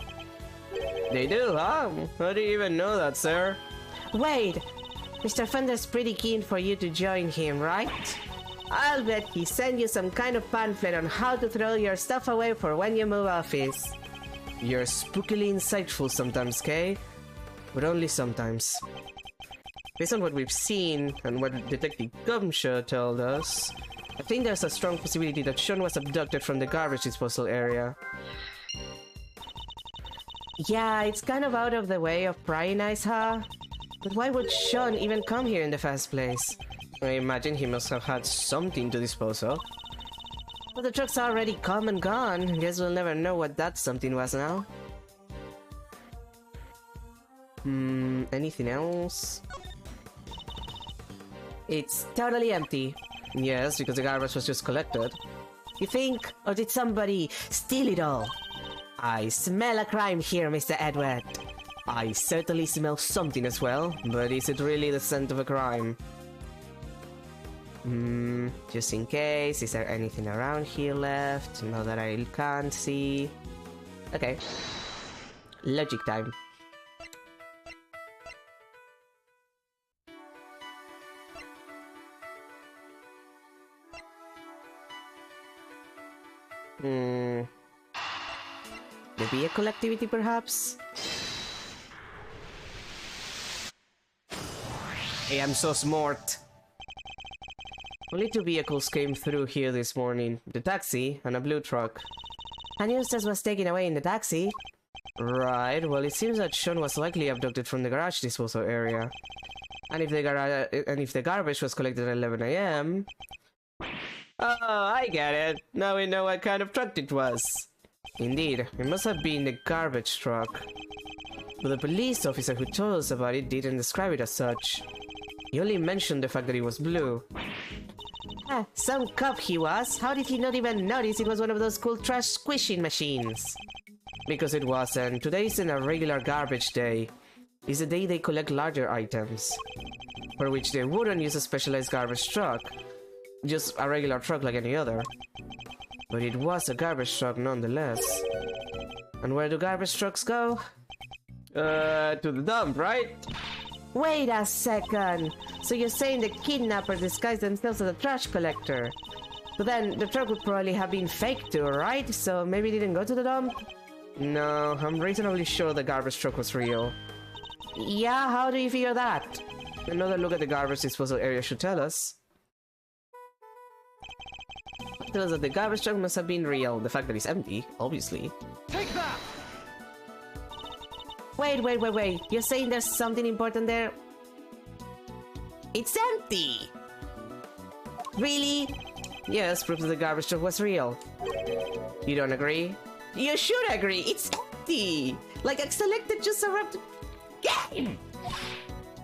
They do, huh? How do you even know that, sir? Wait! Mr. Fender's pretty keen for you to join him, right? I'll bet he sent you some kind of pamphlet on how to throw your stuff away for when you move office. You're spookily insightful sometimes, Kay. But only sometimes. Based on what we've seen and what Detective Gumshoe told us, I think there's a strong possibility that Sean was abducted from the garbage disposal area. Yeah, it's kind of out of the way of prying eyes, huh? But why would Sean even come here in the first place? I imagine he must have had something to dispose of. But the truck's already come and gone. Guess we'll never know what that something was now. Anything else? It's totally empty. Yes, because the garbage was just collected. You think? Or did somebody steal it all? I smell a crime here, Mr. Edward. I certainly smell something as well, but is it really the scent of a crime? Just in case, is there anything around here left? Now that I can't see. Okay. Logic time. The vehicle activity, perhaps? I am so smart. Only 2 vehicles came through here this morning. The taxi and a blue truck. And Eustace was taken away in the taxi. Right, well it seems that Sean was likely abducted from the garage disposal area. And if the garbage was collected at 11 AM... Oh, I get it. Now we know what kind of truck it was. Indeed, it must have been the garbage truck. But the police officer who told us about it didn't describe it as such. He only mentioned the fact that it was blue. Some cop he was. How did he not even notice it was one of those cool trash squishing machines? Because it wasn't. Today isn't a regular garbage day. It's the day they collect larger items. For which they wouldn't use a specialized garbage truck. Just a regular truck like any other. But it was a garbage truck nonetheless. And where do garbage trucks go? To the dump, right? Wait a second! So you're saying the kidnapper disguised themselves as a trash collector? But then the truck would probably have been fake too, right? So maybe it didn't go to the dump? No, I'm reasonably sure the garbage truck was real. Yeah, how do you figure that? Another look at the garbage disposal area should tell us. Tell us that the garbage truck must have been real. The fact that it's empty, obviously. Take that! Wait. You're saying there's something important there? It's empty! Really? Yes, proof that the garbage truck was real. You don't agree? You should agree! It's empty! Like a selected just arrived. Game!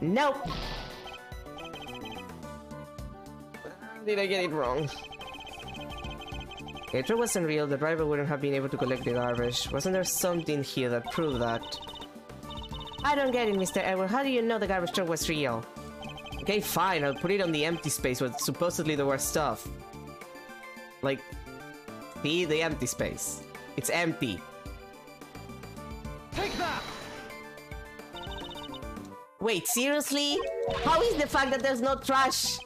Nope! Did I get it wrong? If the truck wasn't real, the driver wouldn't have been able to collect the garbage. Wasn't there something here that proved that? I don't get it, Mr. Edward. How do you know the garbage truck was real? Okay, fine, I'll put it on the empty space where supposedly there was stuff. Like, see the empty space. It's empty. Take that! Wait, seriously? How is the fact that there's no trash?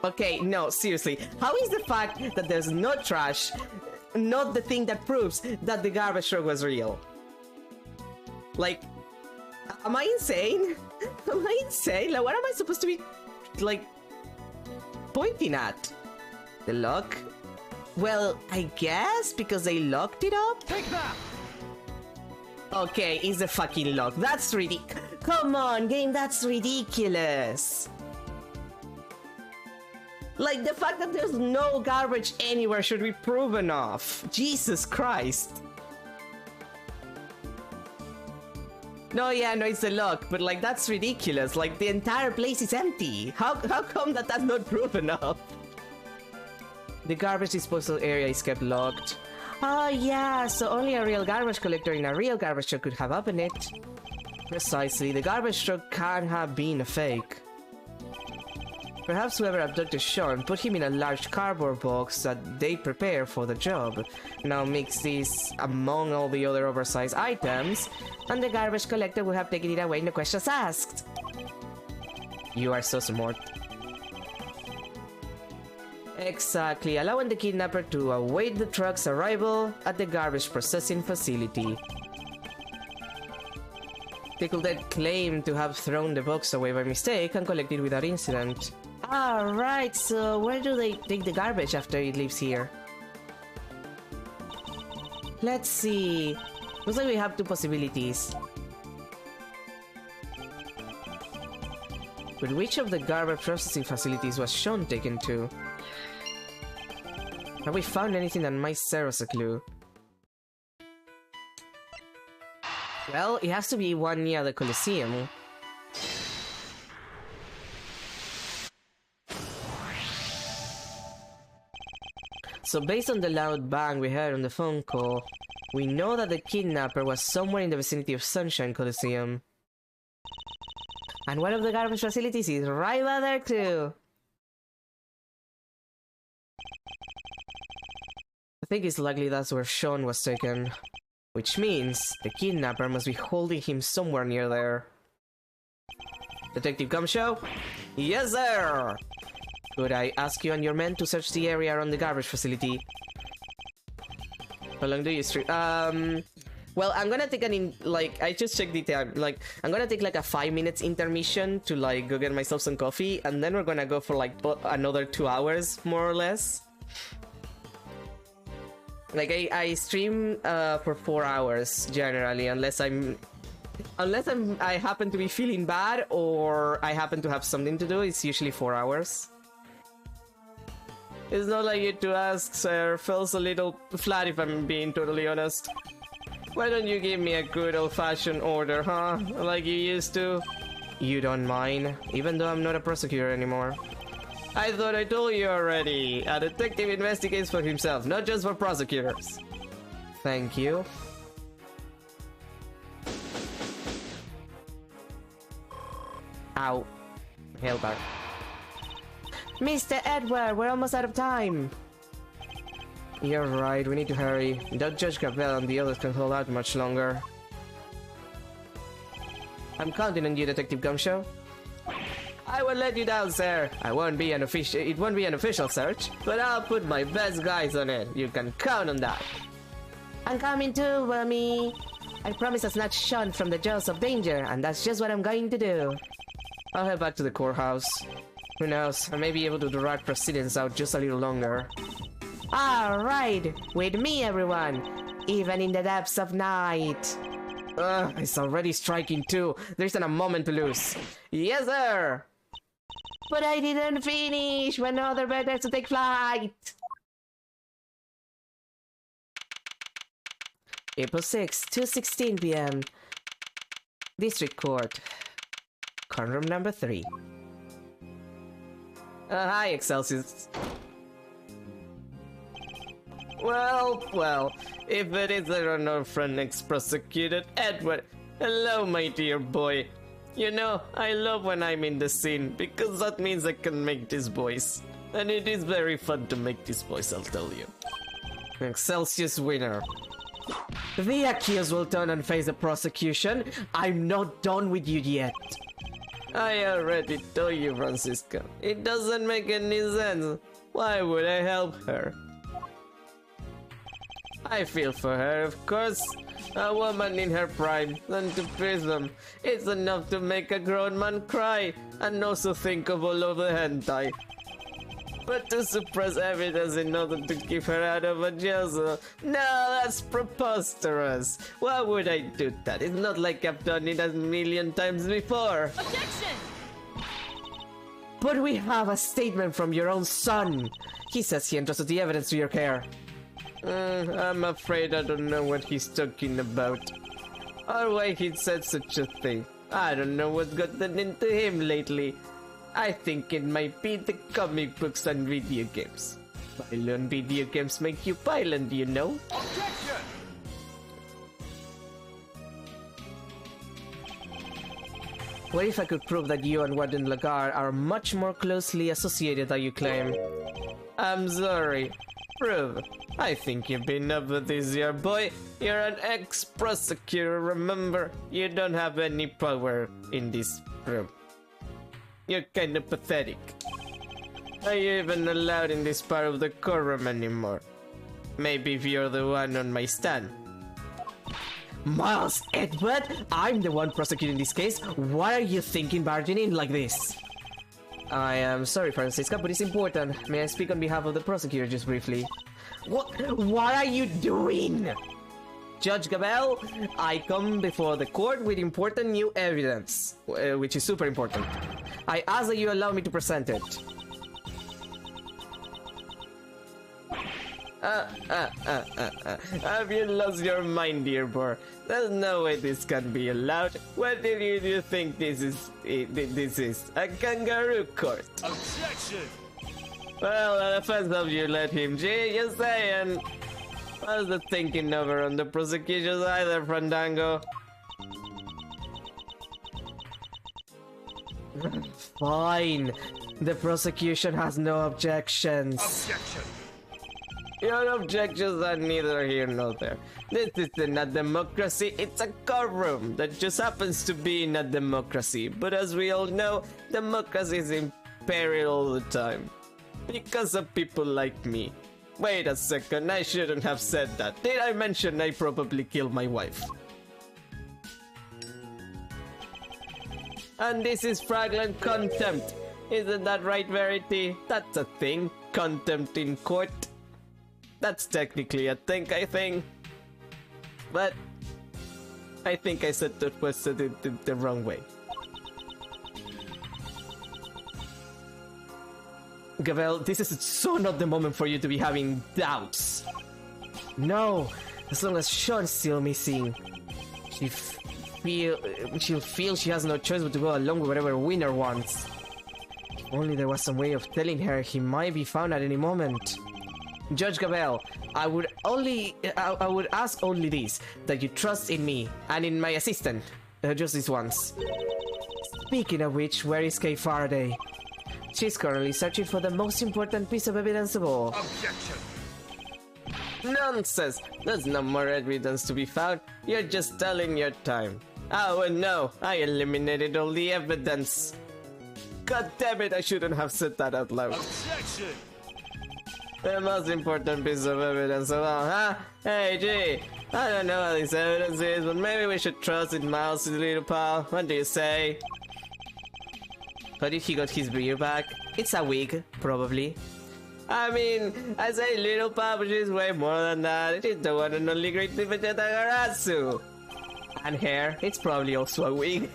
Okay, no, seriously. How is the fact that there's no trash not the thing that proves that the garbage truck was real? Like, am I insane? Am I insane? Like, what am I supposed to be, like, pointing at? The lock? Well, I guess because they locked it up? Take that! Okay, it's a fucking lock. That's ridiculous. Come on, game, that's ridiculous. Like, the fact that there's no garbage anywhere should be proven off. Jesus Christ. No, yeah, no, it's the lock, but like, that's ridiculous. Like, the entire place is empty. How come that's not proven off? The garbage disposal area is kept locked. Oh yeah, so only a real garbage collector in a real garbage truck could have opened it. Precisely, the garbage truck can't have been a fake. Perhaps whoever abducted Sean put him in a large cardboard box that they prepare for the job. Now mix this among all the other oversized items, and the garbage collector would have taken it away no questions asked. You are so smart. Exactly, allowing the kidnapper to await the truck's arrival at the garbage processing facility. They could then claim to have thrown the box away by mistake and collect it without incident. Alright, so where do they take the garbage after it leaves here? Let's see. Looks like we have two possibilities. But which of the garbage processing facilities was Sean taken to? Have we found anything that might serve as a clue? Well, it has to be one near the Coliseum. So based on the loud bang we heard on the phone call, we know that the kidnapper was somewhere in the vicinity of Sunshine Coliseum. And one of the garbage facilities is right over there too! I think it's likely that's where Sean was taken. Which means the kidnapper must be holding him somewhere near there. Detective Gumshoe? Yes, sir! Could I ask you and your men to search the area around the garbage facility? How long do you stream? Well, I'm gonna take I just checked the time. I'm gonna take like a 5 minutes intermission to go get myself some coffee, and then we're gonna go for another 2 hours, more or less. I stream for 4 hours generally, unless I happen to be feeling bad or I happen to have something to do. It's usually 4 hours. It's not like you to ask, sir. Feels a little flat if I'm being totally honest. Why don't you give me a good old-fashioned order, huh? Like you used to? You don't mind, even though I'm not a prosecutor anymore. I thought I told you already. A detective investigates for himself, not just for prosecutors. Thank you. Ow. Hail back. Mr. Edward, we're almost out of time. You're right, we need to hurry. Don't Judge Gabelle and the others can hold out much longer. I'm counting on you, Detective Gumshoe. I will let you down, sir. It won't be an official search, but I'll put my best guys on it. You can count on that. I'm coming too, Mommy. I promise to snatch Sean from the jaws of danger, and that's just what I'm going to do. I'll head back to the courthouse. Who knows, I may be able to drag proceedings out just a little longer. Alright, with me everyone, even in the depths of night. It's already striking too. There isn't a moment to lose. Yes, sir! But I didn't finish when other better to take flight! April 6, 2:16 p.m. District Court. Courtroom number 3. Hi, Excelsius. Well, if it isn't our friend ex-prosecuted Edward. Hello, my dear boy. You know, I love when I'm in the scene, because that means I can make this voice. And it is very fun to make this voice, I'll tell you. Excelsius winner. The accused will turn and face the prosecution. I'm not done with you yet. I already told you, Francisco. It doesn't make any sense. Why would I help her? I feel for her, of course. A woman in her prime, sent to prison. It's enough to make a grown man cry, and also think of all of the hentai. But to suppress evidence in order to keep her out of a jail cell, no, that's preposterous. Why would I do that? It's not like I've done it a million times before. Objection! But we have a statement from your own son. He says he entrusted the evidence to your care. I'm afraid I don't know what he's talking about. Or why he said such a thing. I don't know what's gotten into him lately. I think it might be the comic books and video games. Violent video games make you violent, you know? Objection! What if I could prove that you and Warden Lagarde are much more closely associated than you claim? I'm sorry. Prove. I think you've been over this year, boy. You're an ex-prosecutor, remember? You don't have any power in this room. You're kind of pathetic. Are you even allowed in this part of the courtroom anymore? Maybe if you're the one on my stand. Miles, Edward, I'm the one prosecuting this case. Why are you thinking barging in like this? I am sorry, Francisca, but it's important. May I speak on behalf of the prosecutor just briefly? What are you doing? Judge Gabel, I come before the court with important new evidence, which is super important. I ask that you allow me to present it. Have you lost your mind, dear boy? There's no way this can be allowed. What do you think this is? This is a kangaroo court. Objection! Well, the first of you let him just saying. How's the thinking over on the prosecution's either, Fandango? Fine. The prosecution has no objections. Objection! Your objections are neither here nor there. This isn't a democracy, it's a courtroom that just happens to be in a democracy. But as we all know, democracy is in peril all the time. Because of people like me. Wait a second, I shouldn't have said that. Did I mention I probably killed my wife? And this is fraudulent contempt. Isn't that right, Verity? That's a thing. Contempt in court. That's technically a thing, I think. But I think I said that was the wrong way. Gavel, this is so not the moment for you to be having doubts. No, as long as Sean's still missing. She'll feel she has no choice but to go along with whatever Winner wants. If only there was some way of telling her he might be found at any moment. Judge Gabel, I would ask only this, that you trust in me and in my assistant, just this once. Speaking of which, where is Kay Faraday? She's currently searching for the most important piece of evidence of all. Objection! Nonsense! There's no more evidence to be found. You're just telling your time. Oh no, I eliminated all the evidence. God damn it, I shouldn't have said that out loud. Objection! The most important piece of evidence of all, huh? Hey, gee, I don't know what this evidence is, but maybe we should trust in Miles' little pal. What do you say? How did he got his beer back? It's a wig, probably. I mean, I say little pal, but she's way more than that. She's the one and only great Vegeta Garasu. And hair, it's probably also a wig.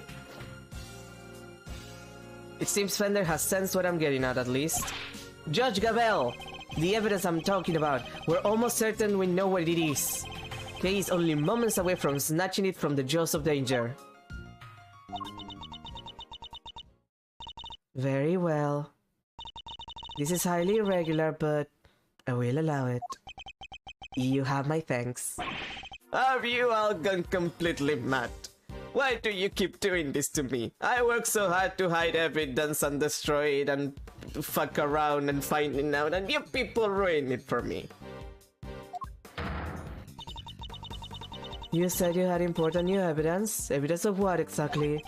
It seems Fender has sensed what I'm getting at least. Judge Gabel! The evidence I'm talking about, we're almost certain we know what it is. Kay is only moments away from snatching it from the jaws of danger. Very well. This is highly irregular, but I will allow it. You have my thanks. Have you all gone completely mad? Why do you keep doing this to me? I work so hard to hide evidence and destroy it and fuck around and finding out, and you people ruin it for me. You said you had important new evidence? Evidence of what exactly?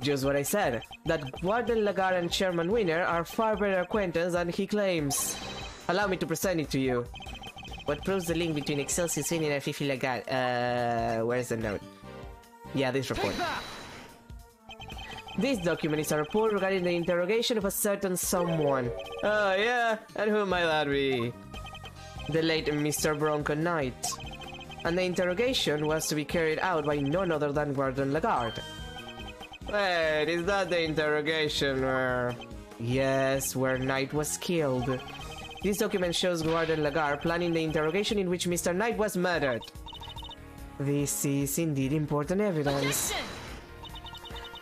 Just what I said, that Warden Lagarde and Chairman Winner are far better acquaintance than he claims. Allow me to present it to you. What proves the link between Excelsius Winner and Fifi Lagarde? Where's the note? Yeah, this report. This document is a report regarding the interrogation of a certain someone. Oh yeah? And who might that be? The late Mr. Bronco Knight. And the interrogation was to be carried out by none other than Warden Lagarde. Wait, is that the interrogation where... Yes, where Knight was killed. This document shows Warden Lagarde planning the interrogation in which Mr. Knight was murdered. This is indeed important evidence. Objection!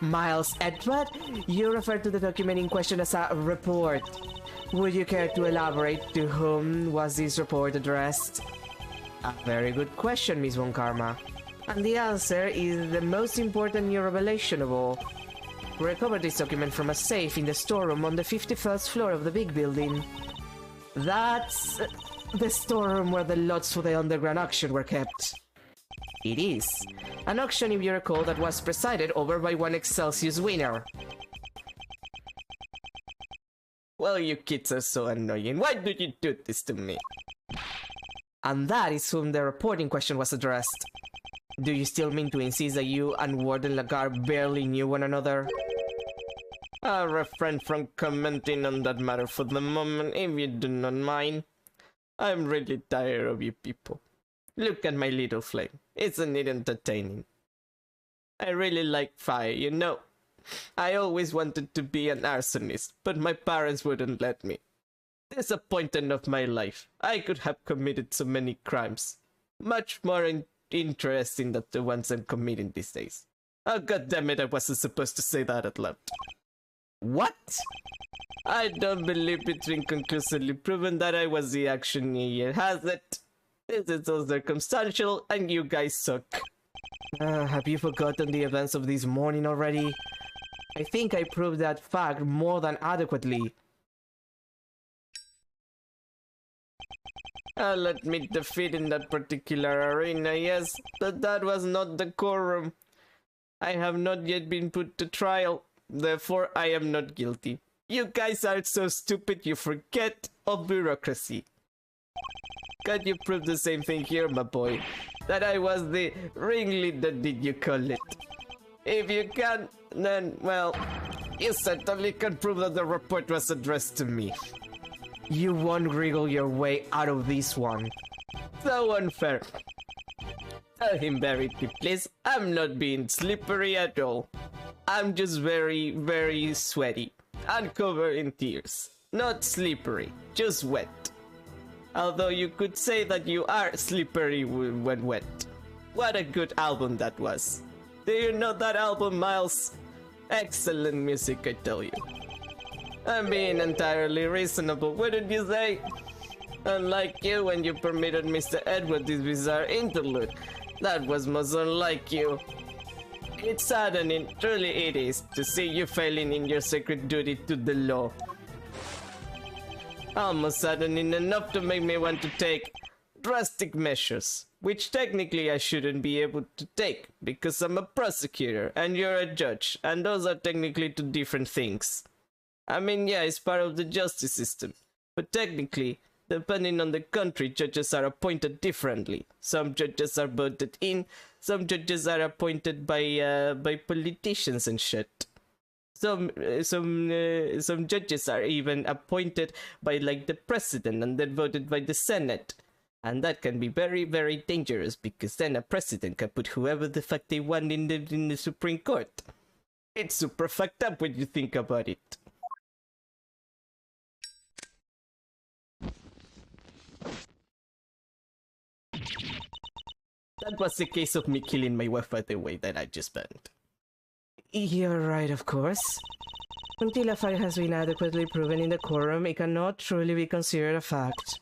Miles Edward, you refer to the document in question as a report. Would you care to elaborate to whom was this report addressed? A very good question, Miss Von Karma. And the answer is the most important new revelation of all. We recovered this document from a safe in the storeroom on the 51st floor of the big building. That's the storeroom where the lots for the underground auction were kept. It is. An auction, if you recall, that was presided over by one Excelsius Winner. Well, you kids are so annoying. Why do you do this to me? And that is whom the report in question was addressed. Do you still mean to insist that you and Warden Lagarde barely knew one another? I'll refrain from commenting on that matter for the moment, if you do not mind. I'm really tired of you people. Look at my little flame. Isn't it entertaining? I really like fire, you know. I always wanted to be an arsonist, but my parents wouldn't let me. Disappointed of my life. I could have committed so many crimes. Much more interesting than the ones I'm committing these days. Oh, goddammit, I wasn't supposed to say that out loud. What? I don't believe it's been conclusively proven that I was the actioner, has it? This is all circumstantial, and you guys suck. Have you forgotten the events of this morning already? I think I proved that fact more than adequately. I'll admit defeat in that particular arena, yes, but that was not the quorum. I have not yet been put to trial, therefore I am not guilty. You guys are so stupid you forget of bureaucracy. Can you prove the same thing here, my boy? That I was the ringleader, did you call it? If you can, then, well, you certainly can prove that the report was addressed to me. You won't wriggle your way out of this one. So unfair. Tell him, Verity, please. I'm not being slippery at all. I'm just very, very sweaty and covered in tears. Not slippery, just wet. Although you could say that you are slippery when wet. What a good album that was. Do you know that album, Miles? Excellent music, I tell you. I'm being entirely reasonable, wouldn't you say? Unlike you when you permitted Mr. Edward this bizarre interlude. That was most unlike you. It's saddening, truly it is, to see you failing in your sacred duty to the law. Almost saddening enough to make me want to take drastic measures, which technically I shouldn't be able to take, because I'm a prosecutor and you're a judge, and those are technically two different things. I mean, yeah, it's part of the justice system, but technically, depending on the country, judges are appointed differently. Some judges are voted in, some judges are appointed by politicians and shit. Some judges are even appointed by like the president and then voted by the Senate. And that can be very, very dangerous because then a president can put whoever the fuck they want in the Supreme Court. It's super fucked up when you think about it. That was the case of me killing my wife, by the way, that I just burned. You're right, of course. Until a fact has been adequately proven in the quorum, it cannot truly be considered a fact.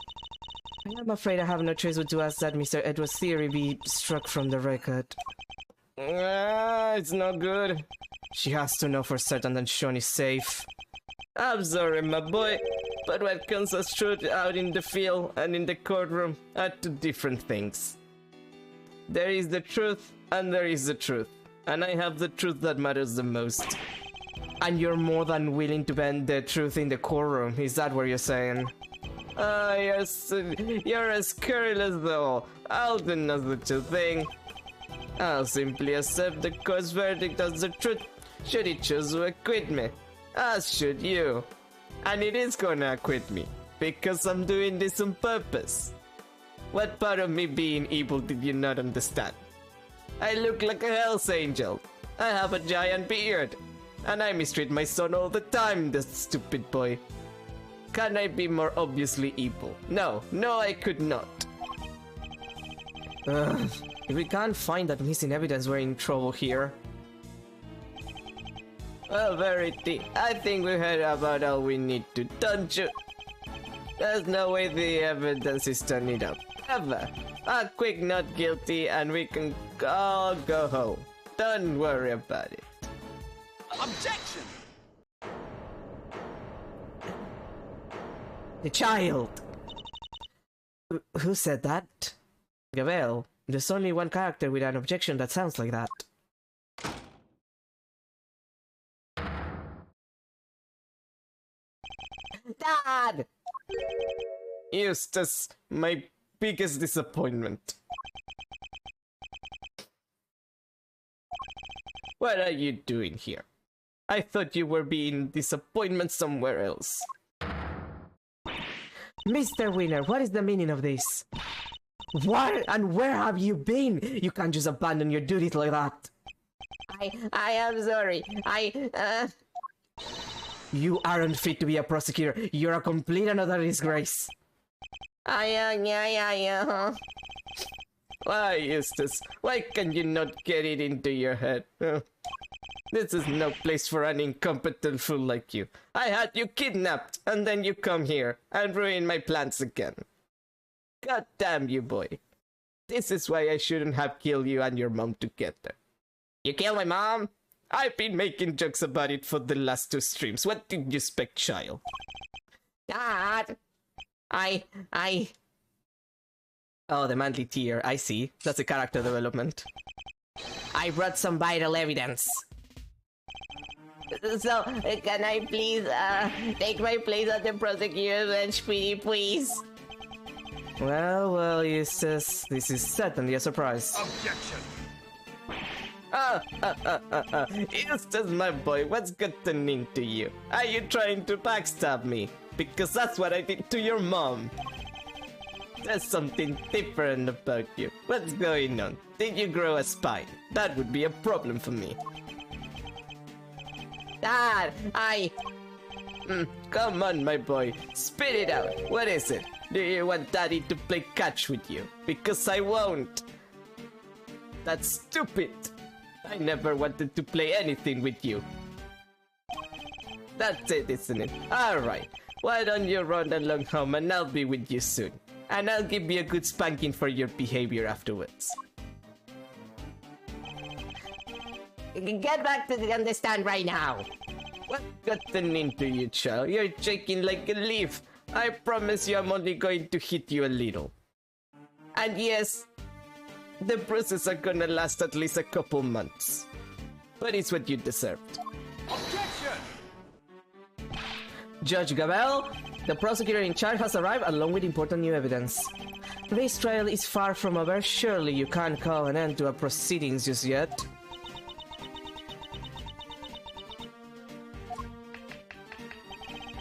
I am afraid I have no choice but to ask that Mr. Edward's theory be struck from the record. It's not good. She has to know for certain that Sean is safe. I'm sorry, my boy, but what comes as truth out in the field and in the courtroom are two different things. There is the truth and there is the truth, and I have the truth that matters the most. And you're more than willing to bend the truth in the courtroom, is that what you're saying? You're as careless though. I'll do no such a thing. I'll simply accept the court's verdict as the truth, should it choose to acquit me. As should you. And it is gonna acquit me, because I'm doing this on purpose. What part of me being evil did you not understand? I look like a Hell's Angel. I have a giant beard. And I mistreat my son all the time, this stupid boy. Can I be more obviously evil? No, I could not. If we can't find that missing evidence, we're in trouble here. Well, Verity, I think we heard about all we need to, don't you? There's no way the evidence is turning up. Ever. A quick not guilty and we can all go home. Don't worry about it. Objection! The child! Who said that? Gavel, there's only one character with an objection that sounds like that. Dad! Eustace, my biggest disappointment. What are you doing here? I thought you were being disappointment somewhere else. Mr. Winner, what is the meaning of this? What and where have you been? You can't just abandon your duties like that. I am sorry. You aren't fit to be a prosecutor. You're a complete and utter disgrace. Why, Eustace? Why can you not get it into your head? This is no place for an incompetent fool like you. I had you kidnapped, and then you come here and ruin my plans again. God damn you, boy. This is why I shouldn't have killed you and your mom together. You killed my mom? I've been making jokes about it for the last 2 streams. What did you expect, child? Dad! Oh, the manly tear. I see. That's a character development. I brought some vital evidence. So, can I please, take my place at the prosecutor's bench, please? Well, Eustace, this is certainly a surprise. Objection. Eustace, my boy, what's gotten into you? Are you trying to backstab me? Because that's what I did to your mom. There's something different about you. What's going on? Did you grow a spine? That would be a problem for me. Dad, Come on, my boy. Spit it out. What is it? Do you want Daddy to play catch with you? Because I won't. That's stupid. I never wanted to play anything with you. That's it, isn't it? Alright. Why don't you run along home and I'll be with you soon. And I'll give you a good spanking for your behavior afterwards. get back to the understand right now. What gotten into you, child? You're shaking like a leaf. I promise you I'm only going to hit you a little. And yes, the bruises are gonna last at least a couple months. But it's what you deserved. Objection! Judge Gabel, the prosecutor in charge has arrived along with important new evidence. This trial is far from over. Surely you can't call an end to our proceedings just yet.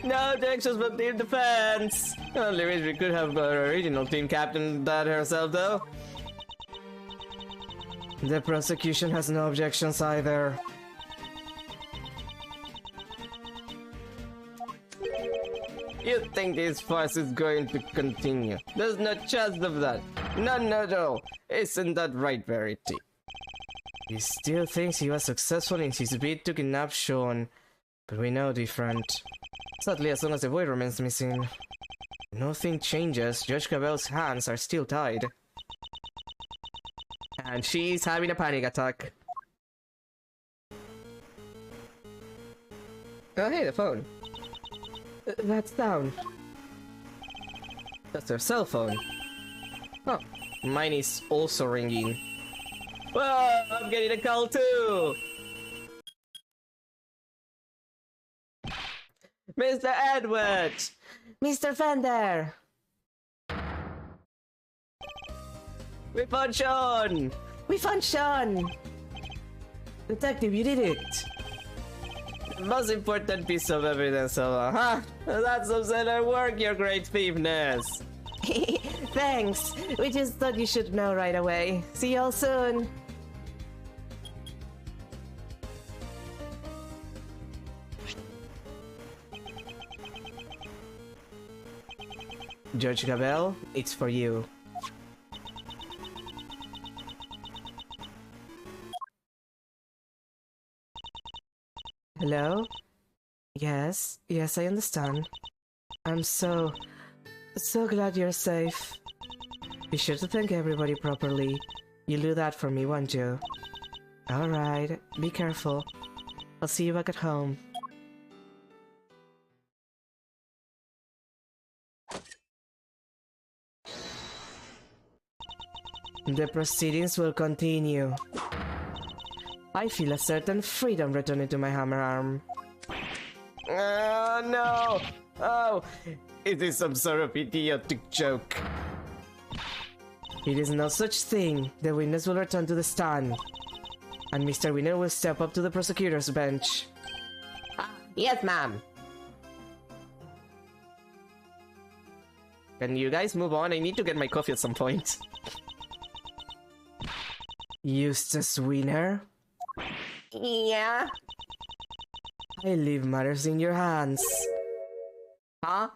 No objections from team defense! Only wish we could have our original team captain that herself though. The prosecution has no objections either. You think this farce is going to continue? There's no chance of that. None at all. Isn't that right, Verity? He still thinks he was successful in his bid to kidnap Sean, but we know different. Sadly, as long as the boy remains missing, nothing changes. Judge Gabel's hands are still tied. And she's having a panic attack. Oh hey, the phone. That's down. That's her cell phone. Oh, mine is also ringing. Whoa, I'm getting a call too! Mr. Edward! Mr. Fender! We found Sean! We found Sean! Detective, you did it! The most important piece of evidence of huh? That's some stellar work, your great thiefness! Thanks! We just thought you should know right away. See you all soon! Judge Gabel, it's for you. Hello? Yes, I understand. I'm so glad you're safe. Be sure to thank everybody properly. You'll do that for me, won't you? Alright, be careful. I'll see you back at home. The proceedings will continue. I feel a certain freedom returning to my hammer arm. Oh no! Oh, it is some sort of idiotic joke. It is no such thing. The witness will return to the stand. And Mr. Winner will step up to the prosecutor's bench. Yes, ma'am. Can you guys move on? I need to get my coffee at some point. Eustace Winner? Yeah? I leave matters in your hands. Huh?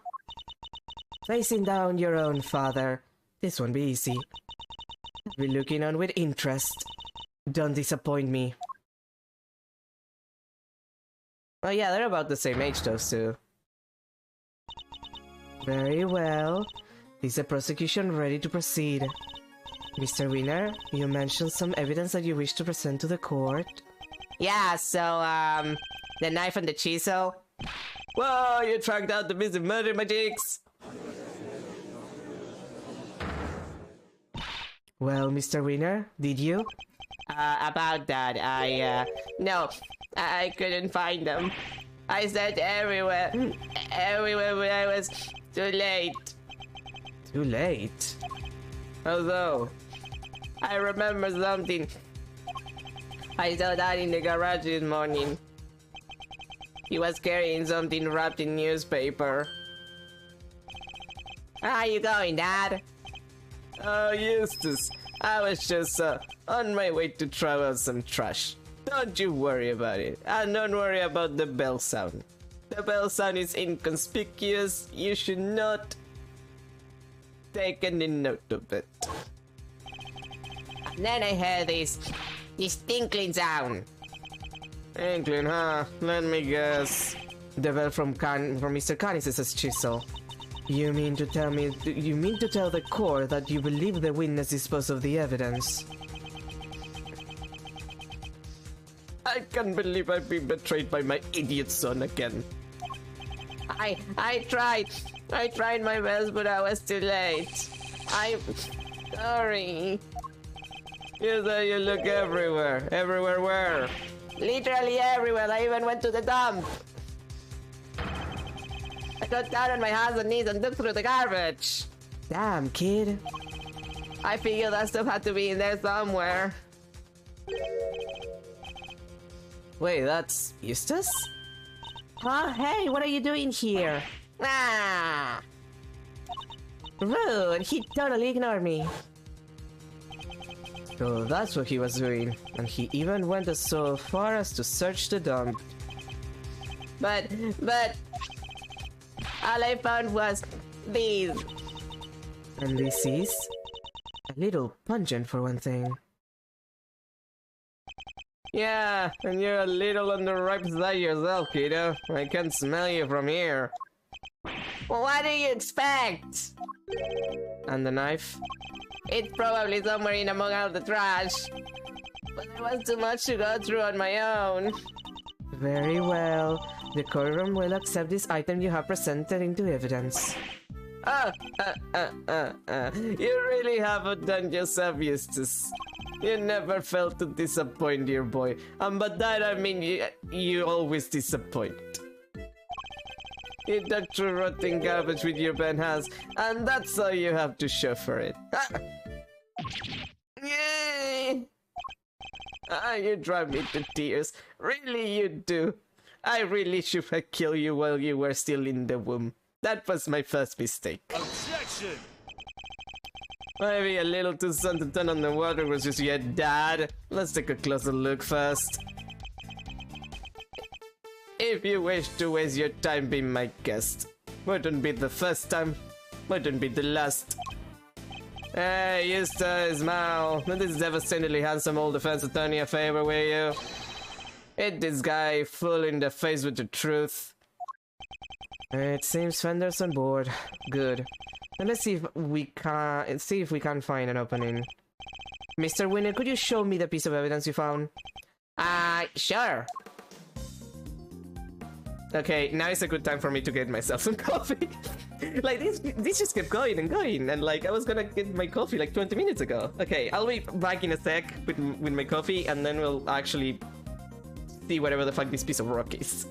Facing down your own father. This won't be easy. I'll be looking on with interest. Don't disappoint me. Oh yeah, they're about the same age, those two. Very well. Is the prosecution ready to proceed? Mr. Winner, you mentioned some evidence that you wish to present to the court. Yeah, so, the knife and the chisel. Whoa, you tracked out the missing murder magics! Well, Mr. Winner, did you? About that, no, I couldn't find them. I searched everywhere when I was too late. Too late? Although, I remember something. I saw that in the garage this morning. He was carrying something wrapped in newspaper. Where are you going, Dad? Oh, Eustace, I was just on my way to throw out some trash. Don't you worry about it, and don't worry about the bell sound. The bell sound is inconspicuous. You should not take any note of it. And then I heard this tinkling sound. Tinkling, huh? Let me guess. The bell from Mr. Canis's chisel. You mean to tell the court that you believe the witness disposed of the evidence? I can't believe I've been betrayed by my idiot son again. I tried my best, but I was too late. I'm sorry. You say you look everywhere. Everywhere where? Literally everywhere. I even went to the dump. I got down on my hands and knees and dug through the garbage. Damn, kid. I figured that stuff had to be in there somewhere. Wait, that's Eustace? Huh? Hey, what are you doing here? Ah! Rude, he totally ignored me. So that's what he was doing, and he even went so far as to search the dump. But all I found was these. And this is a little pungent for one thing. Yeah, and you're a little on the ripe side yourself, kiddo. I can smell you from here. Well, what do you expect? And the knife? It's probably somewhere in among all the trash. But it was too much to go through on my own. Very well. The courtroom will accept this item you have presented into evidence. You really haven't done yourself justice. You never failed to disappoint, dear boy. And by that I mean you always disappoint. You dug through rotten garbage with your pen hands, and that's all you have to show for it. You drive me to tears. Really, you do. I really should have killed you while you were still in the womb. That was my first mistake. Objection! Maybe a little too sun to turn on the water was just your dad. Let's take a closer look first. If you wish to waste your time being my guest, wouldn't be the first time, wouldn't be the last. Hey, Eustace, Mal, not this devastatingly handsome old defense attorney a favor, will you? Hit this guy full in the face with the truth. It seems Fender's on board. Good. Now let's see if we can find an opening. Mr. Winner, could you show me the piece of evidence you found? Sure. Okay, now is a good time for me to get myself some coffee. Like, this just kept going, and like, I was gonna get my coffee like 20 minutes ago. Okay, I'll be back in a sec with my coffee, and then we'll actually see whatever the fuck this piece of rock is.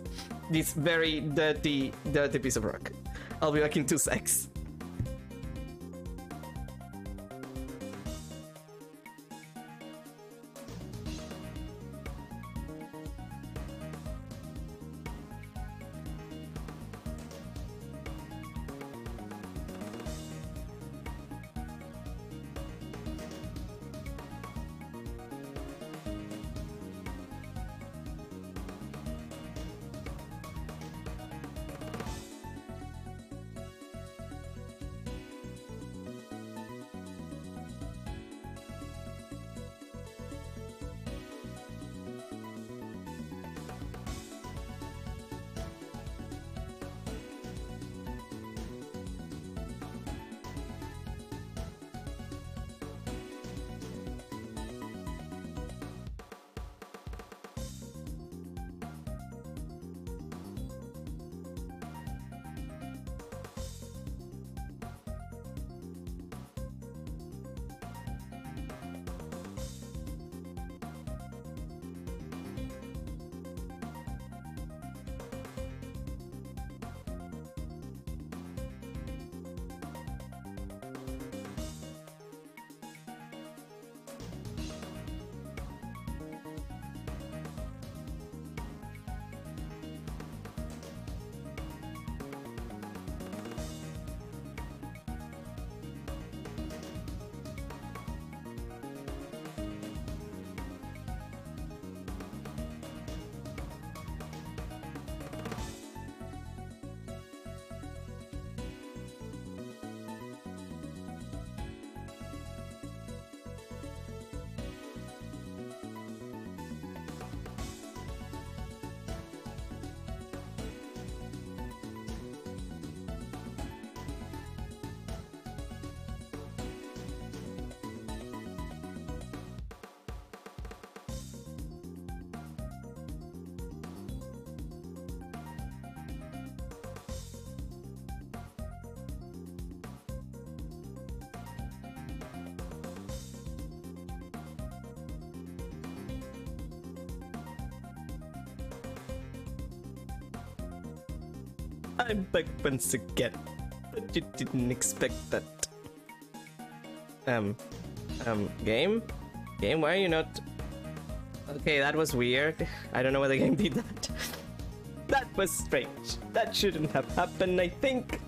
this very dirty piece of rock. I'll be back in 2 secs. I'm back once again, but you didn't expect that. Game? Game, why are you not... Okay, that was weird. I don't know why the game did that. That was strange. That shouldn't have happened, I think.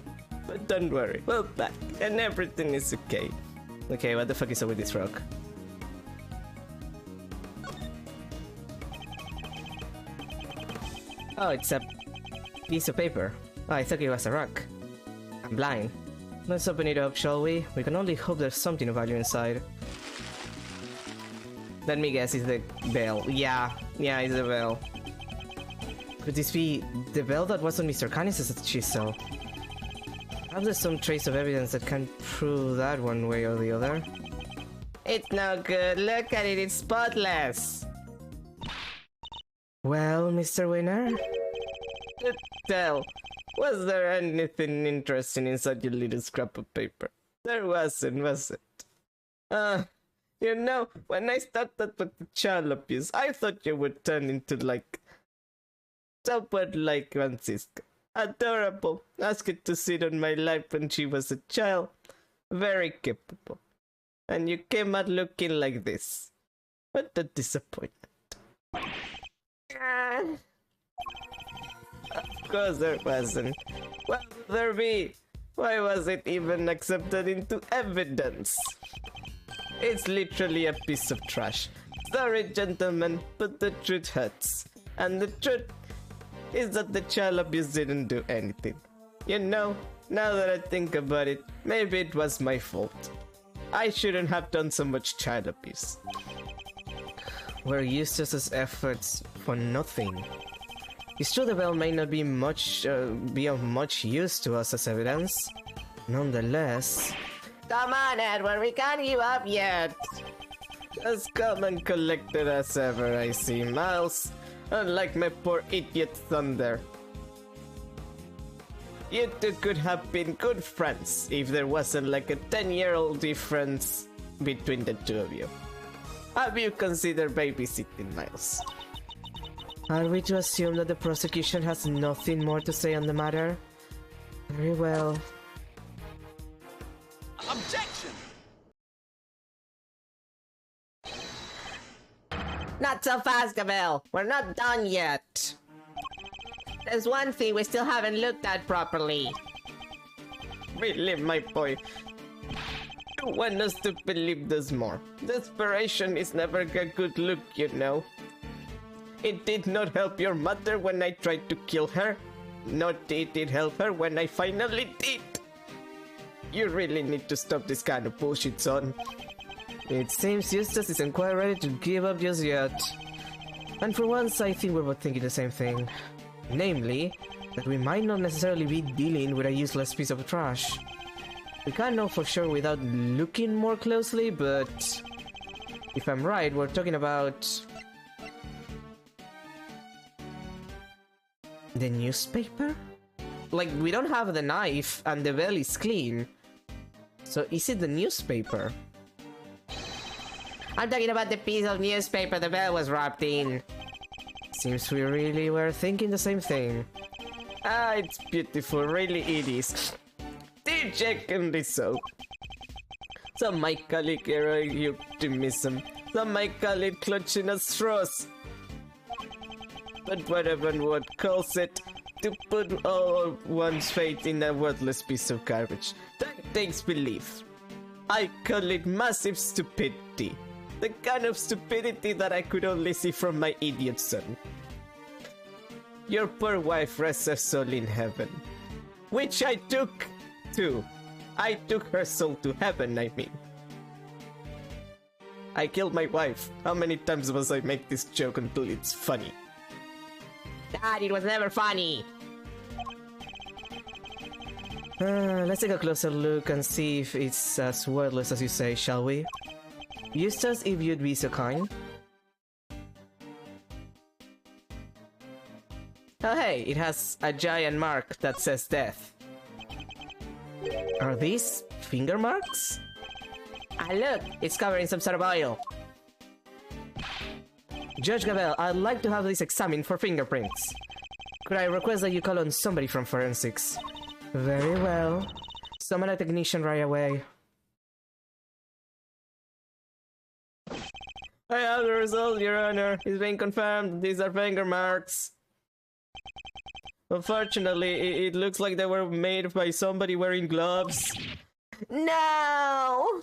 But don't worry, we're back, and everything is okay. Okay, what the fuck is up with this rock? Oh, it's a piece of paper. Oh, I thought it was a rock. I'm blind. Let's open it up, shall we? We can only hope there's something of value inside. Let me guess, it's the bell. Yeah, it's the bell. Could this be the bell that was on Mr. Canis' chisel? Perhaps there's some trace of evidence that can prove that one way or the other. It's no good. Look at it, it's spotless. Well, Mr. Winner? Tell, was there anything interesting inside your little scrap of paper? There wasn't, was it? You know, when I started with the child abuse, I thought you would turn into like someone like Francisca. Adorable. Asked her to sit on my lap when she was a child. Very capable. And you came out looking like this. What a disappointment. Of course there wasn't. What would there be? Why was it even accepted into evidence? It's literally a piece of trash. Sorry, gentlemen, but the truth hurts. And the truth is that the child abuse didn't do anything. You know, now that I think about it, maybe it was my fault. I shouldn't have done so much child abuse. Were Eustace's efforts for nothing? It's true the bell may not be of much use to us as evidence. Nonetheless... Come on, Edward, we can't give up yet! As calm and collected as ever, I see, Miles. Unlike my poor idiot Thunder. You two could have been good friends if there wasn't like a 10-year-old difference between the two of you. Have you considered babysitting, Miles? Are we to assume that the prosecution has nothing more to say on the matter? Very well. Objection! Not so fast, Gabriel! We're not done yet! There's one thing we still haven't looked at properly. Really, my boy. You want us to believe this more. Desperation is never a good look, you know. It did not help your mother when I tried to kill her. Nor did it help her when I finally did. You really need to stop this kind of bullshit, son. It seems Eustace isn't quite ready to give up just yet. And for once, I think we're both thinking the same thing. Namely, that we might not necessarily be dealing with a useless piece of trash. We can't know for sure without looking more closely, but if I'm right, we're talking about the newspaper? Like, we don't have the knife and the bell is clean. So is it the newspaper? I'm talking about the piece of newspaper the bell was wrapped in. Seems we really were thinking the same thing. Ah, it's beautiful, really it is. Dejectedly so. Some might call it heroic optimism, some might call it clutching at straws. But whatever one calls it, to put all one's faith in a worthless piece of garbage, that takes belief. I call it massive stupidity. The kind of stupidity that I could only see from my idiot son. Your poor wife rests her soul in heaven. Which I took, too. I took her soul to heaven, I mean. I killed my wife. How many times must I make this joke until it's funny? Dad, it was never funny! Let's take a closer look and see if it's as worthless as you say, shall we? Eustace, if you'd be so kind. Oh hey, it has a giant mark that says death. Are these finger marks? Ah look, it's covered in some sort of oil. Judge Gabel, I'd like to have this examined for fingerprints. Could I request that you call on somebody from forensics? Very well. Summon a technician right away. I have the result, Your Honor. It's been confirmed. These are finger marks. Unfortunately, it looks like they were made by somebody wearing gloves. No!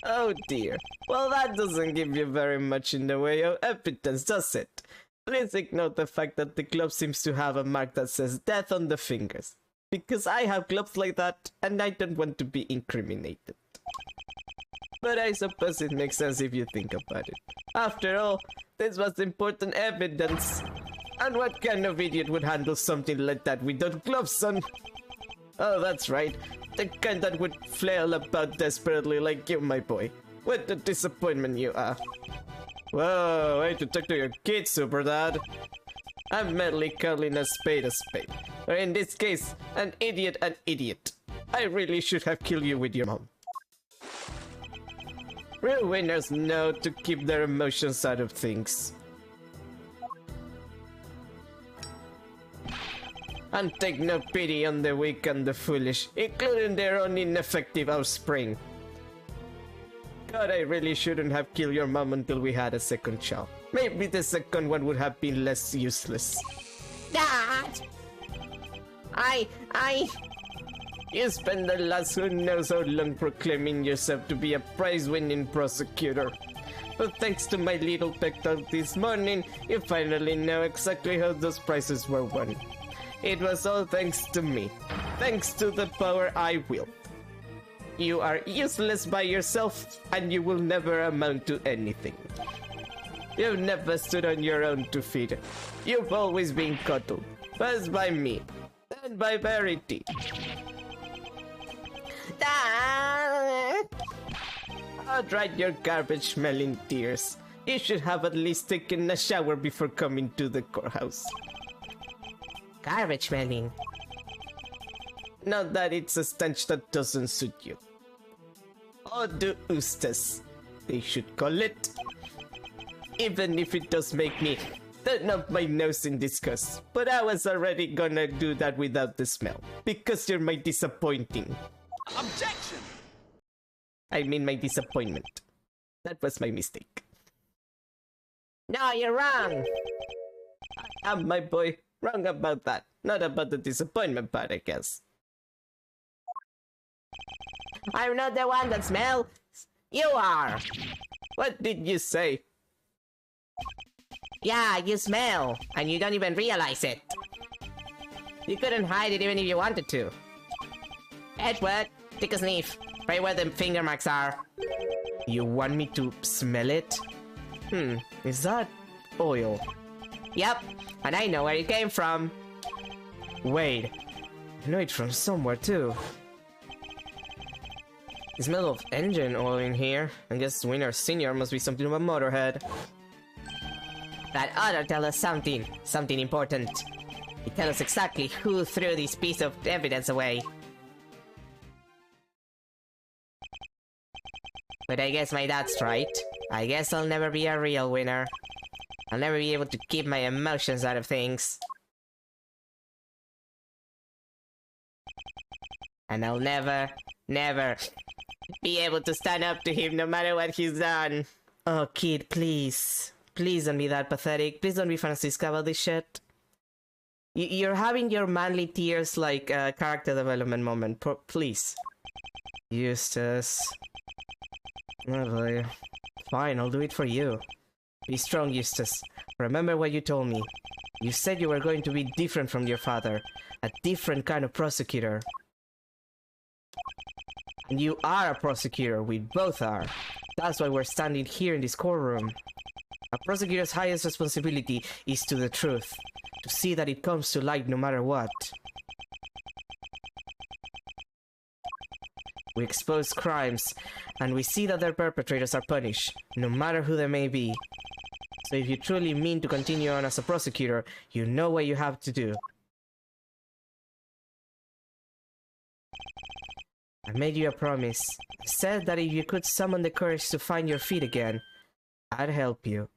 Oh dear. Well, that doesn't give you very much in the way of evidence, does it? Please ignore the fact that the glove seems to have a mark that says death on the fingers. Because I have gloves like that, and I don't want to be incriminated. But I suppose it makes sense if you think about it. After all, this was important evidence. And what kind of idiot would handle something like that without gloves on? Oh, that's right. The kind that would flail about desperately like you, my boy. What a disappointment you are. Whoa, way to talk to your kids, Super Dad. I'm merely calling a spade, or in this case, an idiot. I really should have killed you with your mom. Real winners know to keep their emotions out of things. And take no pity on the weak and the foolish, including their own ineffective offspring. God, I really shouldn't have killed your mom until we had a second child. Maybe the second one would have been less useless. Dad! You spent the last who knows how long proclaiming yourself to be a prize-winning prosecutor. But thanks to my little pep talk this morning, you finally know exactly how those prizes were won. It was all thanks to me. Thanks to the power I wield. You are useless by yourself, and you will never amount to anything. You've never stood on your own 2 feet. You've always been coddled. First by me, then by Verity. Dad! Outright your garbage-smelling tears. You should have at least taken a shower before coming to the courthouse. Garbage smelling. Not that it's a stench that doesn't suit you. Eau de Eustace, they should call it. even if it does make me turn up my nose in disgust. But I was already gonna do that without the smell, because you're my disappointing. Objection! I mean my disappointment. That was my mistake. No, you're wrong! I'm my boy. Wrong about that. Not about the disappointment part, I guess. I'm not the one that smells. You are! What did you say? Yeah, you smell, and you don't even realize it. You couldn't hide it even if you wanted to. Edgeworth, take a sniff. Right where the finger marks are. You want me to smell it? Is that oil? Yep, and I know where it came from. Wait, I know it from somewhere too. The smell of engine oil in here. I guess Winner Senior must be something of a motorhead. That ought to tell us something important. It tells us exactly who threw this piece of evidence away. But I guess my dad's right. I guess I'll never be a real winner. I'll never be able to keep my emotions out of things. And I'll never be able to stand up to him no matter what he's done. Oh, kid, please. Please don't be that pathetic. Please don't be Francisca about this shit. You're having your manly tears like character development moment. Please. Eustace. Oh boy. Fine, I'll do it for you. Be strong, Eustace. Remember what you told me. You said you were going to be different from your father. A different kind of prosecutor. And you are a prosecutor. We both are. That's why we're standing here in this courtroom. A prosecutor's highest responsibility is to the truth. To see that it comes to light no matter what. We expose crimes, and we see that their perpetrators are punished, no matter who they may be. So if you truly mean to continue on as a prosecutor, you know what you have to do. I made you a promise. I said that if you could summon the courage to find your feet again, I'd help you.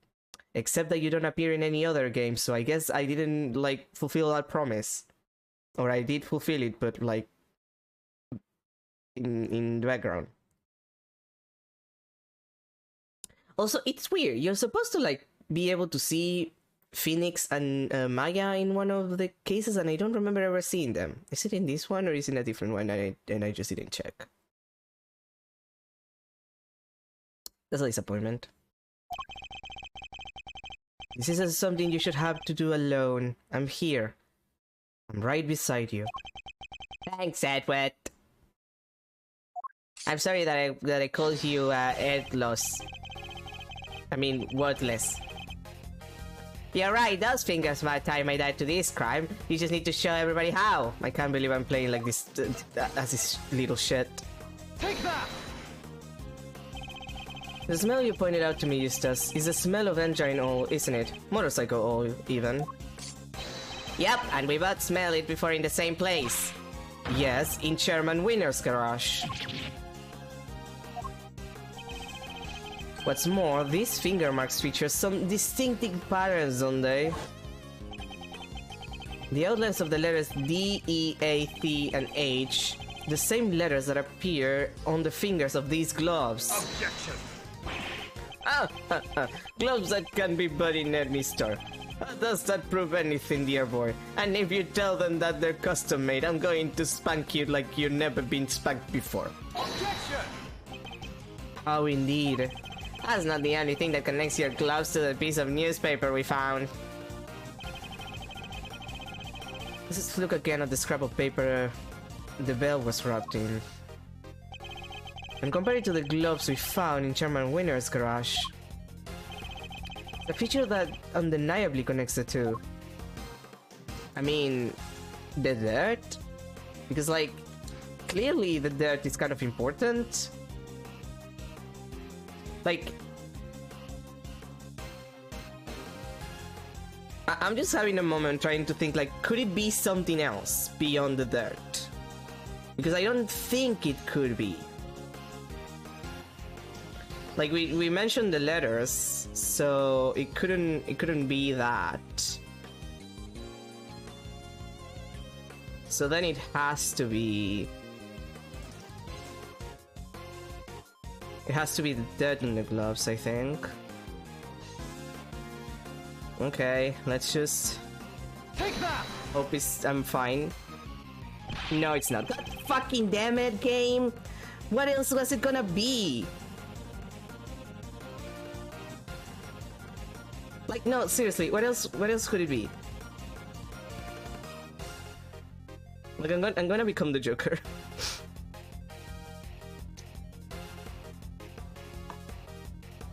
Except that you don't appear in any other game, so I guess I didn't, like, fulfill that promise. Or I did fulfill it, but, like, in the background. Also, it's weird. You're supposed to, like, be able to see Phoenix and Maya in one of the cases, and I don't remember ever seeing them. Is it in this one, or is it in a different one, and I just didn't check? That's a disappointment. This isn't something you should have to do alone. I'm here. I'm right beside you. Thanks, Edward. I'm sorry that I called you headless. I mean, worthless. You're right, those fingers might tie my dad to this crime. You just need to show everybody how. I can't believe I'm playing like this as this little shit. Take that! The smell you pointed out to me, Eustace, is the smell of engine oil, isn't it? Motorcycle oil, even. Yep, and we both smelled it before in the same place. Yes, in Chairman Winner's garage. What's more, these finger marks feature some distinctive patterns, don't they? The outlines of the letters D, E, A, T, and H, the same letters that appear on the fingers of these gloves. Objection! Gloves that can be bought in any store. Does that prove anything, dear boy? And if you tell them that they're custom made, I'm going to spank you like you've never been spanked before. Objection! Oh, indeed. That's not the only thing that connects your gloves to the piece of newspaper we found. Let's look again at the scrap of paper the bell was wrapped in. And compare it to the gloves we found in Chairman Winner's garage. A feature that undeniably connects the two. I mean, the dirt? Because, like, clearly the dirt is kind of important. Like, I'm just having a moment trying to think, like, could it be something else beyond the dirt? Because I don't think it could be. Like we mentioned the letters, so it couldn't be that. So then it has to be. It has to be the dirt on the gloves, I think. Okay, let's just Take that! hope I'm fine. No, it's not. God fucking damn it, game! What else was it gonna be? Like, no, seriously, what else could it be? Like, I'm gonna become the Joker.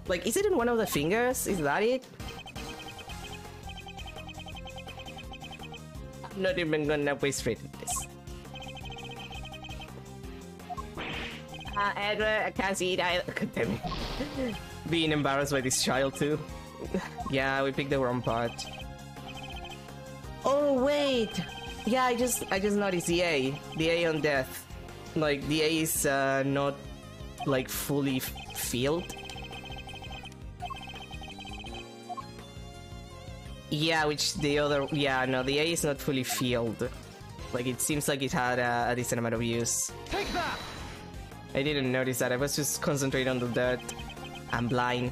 Like, is it in one of the fingers? Is that it? I'm not even gonna waste straight at this. Edward, I can't see it either. God damn it. Being embarrassed by this child too. Yeah, we picked the wrong part. Oh wait! Yeah, I just noticed the A. The A on death. Like, the A is not like fully filled. Yeah, which the other... Yeah, no, the A is not fully filled. Like, it seems like it had a decent amount of use. Take that! I didn't notice that. I was just concentrating on the dirt. I'm blind.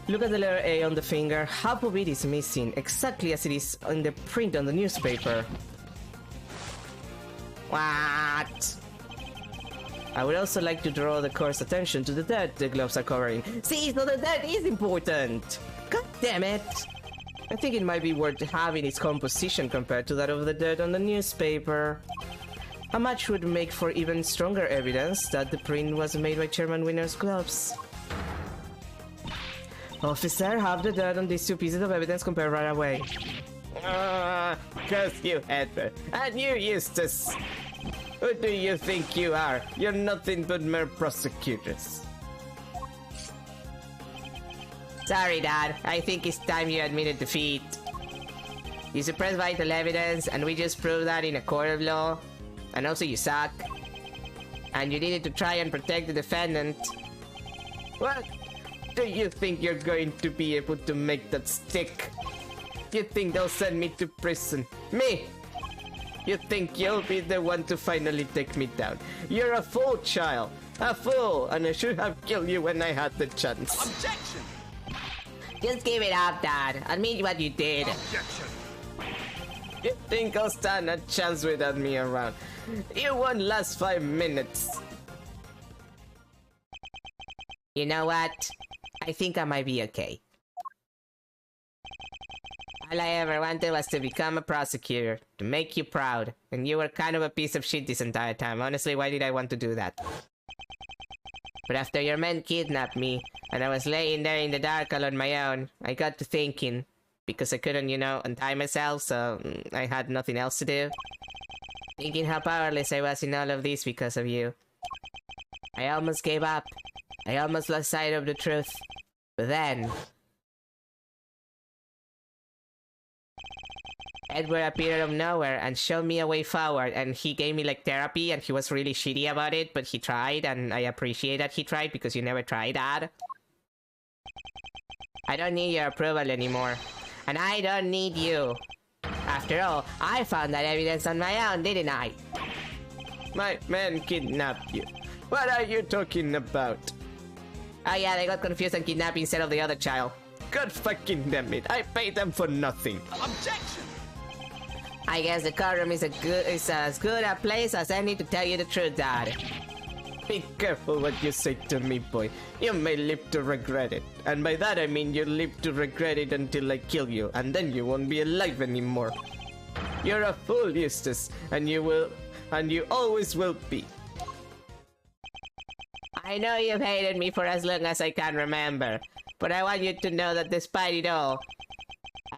Look at the letter A on the finger. Half of it is missing, exactly as it is in the print on the newspaper. What? I would also like to draw the court's attention to the dirt the gloves are covering. See, so the dirt is important! God damn it! I think it might be worth having its composition compared to that of the dirt on the newspaper. A match would make for even stronger evidence that the print was made by Chairman Winner's gloves. Officer, have the dirt on these two pieces of evidence compared right away. Curse you, Edward. And you, Eustace. Who do you think you are? You're nothing but mere prosecutors. Sorry, Dad. I think it's time you admitted defeat. You suppressed vital evidence, and we just proved that in a court of law. And also you suck. And you needed to try and protect the defendant. What do you think you're going to be able to make that stick? You think they'll send me to prison? Me? You think you'll be the one to finally take me down? You're a fool, child. A fool, and I should have killed you when I had the chance. Objection! Just give it up, Dad. Admit what you did. Objection! You think I'll stand a chance without me around? You won't last 5 minutes. You know what? I think I might be okay. All I ever wanted was to become a prosecutor, to make you proud, and you were kind of a piece of shit this entire time. Honestly, why did I want to do that? But after your men kidnapped me, and I was laying there in the dark all on my own, I got to thinking, because I couldn't, you know, untie myself, so I had nothing else to do. Thinking how powerless I was in all of this because of you. I almost gave up. I almost lost sight of the truth. But then... Edward appeared out of nowhere and showed me a way forward, and he gave me like therapy, and he was really shitty about it, but he tried, and I appreciate that he tried because you never tried, Dad. I don't need your approval anymore, and I don't need you. After all, I found that evidence on my own, didn't I? My men kidnapped you. What are you talking about? Oh yeah, they got confused and kidnapped instead of the other child. God fucking damn it, I paid them for nothing. Objection! I guess the courtroom is as good a place as any to tell you the truth, Dad. Be careful what you say to me, boy. You may live to regret it. And by that I mean you live to regret it until I kill you, and then you won't be alive anymore. You're a fool, Eustace, and you always will be. I know you've hated me for as long as I can remember, but I want you to know that despite it all,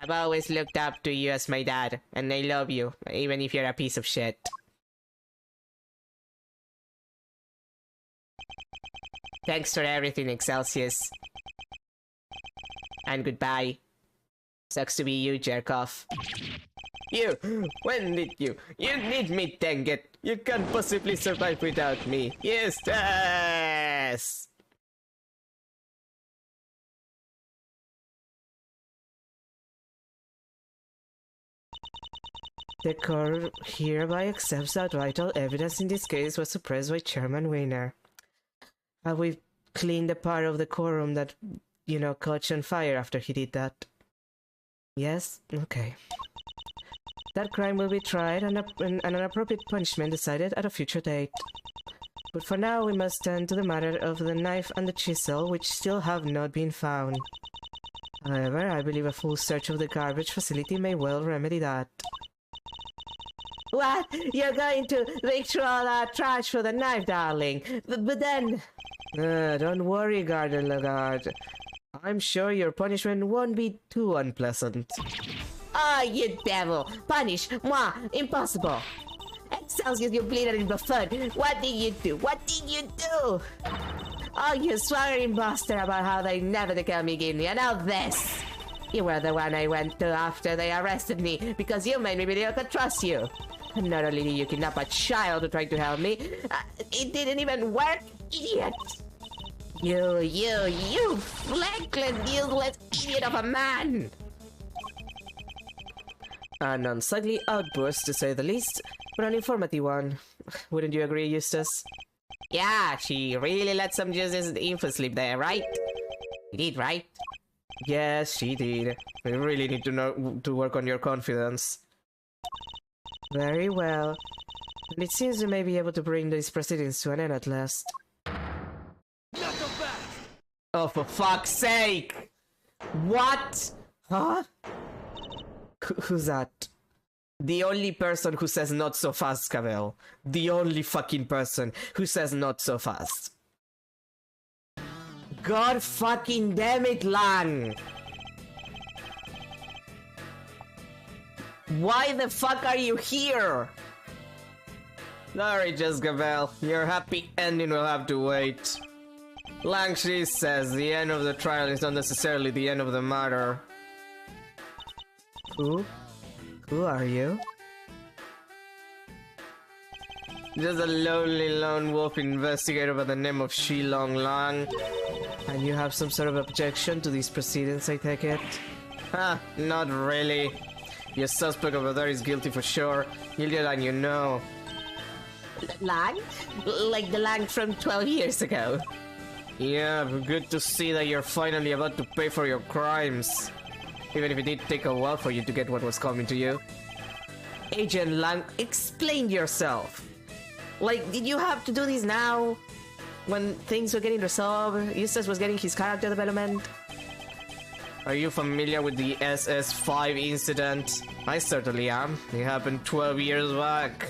I've always looked up to you as my dad, and I love you, even if you're a piece of shit. Thanks for everything, Excelsius. And goodbye. Sucks to be you, jerk-off. You! When did you? You need me, dang it! You can't possibly survive without me. Yes! The court hereby accepts that vital evidence in this case was suppressed by Chairman Weiner. We've cleaned the part of the courtroom that, caught on fire after he did that. Yes? Okay. That crime will be tried and an appropriate punishment decided at a future date. But for now, we must tend to the matter of the knife and the chisel, which still have not been found. However, I believe a full search of the garbage facility may well remedy that. What? You're going to dig through all that trash for the knife, darling? But then... don't worry, Garden Lagarde. I'm sure your punishment won't be too unpleasant. Oh, you devil! Punish! Moi! Impossible! Excelsior, you bleeding buffoon! What did you do? What did you do? Oh, you swearing bastard about how they never kill me, Guinea, and now this! You were the one I went to after they arrested me, because you made me believe I could trust you. And not only did you kidnap a child to try to help me, it didn't even work, idiot! You fleckless, useless idiot of a man! An unsightly outburst, to say the least, but an informative one. Wouldn't you agree, Eustace? Yeah, she really let some juices info slip there, right? You did, right? Yes, she did. We really need to work on your confidence. Very well. And it seems we may be able to bring these proceedings to an end at last. Oh, for fuck's sake! What? Huh? Who's that? The only person who says not so fast, Cavell. The only fucking person who says not so fast. God fucking damn it, Lang! Why the fuck are you here? Sorry, Jezgabel. Your happy ending will have to wait. Langshi says the end of the trial is not necessarily the end of the matter. Who are you? Just a lonely lone wolf investigator by the name of Shilong Lang. And you have some sort of objection to these proceedings, I take it? Ha, not really. Your suspect over there is guilty for sure. Guiltier than you know. Lang? Like the Lang from 12 years ago? Yeah, good to see that you're finally about to pay for your crimes. Even if it did take a while for you to get what was coming to you. Agent Lang, explain yourself. Like, did you have to do this now? When things were getting resolved, Eustace was getting his character development? Are you familiar with the SS5 incident? I certainly am. It happened 12 years back.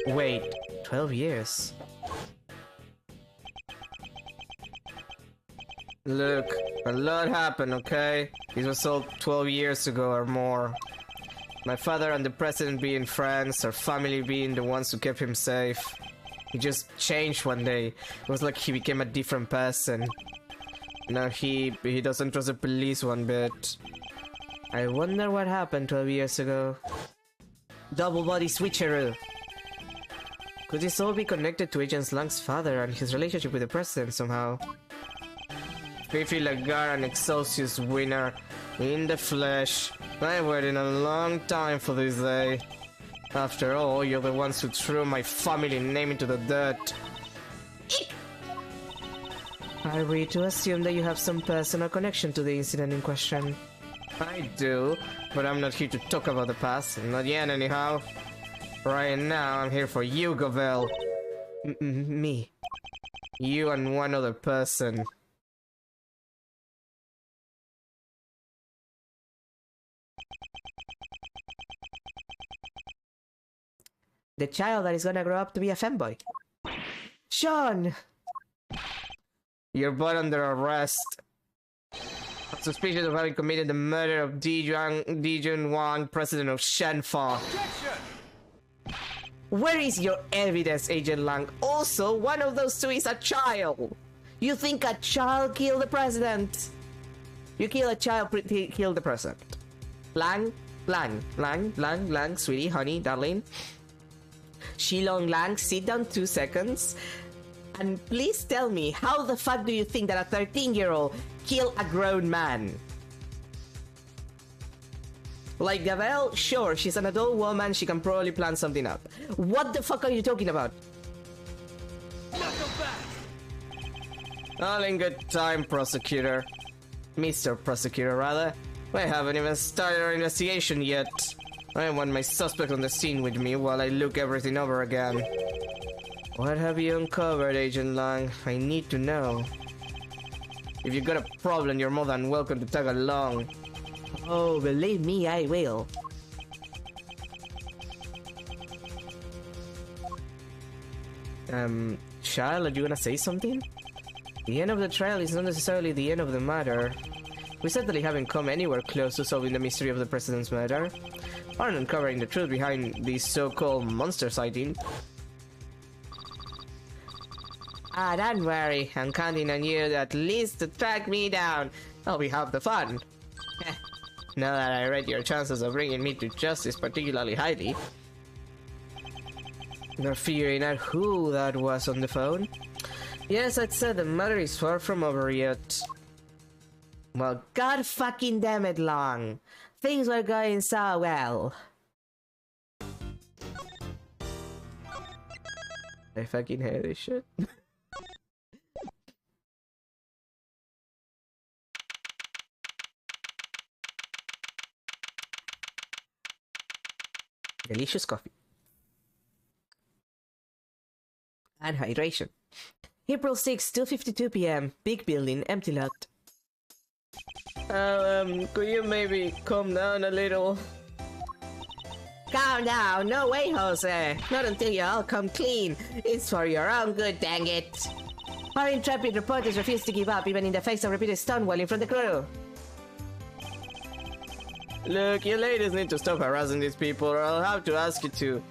Wait, 12 years? Look, a lot happened, okay? This was all 12 years ago or more. My father and the president being friends, our family being the ones who kept him safe. He just changed one day. It was like he became a different person. Now he doesn't trust the police one bit. I wonder what happened 12 years ago. Double body switcheroo. Could this all be connected to Agent Lang's father and his relationship with the president somehow? Fifi Lagarde and Excelsius winner in the flesh. I've waited a long time for this day. After all, you're the ones who threw my family name into the dirt. Are we to assume that you have some personal connection to the incident in question? I do, but I'm not here to talk about the past. Not yet, anyhow. Right now, I'm here for you, Gavel. Me? You and one other person. The child that is gonna grow up to be a femboy. Sean! You're both under arrest. Suspicious of having committed the murder of Dijun Wang, president of Shenfa. Where is your evidence, Agent Lang? Also, one of those two is a child. You think a child killed the president? You kill a child, kill the president. Lang, sweetie, honey, darling. Shilong Lang, sit down 2 seconds. And please tell me, how the fuck do you think that a 13-year-old killed a grown man? Like Gavel, sure, she's an adult woman, she can probably plan something up. What the fuck are you talking about? All in good time, prosecutor. Mr. Prosecutor, rather. We haven't even started our investigation yet. I want my suspect on the scene with me while I look everything over again. What have you uncovered, Agent Lang? I need to know. If you got a problem, you're more than welcome to tag along. Oh, believe me, I will. Child, are you gonna say something? The end of the trial is not necessarily the end of the matter. We certainly haven't come anywhere close to solving the mystery of the President's murder, or uncovering the truth behind this so-called monster sighting. Ah, don't worry, I'm counting on you at least to track me down. I'll be half the fun. Now that I rate your chances of bringing me to justice particularly highly. You're figuring out who that was on the phone? Yes, I'd say the matter is far from over yet. Well, god fucking damn it, Long. Things were going so well. I fucking hate this shit. Delicious coffee. And hydration. April 6, 2:52 p.m. Big building, empty lot. Could you maybe calm down a little? Calm down, no way, Jose. Not until you all come clean. It's for your own good, dang it. Our intrepid reporters refuse to give up even in the face of repeated stonewalling from the crew. Look, you ladies need to stop harassing these people or I'll have to ask you to.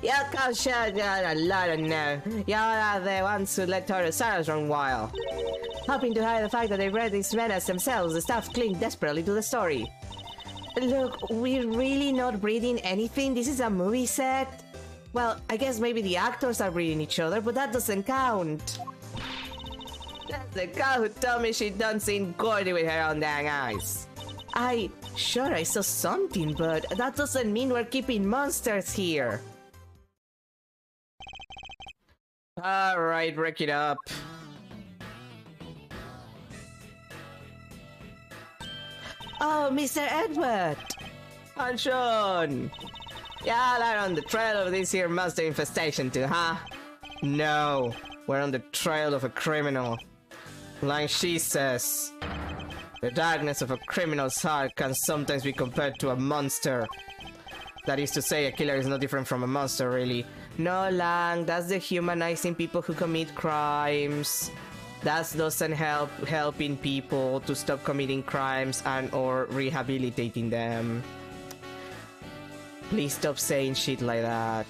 You can't shut down a lot of now. Y'all are the ones who let Torosaurus run wild. Hoping to hide the fact that they read these menace themselves, the staff cling desperately to the story. Look, we're really not reading anything. This is a movie set. Well, I guess maybe the actors are reading each other, but that doesn't count. That's the girl who told me she done seen Gordy with her own dang eyes. Sure, I saw something, but that doesn't mean we're keeping monsters here. Alright, break it up. Oh, Mr. Edward! And Sean! Y'all are on the trail of this here monster infestation too, huh? No, we're on the trail of a criminal. Like she says, the darkness of a criminal's heart can sometimes be compared to a monster. That is to say, a killer is no different from a monster, really. No, Lang, that's dehumanizing people who commit crimes. That doesn't help helping people to stop committing crimes and or rehabilitating them. Please stop saying shit like that.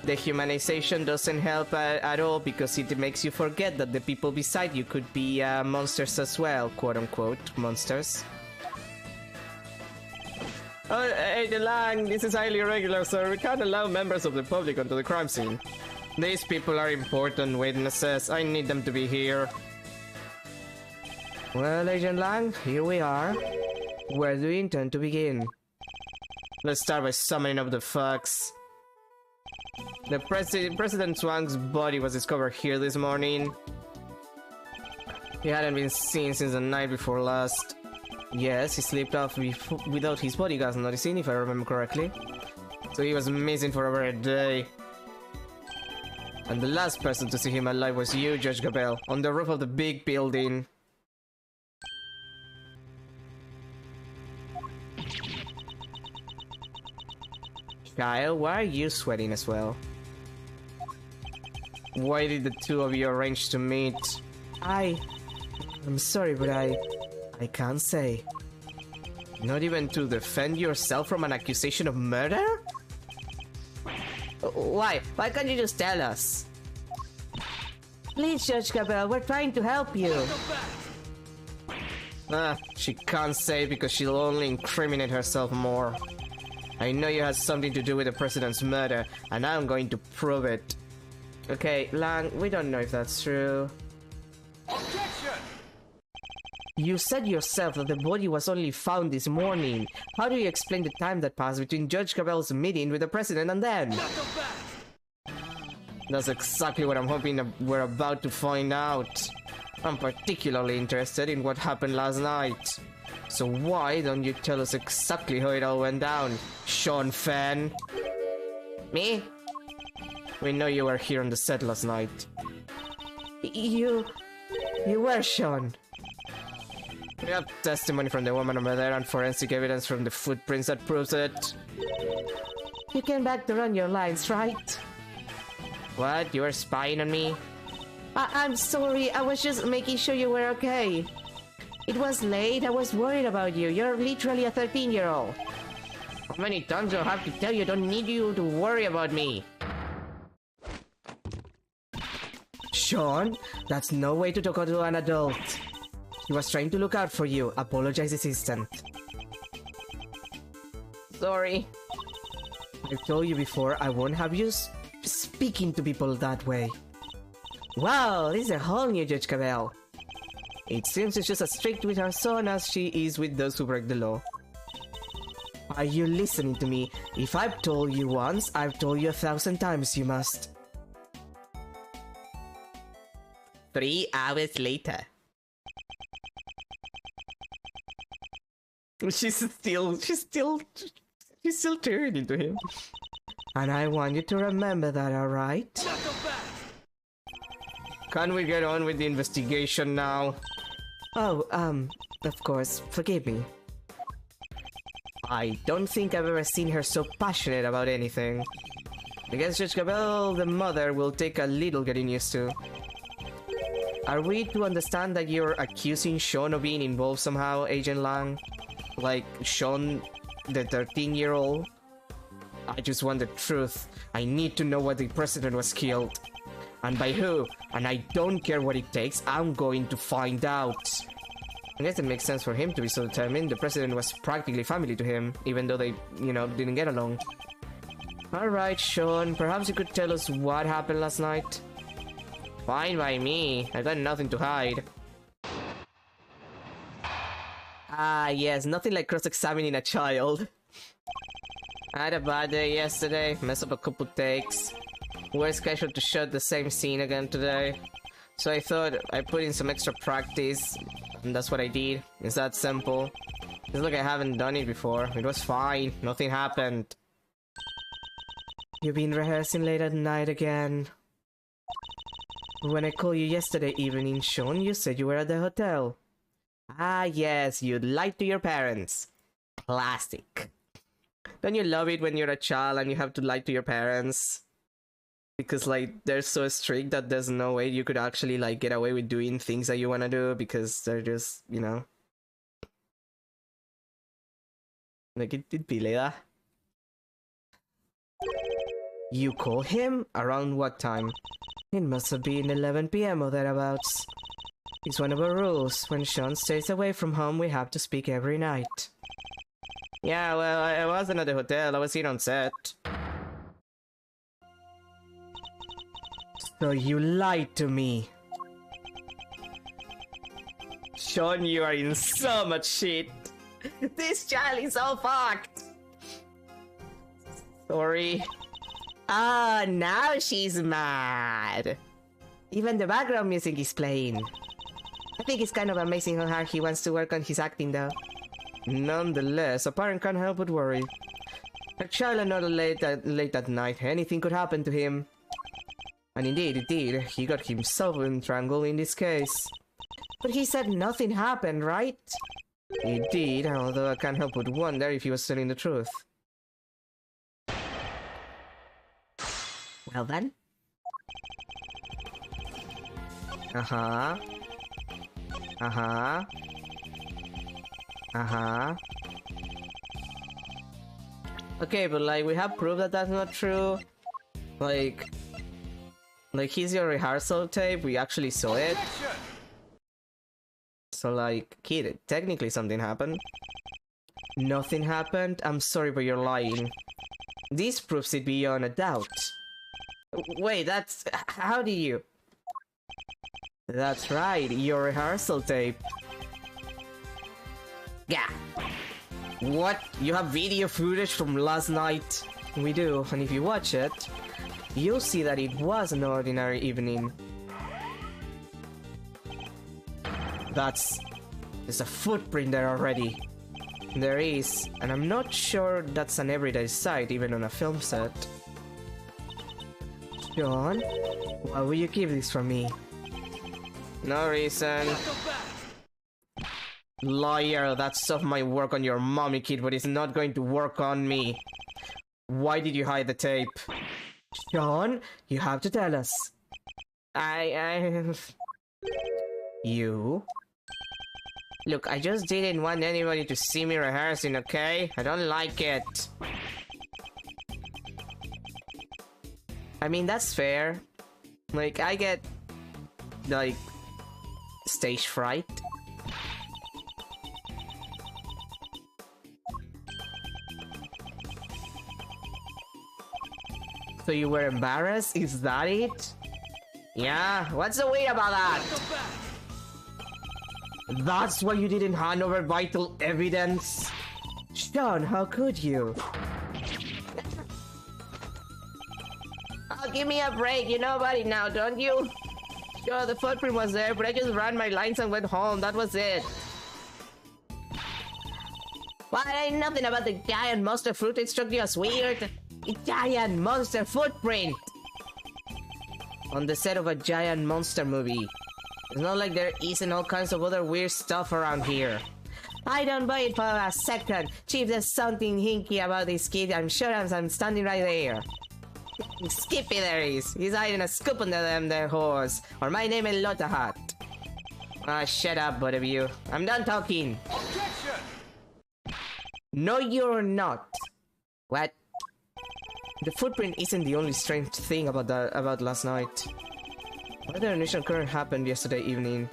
Dehumanization doesn't help at all because it makes you forget that the people beside you could be monsters as well, quote-unquote monsters. Oh, hey, Lang, this is highly irregular, sir. We can't allow members of the public onto the crime scene. These people are important witnesses. I need them to be here. Well, Agent Lang, here we are. Where do you intend to begin? Let's start by summoning up the fucks. The President Swang's body was discovered here this morning. He hadn't been seen since the night before last. Yes, he slipped off without his bodyguards noticing, if I remember correctly. So he was missing for over a day. And the last person to see him alive was you, Judge Gabel, on the roof of the big building. Kyle, why are you sweating as well? Why did the two of you arrange to meet? I'm sorry, but I can't say. Not even to defend yourself from an accusation of murder? Why? Why can't you just tell us? Please, Judge Gabel, we're trying to help you. She can't say because she'll only incriminate herself more. I know you had something to do with the President's murder, and I'm going to prove it. Okay, Lang, we don't know if that's true. Objection! You said yourself that the body was only found this morning. How do you explain the time that passed between Judge Cabell's meeting with the president and then? That's exactly what I'm hoping that we're about to find out. I'm particularly interested in what happened last night. So why don't you tell us exactly how it all went down, Sean Fan? Me? We know you were here on the set last night. You were, Sean. We have testimony from the woman over there and forensic evidence from the footprints that proves it. You came back to run your lines, right? What? You were spying on me? I'm sorry, I was just making sure you were okay. It was late, I was worried about you. You're literally a 13-year-old. How many times do I have to tell you? I don't need you to worry about me. Sean, that's no way to talk to an adult. He was trying to look out for you. Apologize, assistant. Sorry. I've told you before, I won't have you speaking to people that way. Wow, this is a whole new Judge Cabell. It seems she's just as strict with her son as she is with those who break the law. Are you listening to me? If I've told you once, I've told you 1,000 times you must. 3 hours later. She's still turning to him. And I want you to remember that, alright? Can we get on with the investigation now? Oh, of course, forgive me. I don't think I've ever seen her so passionate about anything. I guess Judge Cabell, the mother, will take a little getting used to. Are we to understand that you're accusing Sean of being involved somehow, Agent Lang? Like, Sean, the 13-year-old? I just want the truth. I need to know why the president was killed. And by who? And I don't care what it takes, I'm going to find out. I guess it makes sense for him to be so determined. The president was practically family to him, even though they, didn't get along. Alright, Sean, perhaps you could tell us what happened last night? Fine by me, I got nothing to hide. Ah, yes, nothing like cross-examining a child. I had a bad day yesterday, messed up a couple takes. We're scheduled to shoot the same scene again today. So I thought I'd put in some extra practice, and that's what I did. It's that simple. It's like I haven't done it before. It was fine, nothing happened. You've been rehearsing late at night again. When I called you yesterday evening, Sean, you said you were at the hotel. Ah yes, you lied to your parents. Classic. Don't you love it when you're a child and you have to lie to your parents? Because, like, they're so strict that there's no way you could actually, like, get away with doing things that you want to do because they're just, Like, it'd be like that. You call him? Around what time? It must have been 11 PM or thereabouts. It's one of our rules. When Sean stays away from home, we have to speak every night. Yeah, well, I wasn't at the hotel. I was here on set. So you lied to me. Sean, you are in so much shit. This child is all fucked. Sorry. Ah, now she's mad. Even the background music is playing. I think it's kind of amazing how hard he wants to work on his acting though. Nonetheless, a parent can't help but worry. A child another late at night, anything could happen to him. And indeed it did, he got himself entangled in this case. But he said nothing happened, right? He did, although I can't help but wonder if he was telling the truth. Well then? Uh-huh. Uh-huh. Uh-huh. Okay, but like, we have proof that that's not true. Like, here's your rehearsal tape, we actually saw it. So like, kid, technically something happened. Nothing happened? I'm sorry, but you're lying. This proves it beyond a doubt. Wait, that's... how do you... That's right, your rehearsal tape. Yeah. What? You have video footage from last night? We do, and if you watch it, you'll see that it was an ordinary evening. There's a footprint there already. There is, and I'm not sure that's an everyday sight, even on a film set. John, why will you keep this from me? No reason. Liar, that's stuff might work on your mommy, kid, but it's not going to work on me. Why did you hide the tape? John, you have to tell us. You? Look, I just didn't want anybody to see me rehearsing, okay? I don't like it. I mean, that's fair. Like, I get, like, stage fright. So you were embarrassed? Is that it? Yeah, what's the wait about that? That's why you didn't hand over vital evidence? Sean, how could you? Oh, give me a break, you know about it now, don't you? Sure, the footprint was there, but I just ran my lines and went home, that was it. Well, I ain't nothing about the giant monster fruit, it struck you as weird. A giant monster footprint! On the set of a giant monster movie. It's not like there isn't all kinds of other weird stuff around here. I don't buy it for a second. Chief, there's something hinky about this kid. I'm sure I'm standing right there. Skippy there is. He's hiding a scoop under them there horse. Or my name is Lotta Hat. Ah, shut up, both of you. I'm done talking. Objection! No, you're not. What? The footprint isn't the only strange thing about last night. What the initial current happened yesterday evening?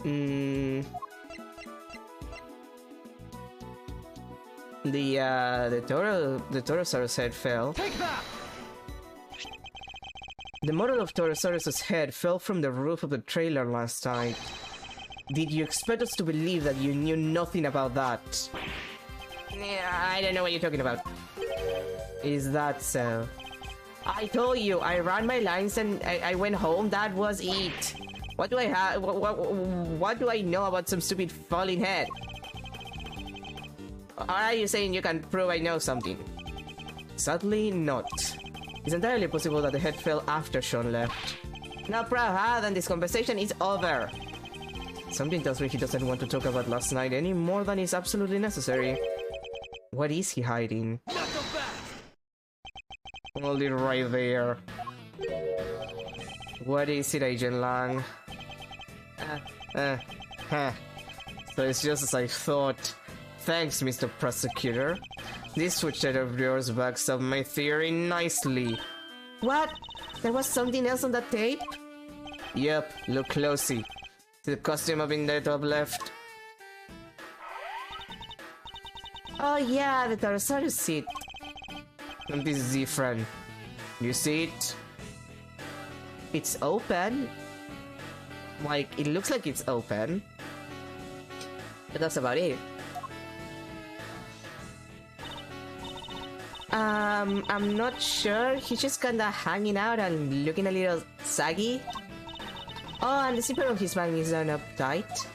The Torosaurus head fell. Take that! The model of Torosaurus' head fell from the roof of the trailer last night. Did you expect us to believe that you knew nothing about that? Yeah, I don't know what you're talking about. Is that so? I told you, I ran my lines and I went home, that was it. What do I have? What do I know about some stupid falling head? Or are you saying you can prove I know something? Sadly, not. It's entirely possible that the head fell after Sean left. Now, Praha, then this conversation is over. Something tells me he doesn't want to talk about last night any more than is absolutely necessary. What is he hiding? Hold it right there. What is it, Agent Lang? So it's just as I thought. Thanks, Mr. Prosecutor. This switch of yours backs up my theory nicely. What? There was something else on that tape? Yep, look closely. The costume up in the top left. Oh yeah, the Torosaurus seat. And this is different. You see it? It's open. Like, it looks like it's open. But that's about it. I'm not sure. He's just kinda hanging out and looking a little saggy. Oh, and the zipper of his bag is done up tight.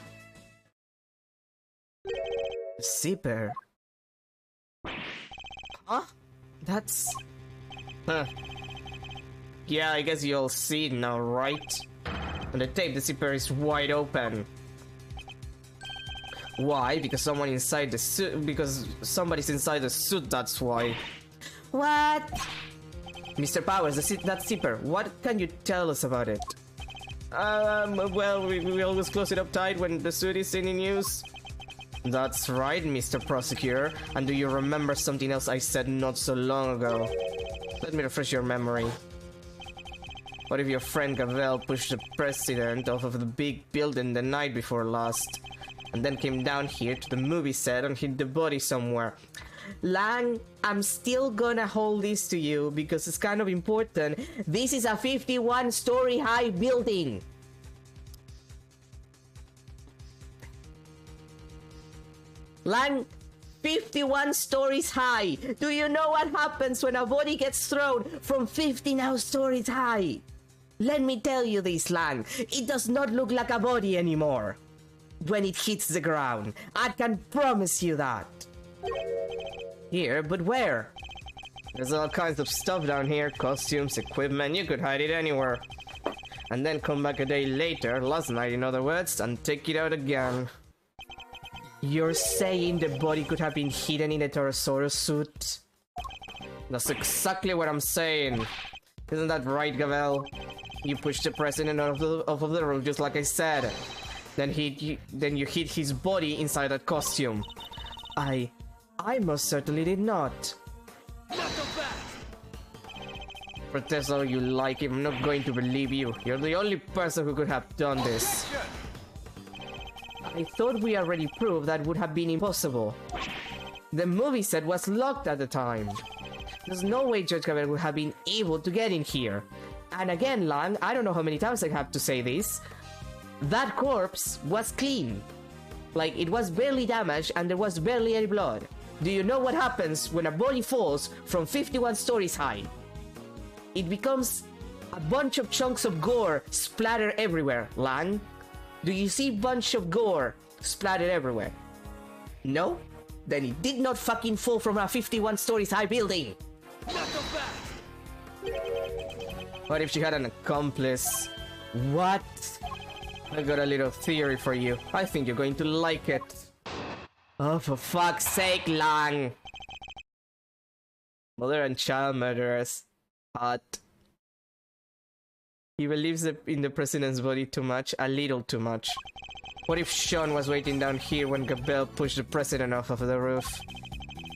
Zipper? Huh? That's... Huh. Yeah, I guess you all see it now, right? On the tape, the zipper is wide open. Why? Because someone inside the suit... Because somebody's inside the suit, that's why. What? Mr. Powers, that zipper, what can you tell us about it? Well, we always close it up tight when the suit is in use. That's right, Mr. Prosecutor. And do you remember something else I said not so long ago? Let me refresh your memory. What if your friend Gavel pushed the president off of the big building the night before last, and then came down here to the movie set and hid the body somewhere? Lang, I'm still gonna hold this to you because it's kind of important. This is a 51-story high building. Lang, 51 stories high. Do you know what happens when a body gets thrown from 50 now stories high? Let me tell you this, Lang. It does not look like a body anymore when it hits the ground. I can promise you that. Here, but where? There's all kinds of stuff down here. Costumes, equipment, you could hide it anywhere. And then come back a day later, last night in other words, and take it out again. You're saying the body could have been hidden in a Pterosaurus suit? That's exactly what I'm saying. Isn't that right, Gavel? You pushed the president off of the roof just like I said. Then you hid his body inside that costume. I most certainly did not. Protest all you like, I'm not going to believe you. You're the only person who could have done this. I thought we already proved that would have been impossible. The movie set was locked at the time. There's no way Judge Gabriel would have been able to get in here. And again, Lang, I don't know how many times I have to say this. That corpse was clean. Like, it was barely damaged and there was barely any blood. Do you know what happens when a body falls from 51 stories high? It becomes a bunch of chunks of gore splattered everywhere, Lang. Do you see bunch of gore splattered everywhere? No? Then it did not fucking fall from a 51 stories high building. What if she had an accomplice? What? I got a little theory for you. I think you're going to like it. Oh, for fuck's sake, Lang. Mother and child murderers. Hot. He believes in the president's body too much, a little too much. What if Sean was waiting down here when Gabelle pushed the president off of the roof?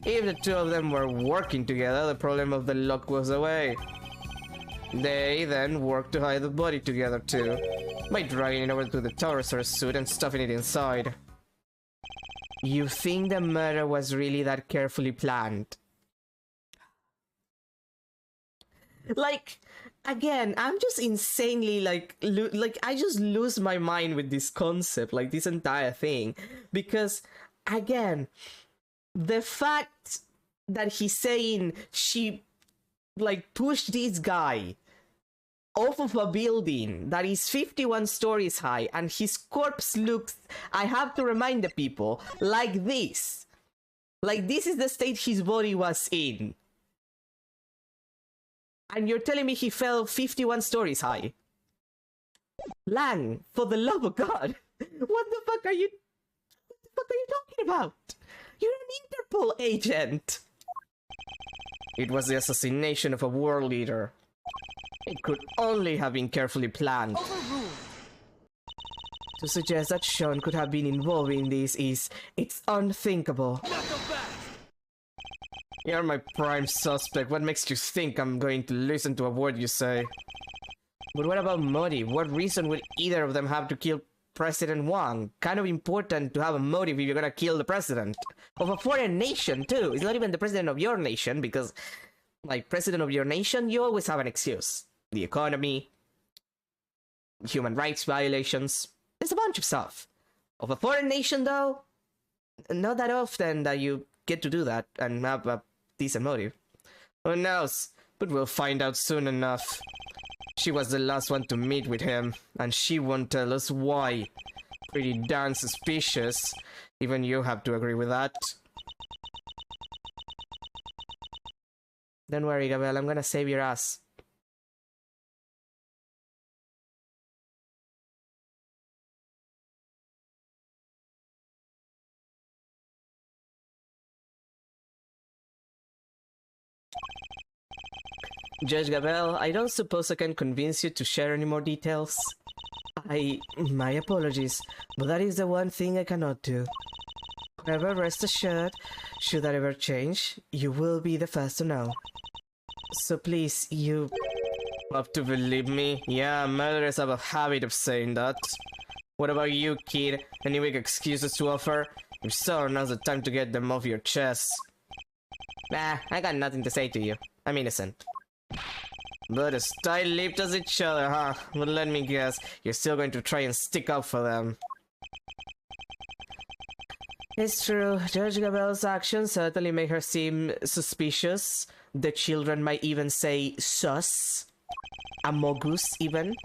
If the two of them were working together, the problem of the lock was away. They then worked to hide the body together too, by dragging it over to the Taurosaurus suit and stuffing it inside. You think the murder was really that carefully planned? Like, again, I'm just insanely like I just lose my mind with this concept, like this entire thing, because again, the fact that he's saying she like pushed this guy off of a building that is 51 stories high and his corpse looks, I have to remind the people, like this. Like this is the state his body was in. And you're telling me he fell 51 stories high? Lang, for the love of God, what the fuck are you talking about? You're an Interpol agent. It was the assassination of a world leader. It could only have been carefully planned. To suggest that Sean could have been involved in this it's unthinkable. You're my prime suspect. What makes you think I'm going to listen to a word you say? But what about motive? What reason would either of them have to kill President Wang? Kind of important to have a motive if you're gonna kill the president. Of a foreign nation, too. It's not even the president of your nation, because, like, president of your nation, you always have an excuse. The economy, human rights violations, there's a bunch of stuff. Of a foreign nation, though, not that often that you get to do that and have a decent motive. Who knows? But we'll find out soon enough. She was the last one to meet with him, and she won't tell us why. Pretty darn suspicious. Even you have to agree with that. Don't worry, Gabriel, I'm gonna save your ass. Judge Gabel, I don't suppose I can convince you to share any more details? My apologies, but that is the one thing I cannot do. However, rest assured, should that ever change, you will be the first to know. So please, you have to believe me? Yeah, murderers have a habit of saying that. What about you, kid? Any weak excuses to offer? If so, now's the time to get them off your chest. Nah, I got nothing to say to you. I'm innocent. But as tight-lipped as each other, huh? But let me guess, you're still going to try and stick up for them. It's true. Judge Gabel's actions certainly make her seem suspicious. The children might even say sus. Amogus, even.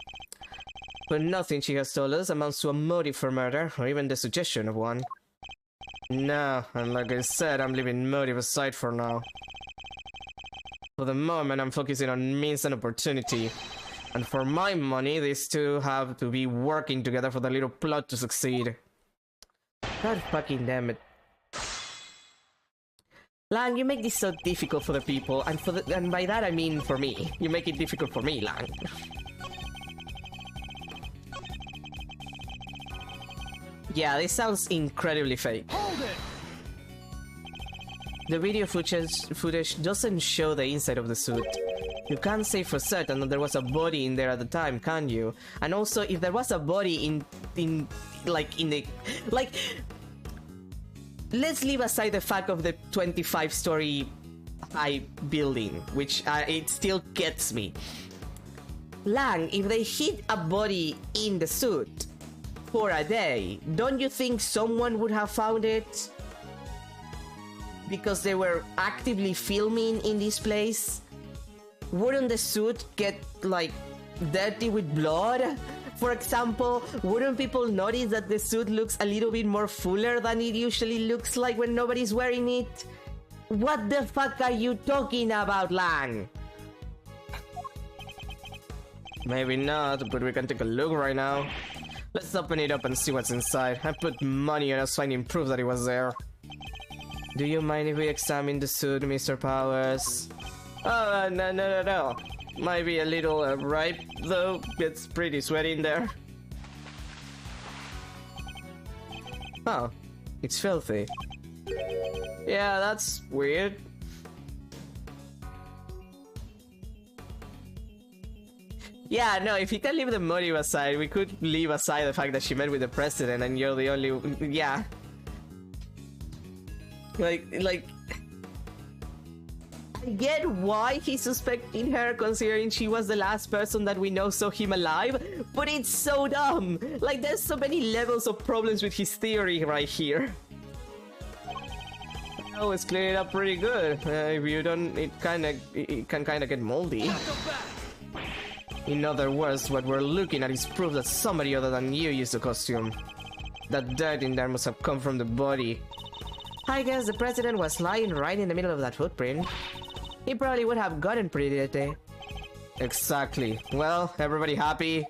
But nothing she has told us amounts to a motive for murder, or even the suggestion of one. No, and like I said, I'm leaving motive aside for now. For the moment, I'm focusing on means and opportunity. And for my money, these two have to be working together for the little plot to succeed. God fucking damn it. Lang, you make this so difficult for the people, and by that I mean for me. You make it difficult for me, Lang. Yeah, this sounds incredibly fake. Hold it! The video footage doesn't show the inside of the suit. You can't say for certain that there was a body in there at the time, can you? And also, if there was a body let's leave aside the fact of the 25-story high building, which it still gets me. Lang, if they hid a body in the suit for a day, don't you think someone would have found it? Because they were actively filming in this place? Wouldn't the suit get, like, dirty with blood? For example, wouldn't people notice that the suit looks a little bit more fuller than it usually looks like when nobody's wearing it? What the fuck are you talking about, Lang? Maybe not, but we can take a look right now. Let's open it up and see what's inside. I put money on us finding proof that it was there. Do you mind if we examine the suit, Mr. Powers? Oh, no. Might be a little ripe, though. It's pretty sweaty in there. Oh, it's filthy. Yeah, that's weird. Yeah, no, if you can leave the motive aside, we could leave aside the fact that she met with the president and you're the only... Yeah. Like... I get why he's suspecting her, considering she was the last person that we know saw him alive, but it's so dumb! Like, there's so many levels of problems with his theory right here. Oh, it's cleared up pretty good. If you don't, it can kinda get moldy. In other words, what we're looking at is proof that somebody other than you used the costume. That dirt in there must have come from the body. I guess the president was lying right in the middle of that footprint. He probably would have gotten pretty dirty. Exactly. Well, everybody happy?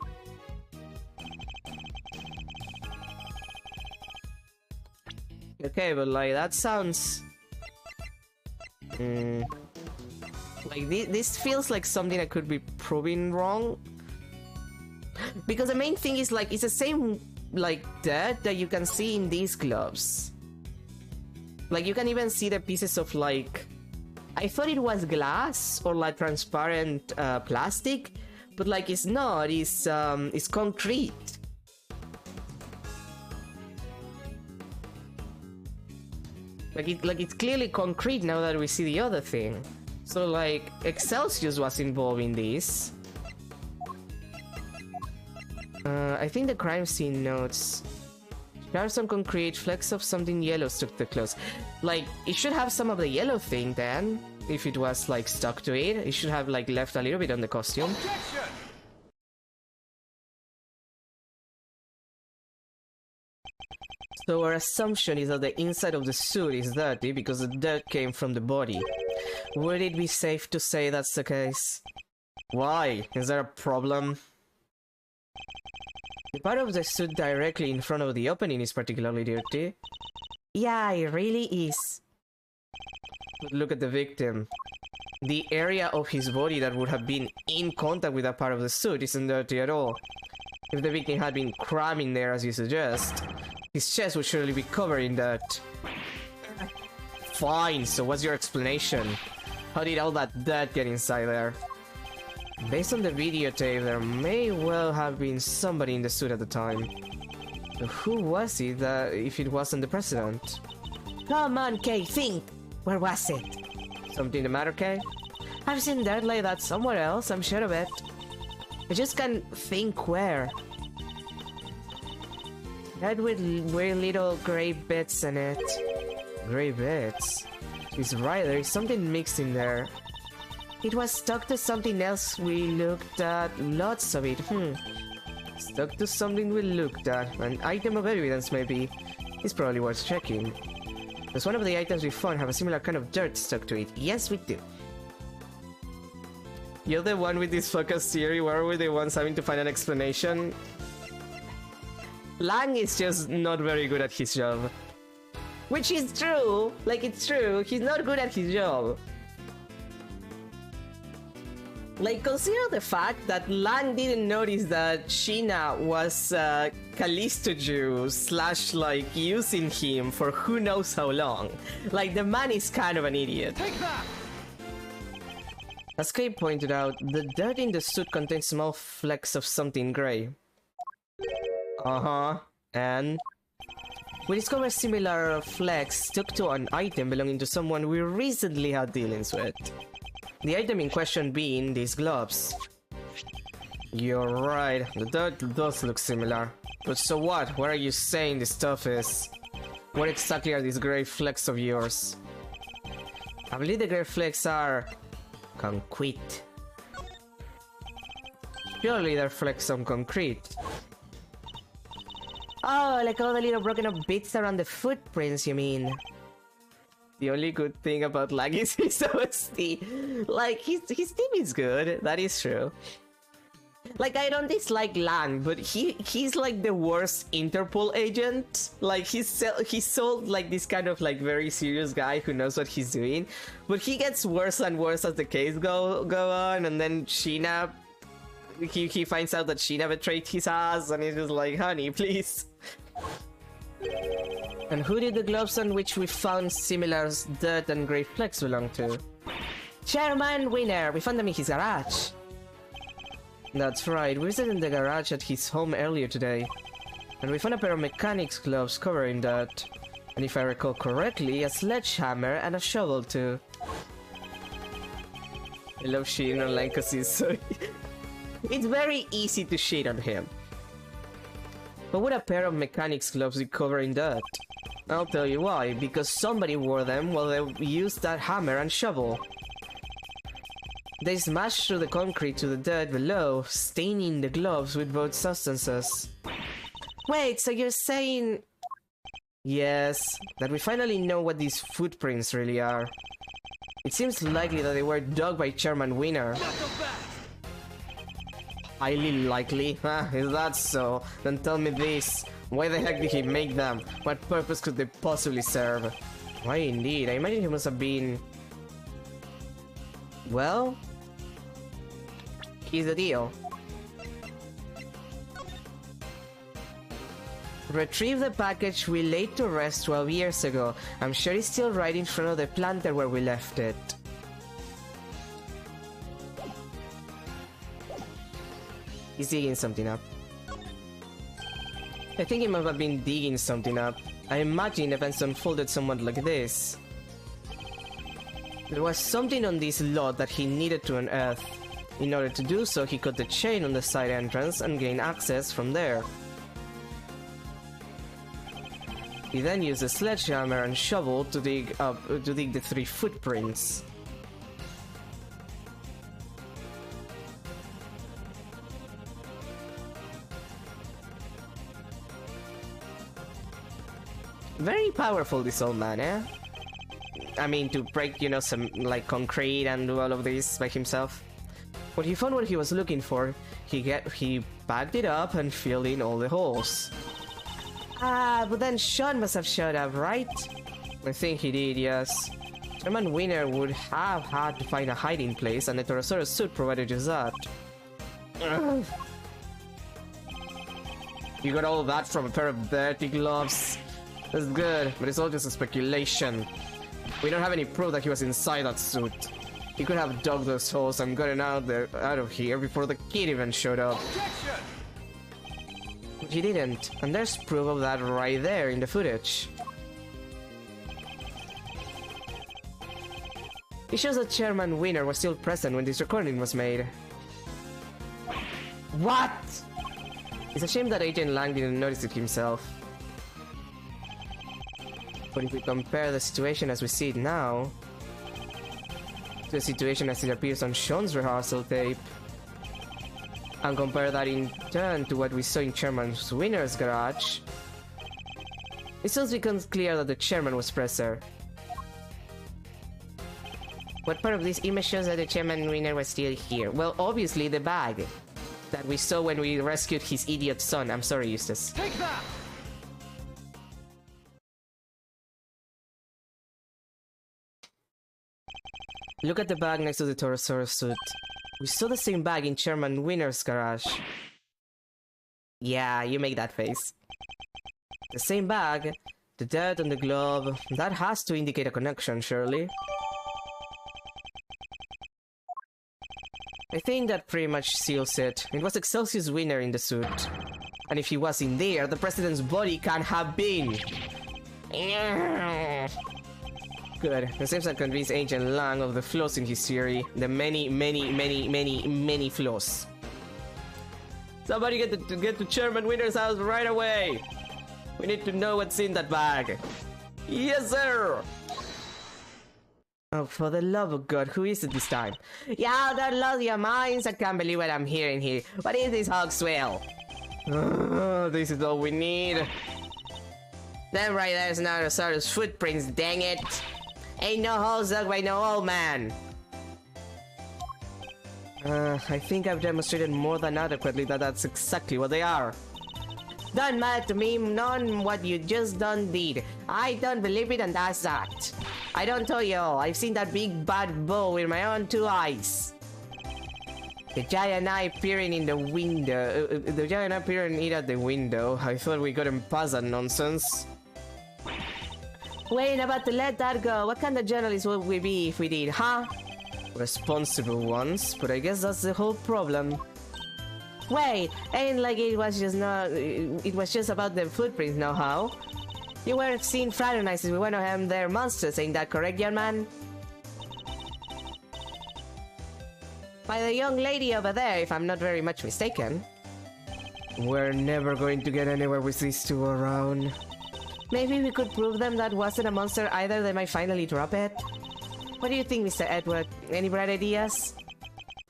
Okay, but like, that sounds... Like, this feels like something that could be proven wrong. Because the main thing is, like, it's the same, like, dirt that you can see in these gloves. Like, you can even see the pieces of, like... I thought it was glass or, like, transparent plastic. But, like, it's not. It's concrete. Like, it's clearly concrete now that we see the other thing. So, like, Excelsius was involved in this. I think the crime scene notes. Shards on concrete, flecks of something yellow stuck to the clothes. Like, it should have some of the yellow thing then. If it was, like, stuck to it. It should have, like, left a little bit on the costume. Objection! So our assumption is that the inside of the suit is dirty because the dirt came from the body. Would it be safe to say that's the case? Why? Is there a problem? The part of the suit directly in front of the opening is particularly dirty. Yeah, it really is. But look at the victim. The area of his body that would have been in contact with that part of the suit isn't dirty at all. If the victim had been cramming there as you suggest, his chest would surely be covered in dirt. Fine, so what's your explanation? How did all that dirt get inside there? Based on the videotape, there may well have been somebody in the suit at the time. So who was it if it wasn't the president? Come on, Kay, think! Where was it? Something the matter, Kay? I've seen dirt like that somewhere else, I'm sure of it. I just can't think where. Head with weird little gray bits in it. Gray bits? He's right, there is something mixed in there. It was stuck to something else we looked at. Lots of it, Stuck to something we looked at. An item of evidence, maybe. It's probably worth checking. Does one of the items we found have a similar kind of dirt stuck to it? Yes, we do. You're the one with this focus theory. Why are we the ones having to find an explanation? Lang is just not very good at his job. Which is true. Like, it's true. He's not good at his job. Like, consider the fact that Lang didn't notice that Sheena was Callisto Jew / like using him for who knows how long. Like, the man is kind of an idiot. Take that! As Kay pointed out, the dirt in the suit contains small flecks of something gray. And we discovered similar flecks stuck to an item belonging to someone we recently had dealings with. The item in question being these gloves. You're right, the dirt does look similar. But so what? What are you saying this stuff is? What exactly are these gray flecks of yours? I believe the gray flecks are... concrete. Surely they're flecks on concrete. Oh, like all the little broken up bits around the footprints, you mean? The only good thing about Lag is his OST. Like, his team is good, that is true. Like, I don't dislike Lang, but he's like the worst Interpol agent. Like, he's sold like this kind of like very serious guy who knows what he's doing, but he gets worse and worse as the case go on, and then Sheena, he finds out that Sheena betrayed his ass, and he's just like, honey, please. And who did the gloves on which we found similar dirt and grey flecks belong to? Chairman Winner! We found them in his garage. That's right, we visited the garage at his home earlier today. And we found a pair of mechanics gloves covering that. And if I recall correctly, a sledgehammer and a shovel too. I love shitting on Lang because he's so... It's very easy to shit on him. But would a pair of mechanics gloves be covering dirt? I'll tell you why, because somebody wore them while they used that hammer and shovel. They smashed through the concrete to the dirt below, staining the gloves with both substances. Wait, so you're saying... Yes, that we finally know what these footprints really are. It seems likely that they were dug by Chairman Winner. Highly likely? Is that so? Then tell me this. Why the heck did he make them? What purpose could they possibly serve? Why indeed? I imagine he must have been... Well... Here's the deal. Retrieve the package we laid to rest 12 years ago. I'm sure it's still right in front of the planter where we left it. He's digging something up. I think he must have been digging something up. I imagine events unfolded somewhat like this. There was something on this lot that he needed to unearth. In order to do so, he cut the chain on the side entrance and gained access from there. He then used a sledgehammer and shovel to dig the 3 footprints. Very powerful, this old man, eh? I mean, to break, you know, some, like, concrete and do all of this by himself. When he found what he was looking for, he bagged it up and filled in all the holes. Ah, but then Sean must have showed up, right? I think he did, yes. Chairman Winner would have had to find a hiding place, and the Torosaurus suit provided just that. Ugh. You got all that from a pair of dirty gloves. That's good, but it's all just a speculation. We don't have any proof that he was inside that suit. He could have dug those holes and gotten out of here before the kid even showed up. But he didn't, and there's proof of that right there in the footage. It shows that Chairman Winner was still present when this recording was made. What? It's a shame that Agent Lang didn't notice it himself. But if we compare the situation as we see it now to the situation as it appears on Sean's rehearsal tape, and compare that in turn to what we saw in Chairman's winner's garage, it soon becomes clear that the chairman was presser. What part of this image shows that the chairman winner was still here? Well, obviously the bag that we saw when we rescued his idiot son. I'm sorry, Eustace. Take that! Look at the bag next to the Torosaurus suit. We saw the same bag in Chairman Winner's garage. Yeah, you make that face. The same bag, the dirt on the glove, that has to indicate a connection, surely. I think that pretty much seals it. It was Excelsius Winner in the suit. And if he was in there, the president's body can't have been. Good. It seems I convinced Agent Lang of the flaws in his theory. The many flaws. Somebody get to Chairman Winner's house right away! We need to know what's in that bag. Yes, sir! Oh, for the love of God, who is it this time? Yeah, don't lose your minds. I can't believe what I'm hearing here. What is this Hogswell? Oh, this is all we need. Then right there's Nanosaurus footprints, dang it. Ain't no holes dug by no old man. I think I've demonstrated more than adequately that that's exactly what they are. Don't matter to me none what you just done did. I don't believe it and that's that. I don't tell you all, I've seen that big bad bull with my own two eyes. The giant eye peering in the window. The giant eye peering in at the window. I thought we couldn't pass that nonsense. We ain't about to let that go. What kind of journalists would we be if we did, huh? Responsible ones, but I guess that's the whole problem. Wait, ain't like it was just about the footprints, no how? You weren't seen fraternizing with one of them there monsters, ain't that correct, young man? By the young lady over there, if I'm not very much mistaken. We're never going to get anywhere with these two around. Maybe we could prove them that wasn't a monster either, they might finally drop it. What do you think, Mr. Edward? Any bright ideas?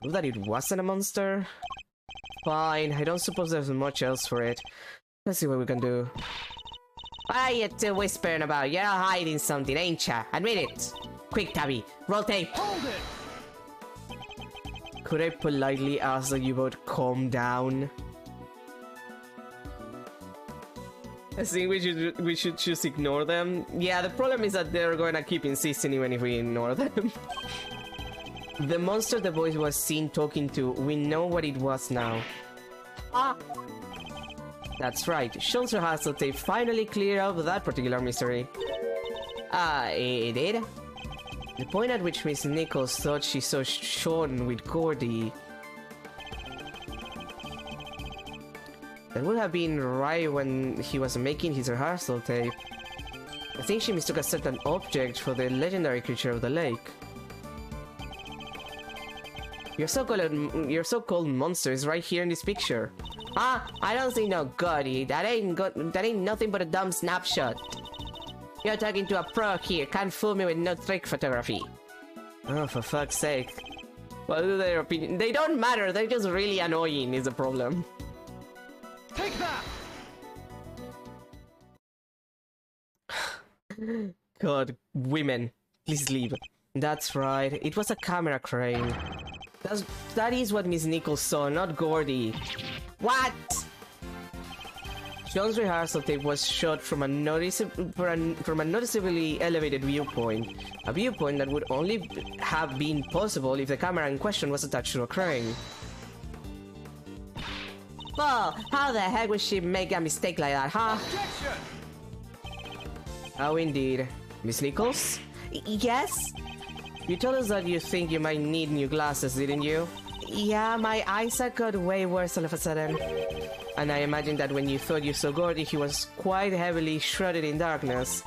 Prove that it wasn't a monster? Fine, I don't suppose there's much else for it. Let's see what we can do. What are you two whispering about? You're hiding something, ain't ya? Admit it! Quick, Tabby, roll tape! Hold it! Could I politely ask that you both calm down? I think we should just ignore them. Yeah, the problem is that they're gonna keep insisting even if we ignore them. The monster the boy was seen talking to, we know what it was now. Ah! That's right, Sean's rehearsal tape finally cleared up that particular mystery. It did? The point at which Miss Nichols thought she saw Sean with Gordy. That would have been right when he was making his rehearsal tape. I think she mistook a certain object for the legendary creature of the lake. Your so-called monster is right here in this picture. Ah, I don't see no Gordy. That ain't nothing but a dumb snapshot. You're talking to a pro here. Can't fool me with no trick photography. Oh, for fuck's sake. What do their opinion? They don't matter. They're just really annoying is the problem. Take that! God, women, please leave. That's right, it was a camera crane. That is what Miss Nichols saw, not Gordy. What? John's rehearsal tape was shot from a noticeably elevated viewpoint. A viewpoint that would only have been possible if the camera in question was attached to a crane. Well, how the heck would she make a mistake like that, huh? Objection! Oh, indeed. Miss Nichols? Yes? You told us that you think you might need new glasses, didn't you? Yeah, my eyesight got way worse all of a sudden. And I imagine that when you thought you saw Gordy, he was quite heavily shrouded in darkness.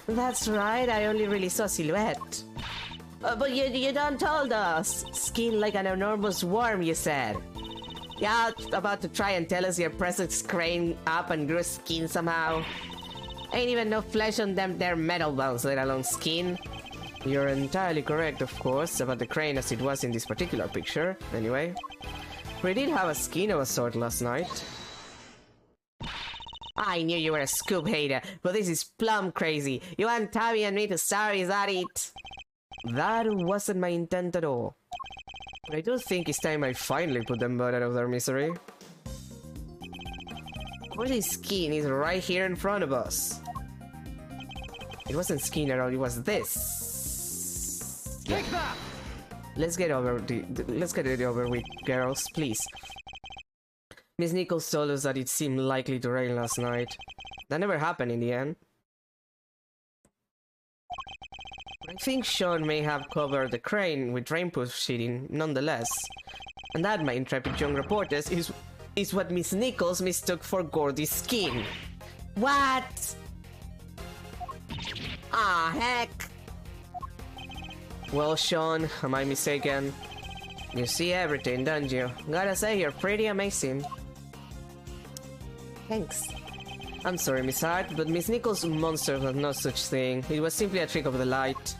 That's right, I only really saw silhouette. But you done told us. Skin like an enormous worm, you said. Yeah, about to try and tell us your presence crane up and grew skin somehow. Ain't even no flesh on them, they're metal bones, let alone skin. You're entirely correct, of course, about the crane as it was in this particular picture. Anyway, we did have a skin of a sort last night. I knew you were a scoop hater, but this is plumb crazy. You want Tabby and me to starve, is that it? That wasn't my intent at all. But I do think it's time I finally put them both out of their misery. Cody's skin is right here in front of us. It wasn't skin at all, it was this. Take that! Let's get it over with, girls, please. Miss Nichols told us that it seemed likely to rain last night. That never happened in the end. I think Sean may have covered the crane with rainproof sheeting nonetheless. And that, my intrepid young reporters, is what Miss Nichols mistook for Gordy's skin. What? Ah, heck. Well, Sean, am I mistaken? You see everything, don't you? Gotta say, you're pretty amazing. Thanks. I'm sorry, Miss Hart, but Miss Nichols' monster was no such thing. It was simply a trick of the light.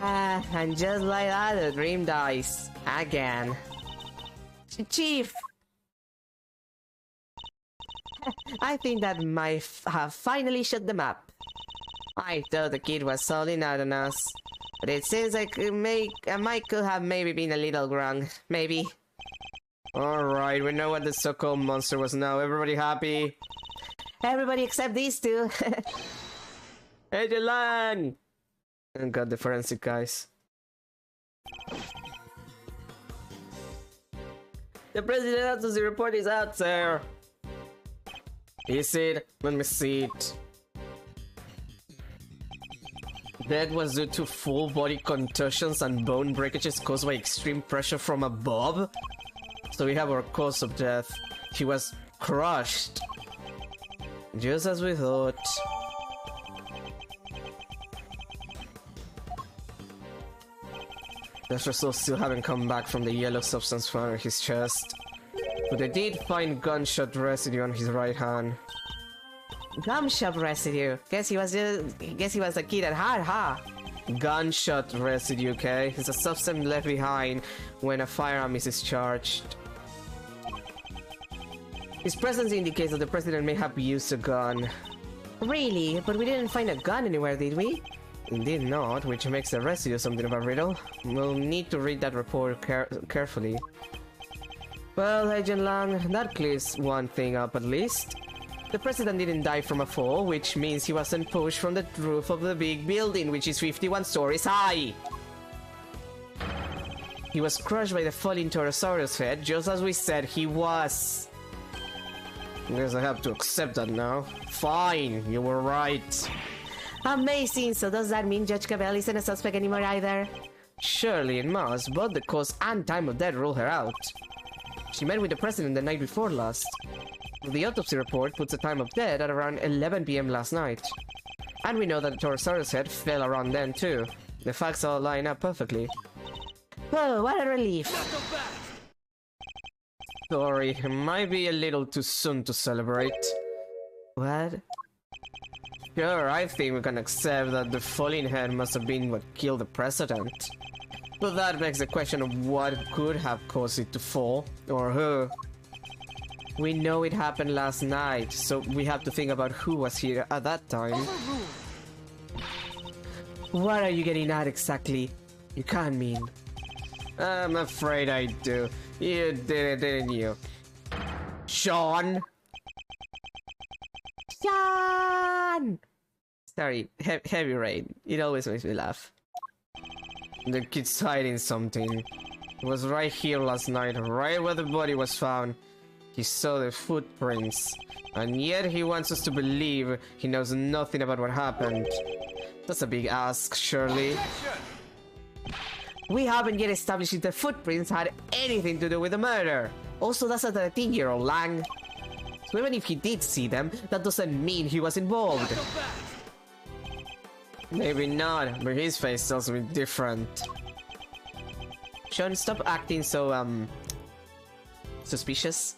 Ah, and just like that, the dream dies. Again. Chief! I think that might have finally shut them up. I thought the kid was holding out on us, but it seems like I could have maybe been a little wrong. Maybe. Alright, we know what the so-called monster was now. Everybody happy? Everybody except these two. Hey, Dylan! And got the forensic guys. The president autopsy report is out, sir. Is it? Let me see it. Death was due to full body contusions and bone breakages caused by extreme pressure from above. So we have our cause of death. He was crushed. Just as we thought. The results still haven't come back from the yellow substance found on his chest. But they did find gunshot residue on his right hand. Gumshot residue. Guess he was a kid at heart, huh? Gunshot residue, okay? It's a substance left behind when a firearm is discharged. His presence indicates that the president may have used a gun. Really? But we didn't find a gun anywhere, did we? Indeed not, which makes the residue something of a riddle. We'll need to read that report carefully. Well, Agent Lang, that clears one thing up at least. The president didn't die from a fall, which means he wasn't pushed from the roof of the big building, which is 51 stories high. He was crushed by the falling Torosaurus head, just as we said he was. Guess I have to accept that now. Fine, you were right. Amazing, so does that mean Judge Cavell isn't a suspect anymore either? Surely it must, but the cause and time of death rule her out. She met with the president the night before last. The autopsy report puts the time of death at around 11 PM last night. And we know that the Torosaurus head fell around then too. The facts all line up perfectly. Oh, what a relief. Sorry, it might be a little too soon to celebrate. What? Sure, I think we can accept that the falling head must have been what killed the president. But that begs the question of what could have caused it to fall, or who. We know it happened last night, so we have to think about who was here at that time. What are you getting at exactly? You can't mean. I'm afraid I do. You did it, didn't you? Sean! Sean! Sorry, heavy rain. It always makes me laugh. The kid's hiding something. It was right here last night, right where the body was found. He saw the footprints, and yet he wants us to believe he knows nothing about what happened. That's a big ask, surely. We haven't yet established if the footprints had anything to do with the murder. Also, that's a 13-year-old, Lang. So even if he did see them, that doesn't mean he was involved. Maybe not, but his face tells me different. Sean, stop acting so, suspicious.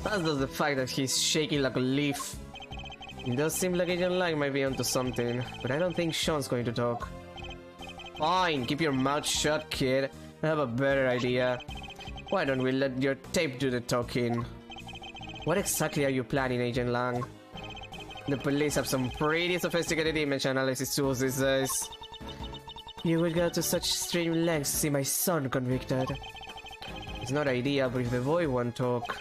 As does the fact that he's shaking like a leaf. It does seem like Agent Lang might be onto something, but I don't think Sean's going to talk. Fine, keep your mouth shut, kid. I have a better idea. Why don't we let your tape do the talking? What exactly are you planning, Agent Lang? The police have some pretty sophisticated image analysis tools these days. You would go to such extreme lengths to see my son convicted. It's not ideal, but if the boy won't talk,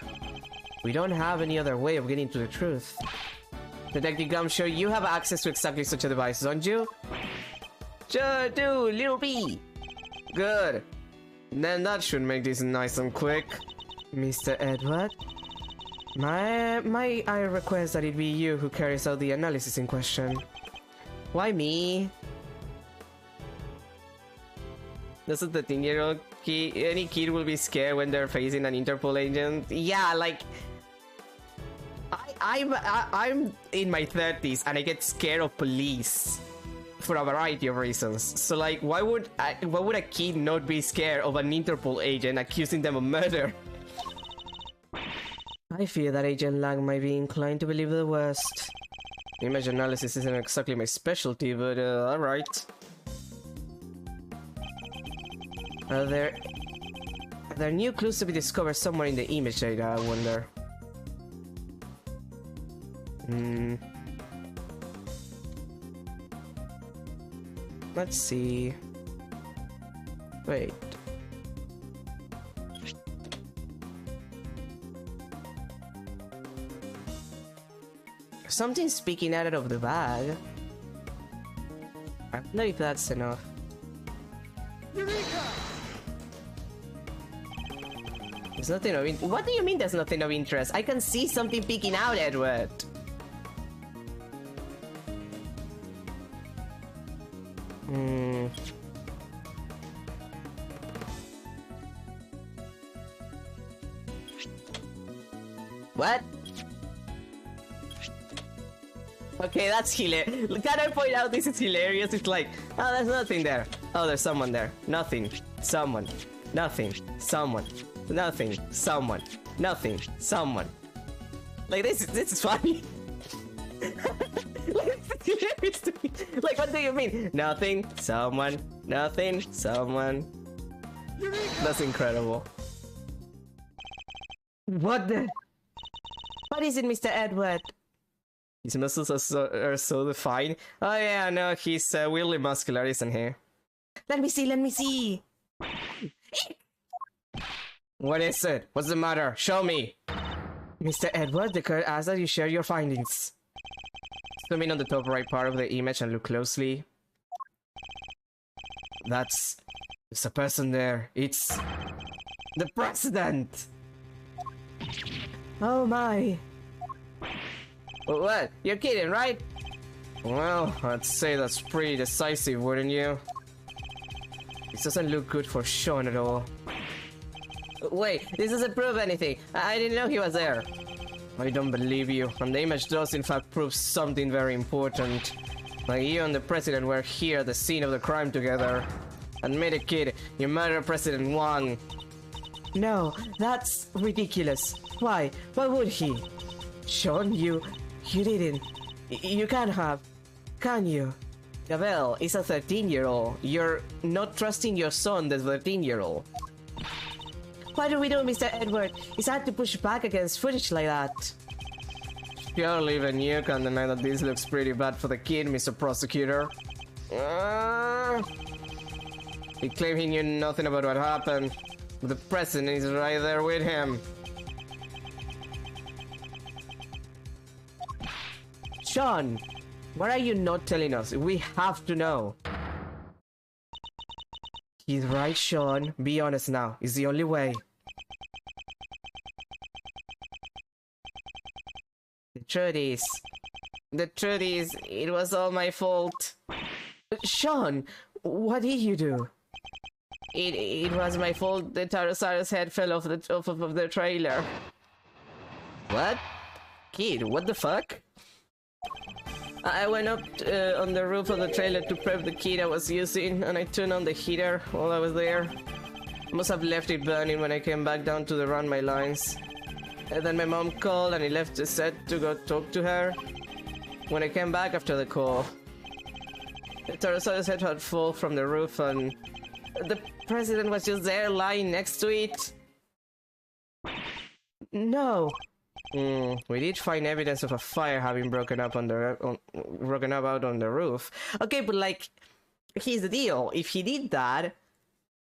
we don't have any other way of getting to the truth. Detective Gumshoe, you have access to exactly such a device, don't you? Sure do, little B. Good. Then that should make this nice and quick. Mr. Edward? I request that it be you who carries out the analysis in question. Why me? Doesn't the 13-year-old kid, any kid will be scared when they're facing an Interpol agent? Yeah, like... I'm in my 30s and I get scared of police for a variety of reasons. So like, why would a kid not be scared of an Interpol agent accusing them of murder? I fear that Agent Lang might be inclined to believe the worst. Image analysis isn't exactly my specialty, but alright. Are there new clues to be discovered somewhere in the image data, I wonder? Let's see. Wait. Something's speaking out of the bag. I don't know if that's enough. Eureka! There's nothing of interest. What do you mean there's nothing of interest? I can see something peeking out, Edward. What? Okay, that's hilarious. Can I point out this is hilarious? It's like, oh, there's nothing there. Oh, there's someone there. Nothing. Someone. Nothing. Someone. Nothing. Someone. Nothing. Someone. Like, this is funny. Like, what do you mean? Nothing. Someone. Nothing. Someone. Eureka! That's incredible. What the? What is it, Mr. Edward? His muscles are so defined. Oh yeah, no, he's weirdly muscular, isn't he? Let me see, let me see! What is it? What's the matter? Show me! Mr. Edward, the court asks that you share your findings. Zoom in on the top right part of the image and look closely. There's a person there. It's... the president! Oh my! What? You're kidding, right? Well, I'd say that's pretty decisive, wouldn't you? This doesn't look good for Sean at all. Wait, this doesn't prove anything. I didn't know he was there. I don't believe you, and the image does in fact prove something very important. Like you and the president were here at the scene of the crime together. Admit it, kid, you murdered President Wang. No, that's ridiculous. Why? Why would he? Sean, you didn't. You can't have. Can you? Gabriel is a 13-year-old. You're not trusting your son, the 13-year-old. What do we do, Mr. Edward? It's hard to push back against footage like that. Surely even you can deny that this looks pretty bad for the kid, Mr. Prosecutor. He claimed he knew nothing about what happened. But the president is right there with him. Sean, what are you not telling us? We have to know. He's right, Sean. Be honest now. It's the only way. The truth is, it was all my fault. Sean, what did you do? It was my fault. The Pterosaurus head fell off of the trailer. What? Kid, what the fuck? I went up on the roof of the trailer to prep the kit I was using, and I turned on the heater while I was there. Must have left it burning when I came back down to run my lines. And then my mom called and I left the set to go talk to her. when I came back after the call, the Pterosaurus head had fallen from the roof and the president was just there lying next to it. No. We did find evidence of a fire having broken up out on the roof. Okay, but like, here's the deal. If he did that,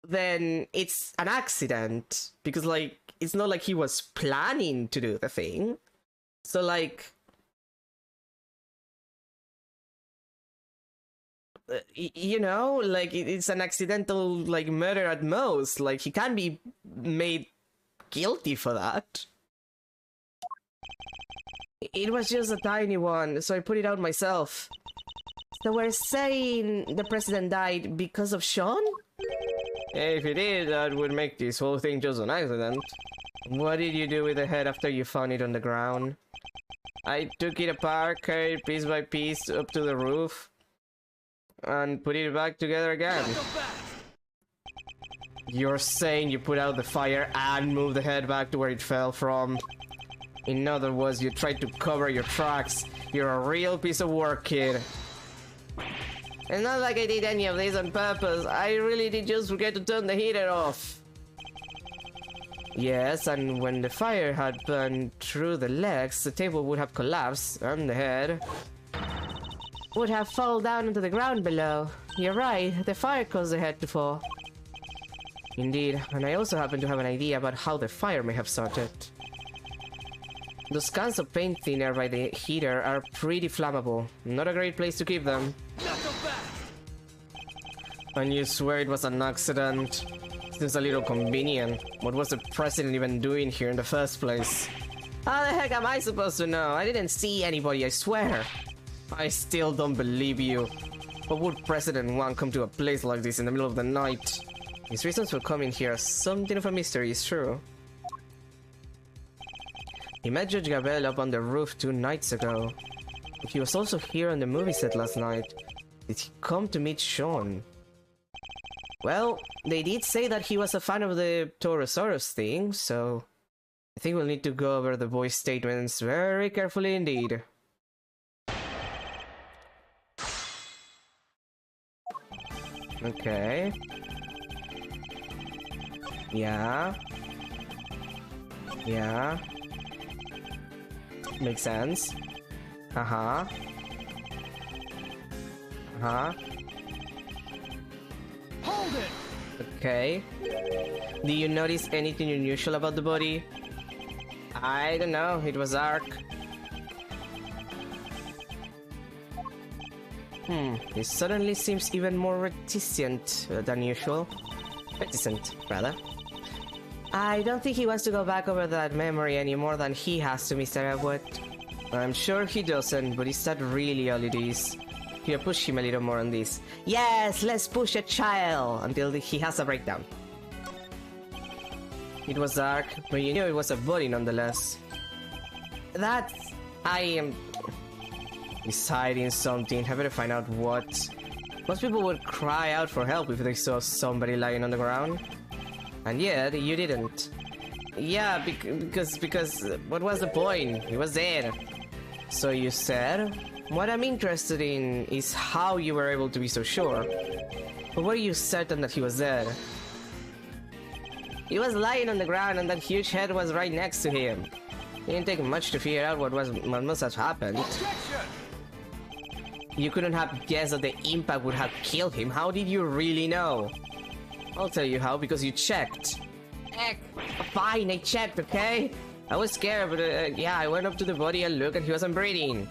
then it's an accident. Because like, it's not like he was planning to do the thing. So like... you know, like, it's an accidental, like, murder at most. Like, he can't be made guilty for that. It was just a tiny one, so I put it out myself. So we're saying the president died because of Sean? If he did, that would make this whole thing just an accident. What did you do with the head after you found it on the ground? I took it apart, carried piece by piece up to the roof, and put it back together again. You're saying you put out the fire and moved the head back to where it fell from? In other words, you tried to cover your tracks. You're a real piece of work, kid. It's not like I did any of this on purpose. I really did just forget to turn the heater off. Yes, and when the fire had burned through the legs, the table would have collapsed, and the head would have fallen down into the ground below. You're right, the fire caused the head to fall. Indeed, and I also happen to have an idea about how the fire may have started. Those cans of paint thinner by the heater are pretty flammable. Not a great place to keep them. And you swear it was an accident? Seems a little convenient. What was the president even doing here in the first place? How the heck am I supposed to know? I didn't see anybody, I swear. I still don't believe you. What would President Wang come to a place like this in the middle of the night? His reasons for coming here are something of a mystery, is true. He met Judge Gabel up on the roof 2 nights ago. He was also here on the movie set last night. Did he come to meet Sean? Well, they did say that he was a fan of the Taurosaurus thing, so I think we'll need to go over the boy's statements very carefully indeed. Okay. Yeah. Yeah. Makes sense. Uh-huh. Uh-huh. Hold it! Okay. Do you notice anything unusual about the body? I don't know, it was dark. He suddenly seems even more reticent than usual. Reticent, rather. I don't think he wants to go back over that memory any more than he has to, Mr. Edward. I'm sure he doesn't, but is that really all it is? Here, push him a little more on this. Yes, let's push a child until he has a breakdown. It was dark, but you knew it was a body nonetheless. That... I am... He's hiding something. I better find out what. Most people would cry out for help if they saw somebody lying on the ground. And yet, you didn't. Yeah, because what was the point? He was dead. So you said? What I'm interested in is how you were able to be so sure. But were you certain that he was dead? He was lying on the ground and that huge head was right next to him. It didn't take much to figure out what must have happened. You couldn't have guessed that the impact would have killed him. How did you really know? I'll tell you how, because you checked. Heck, fine, I checked, okay? I was scared, but yeah, I went up to the body and looked and he wasn't breathing.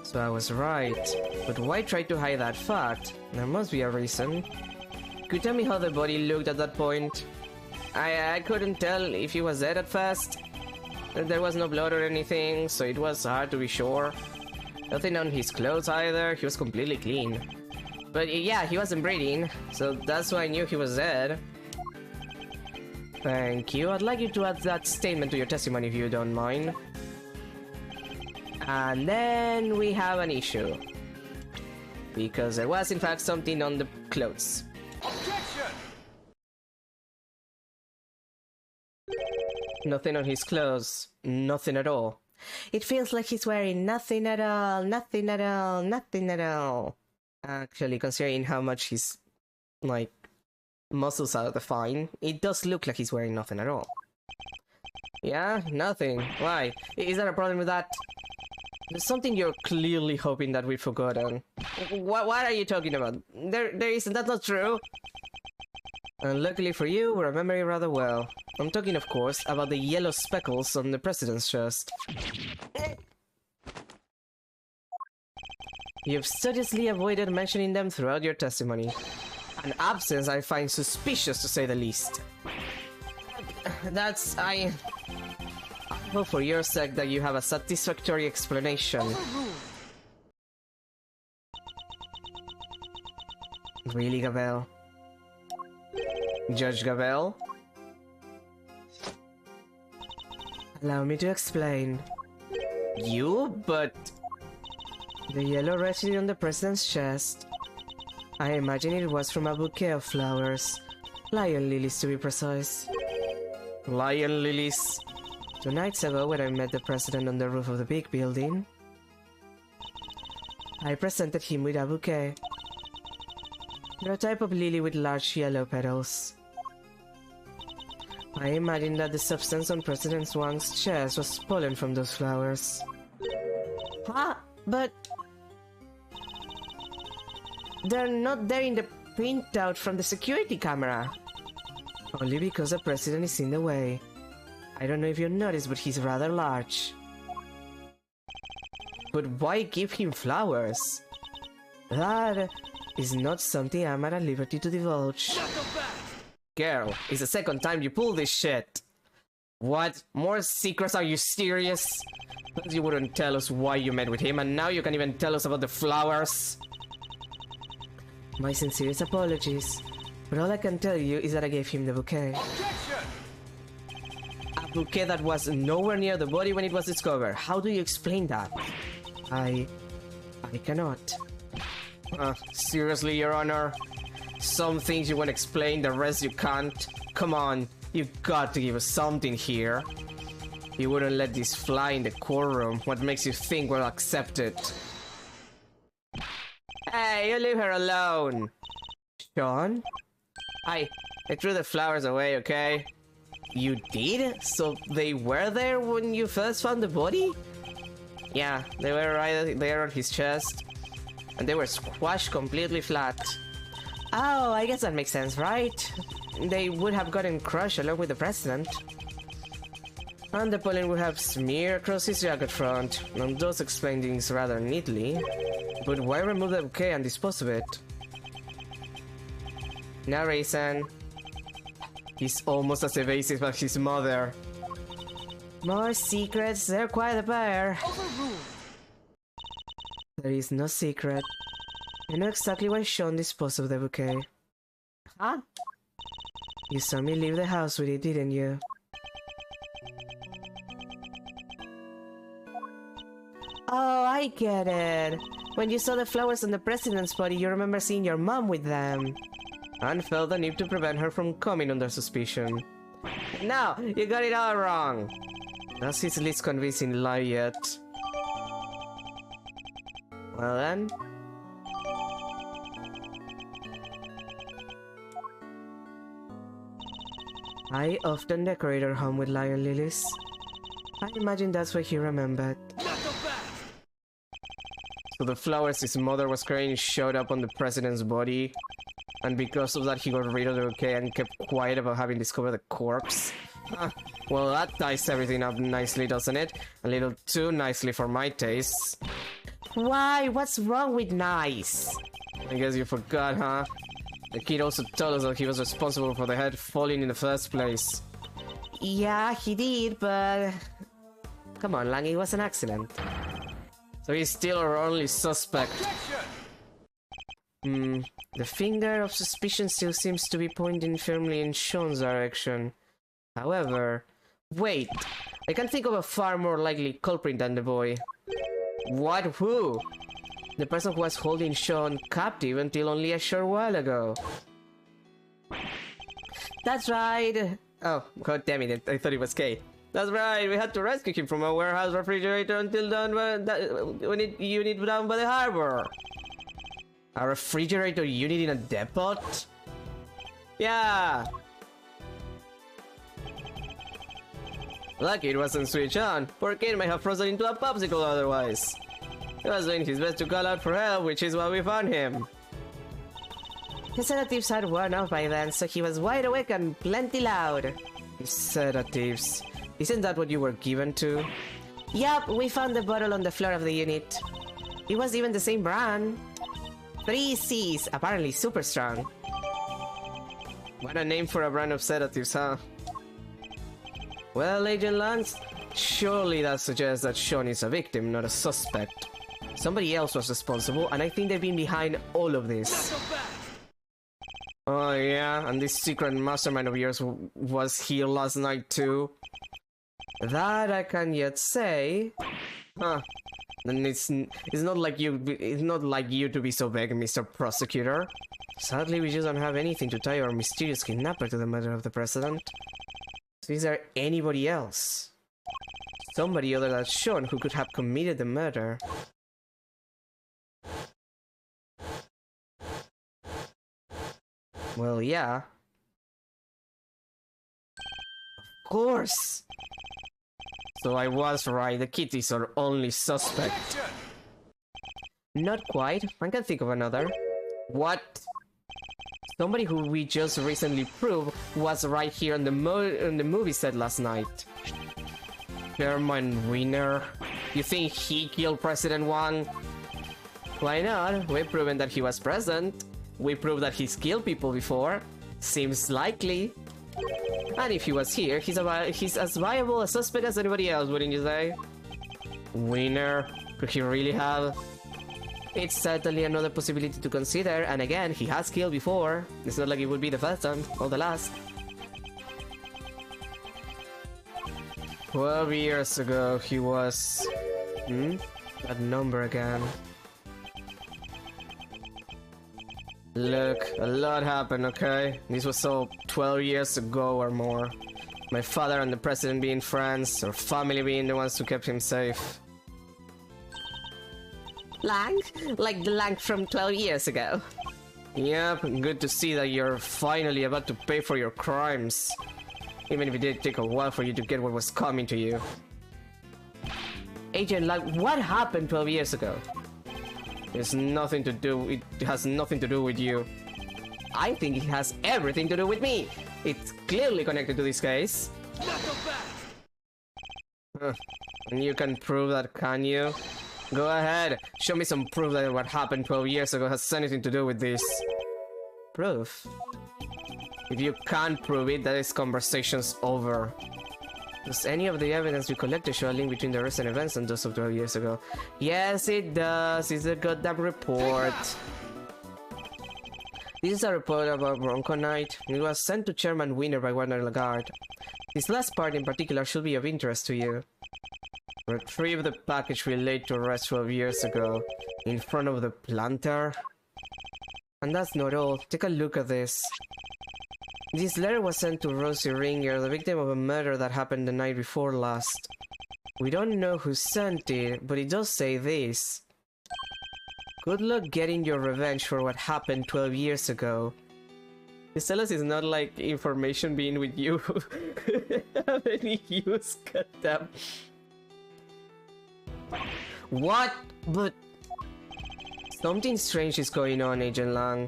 So I was right. But why try to hide that fact? There must be a reason. Could you tell me how the body looked at that point? I couldn't tell if he was dead at first. There was no blood or anything, so it was hard to be sure. Nothing on his clothes either, he was completely clean. But yeah, he wasn't breathing, so that's why I knew he was dead. Thank you. I'd like you to add that statement to your testimony if you don't mind. And then we have an issue. Because there was in fact something on the clothes. Objection! Nothing on his clothes. Nothing at all. It feels like he's wearing nothing at all, nothing at all, nothing at all. Actually, considering how much his, like, muscles are defined, it does look like he's wearing nothing at all. Yeah, nothing. Why? Is there a problem with that? There's something you're clearly hoping that we've forgotten. What are you talking about? There isn't. That's not true. And luckily for you, we remember it rather well. I'm talking, of course, about the yellow speckles on the president's chest. You've studiously avoided mentioning them throughout your testimony. An absence I find suspicious, to say the least. I hope for your sake that you have a satisfactory explanation. Really, Gabel? Judge Gabel? Allow me to explain. You? But... The yellow residue on the president's chest. I imagine it was from a bouquet of flowers. Lion lilies, to be precise. Lion lilies? 2 nights ago, when I met the president on the roof of the big building, I presented him with a bouquet. They're a type of lily with large yellow petals. I imagine that the substance on President Wang's chest was pollen from those flowers. Huh? But... they're not there in the printout from the security camera. Only because the president is in the way. I don't know if you noticed, but he's rather large. But why give him flowers? That is not something I'm at liberty to divulge. Girl, it's the second time you pull this shit. What? More secrets? Are you serious? You wouldn't tell us why you met with him, and now you can't even tell us about the flowers. My sincerest apologies, but all I can tell you is that I gave him the bouquet. A bouquet that was nowhere near the body when it was discovered. How do you explain that? I cannot. Seriously, Your Honor? Some things you won't explain, the rest you can't. Come on, you've got to give us something here. You wouldn't let this fly in the courtroom. What makes you think we'll accept it? Hey, you leave her alone! Sean? I threw the flowers away, okay? You did? So they were there when you first found the body? Yeah, they were right there on his chest. And they were squashed completely flat. Oh, I guess that makes sense, right? They would have gotten crushed along with the president. And the pollen would have smeared across his jacket front. And those explain things rather neatly. But why remove the bouquet and dispose of it? No reason. He's almost as evasive as his mother. More secrets, they're quite a pair. There is no secret. You know exactly why Sean disposed of the bouquet. Huh? You saw me leave the house with it, didn't you? Oh, I get it. When you saw the flowers on the president's body, you remember seeing your mom with them. And felt the need to prevent her from coming under suspicion. No, you got it all wrong. That's his least convincing lie yet. Well then. I often decorate our home with lion lilies. I imagine that's why he remembered. So the flowers his mother was carrying showed up on the president's body, and because of that he got rid of the bouquet and kept quiet about having discovered the corpse. Well, that ties everything up nicely, doesn't it? A little too nicely for my tastes. Why? What's wrong with nice? I guess you forgot, huh? The kid also told us that he was responsible for the head falling in the first place. Yeah, he did, but... Come on, Lang, it was an accident. So he's still our only suspect. The finger of suspicion still seems to be pointing firmly in Sean's direction. However... Wait! I can think of a far more likely culprit than the boy. What? Who? The person who was holding Sean captive until only a short while ago. That's right! Oh, god damn it, I thought it was Kay. That's right, we had to rescue him from a warehouse refrigerator until down unit down by the harbor. A refrigerator unit in a depot? Yeah. Lucky it wasn't switched on. Poor kid might have frozen into a popsicle otherwise. He was doing his best to call out for help, which is why we found him. The sedatives had worn off by then, so he was wide awake and plenty loud. Sedatives. Isn't that what you were given to? Yup, we found the bottle on the floor of the unit. It was even the same brand. 3 C's, apparently super strong. What a name for a brand of sedatives, huh? Well, Agent Lance, surely that suggests that Sean is a victim, not a suspect. Somebody else was responsible, and I think they've been behind all of this. Oh yeah, and this secret mastermind of yours was here last night too? That I can't yet say. Huh. Then it's not like you to be so vague, Mr. Prosecutor. Sadly, we just don't have anything to tie our mysterious kidnapper to the murder of the president. So is there anybody else? Somebody other than Sean who could have committed the murder? Well, yeah. Of course! So I was right, the kitty's our only suspect. Not quite. I can think of another. What? Somebody who we just recently proved was right here on the movie set last night. Chairman Winner. You think he killed President Wang? Why not? We've proven that he was present. We proved that he's killed people before. Seems likely. And if he was here, he's as viable a suspect as anybody else, wouldn't you say? Winner? Could he really have? It's certainly another possibility to consider, and again, he has killed before. It's not like it would be the first time, or the last. 12 years ago, he was... That number again. Look, a lot happened, okay? This was all 12 years ago or more. My father and the president being friends, or family being the ones who kept him safe. Lang? Like the Lang from 12 years ago. Yep, good to see that you're finally about to pay for your crimes. Even if it did take a while for you to get what was coming to you. Agent Lang, what happened 12 years ago? It has nothing to do with you. I think it has everything to do with me. It's clearly connected to this case. And you can prove that, can you? Go ahead, show me some proof that what happened 12 years ago has anything to do with this. Proof? If you can't prove it, this conversation's over. Does any of the evidence you collected show a link between the recent events and those of 12 years ago? Yes, it does. It's a goddamn report. This is a report about Bronco Knight. It was sent to Chairman Winner by Warner Lagarde. This last part in particular should be of interest to you. Retrieve the package relayed to arrest 12 years ago, in front of the planter. And that's not all. Take a look at this. This letter was sent to Rosie Ringer, the victim of a murder that happened the night before last. We don't know who sent it, but it does say this. Good luck getting your revenge for what happened 12 years ago. This tells us it's not like information being with you. Have any use, goddamn. What? But... Something strange is going on, Agent Lang.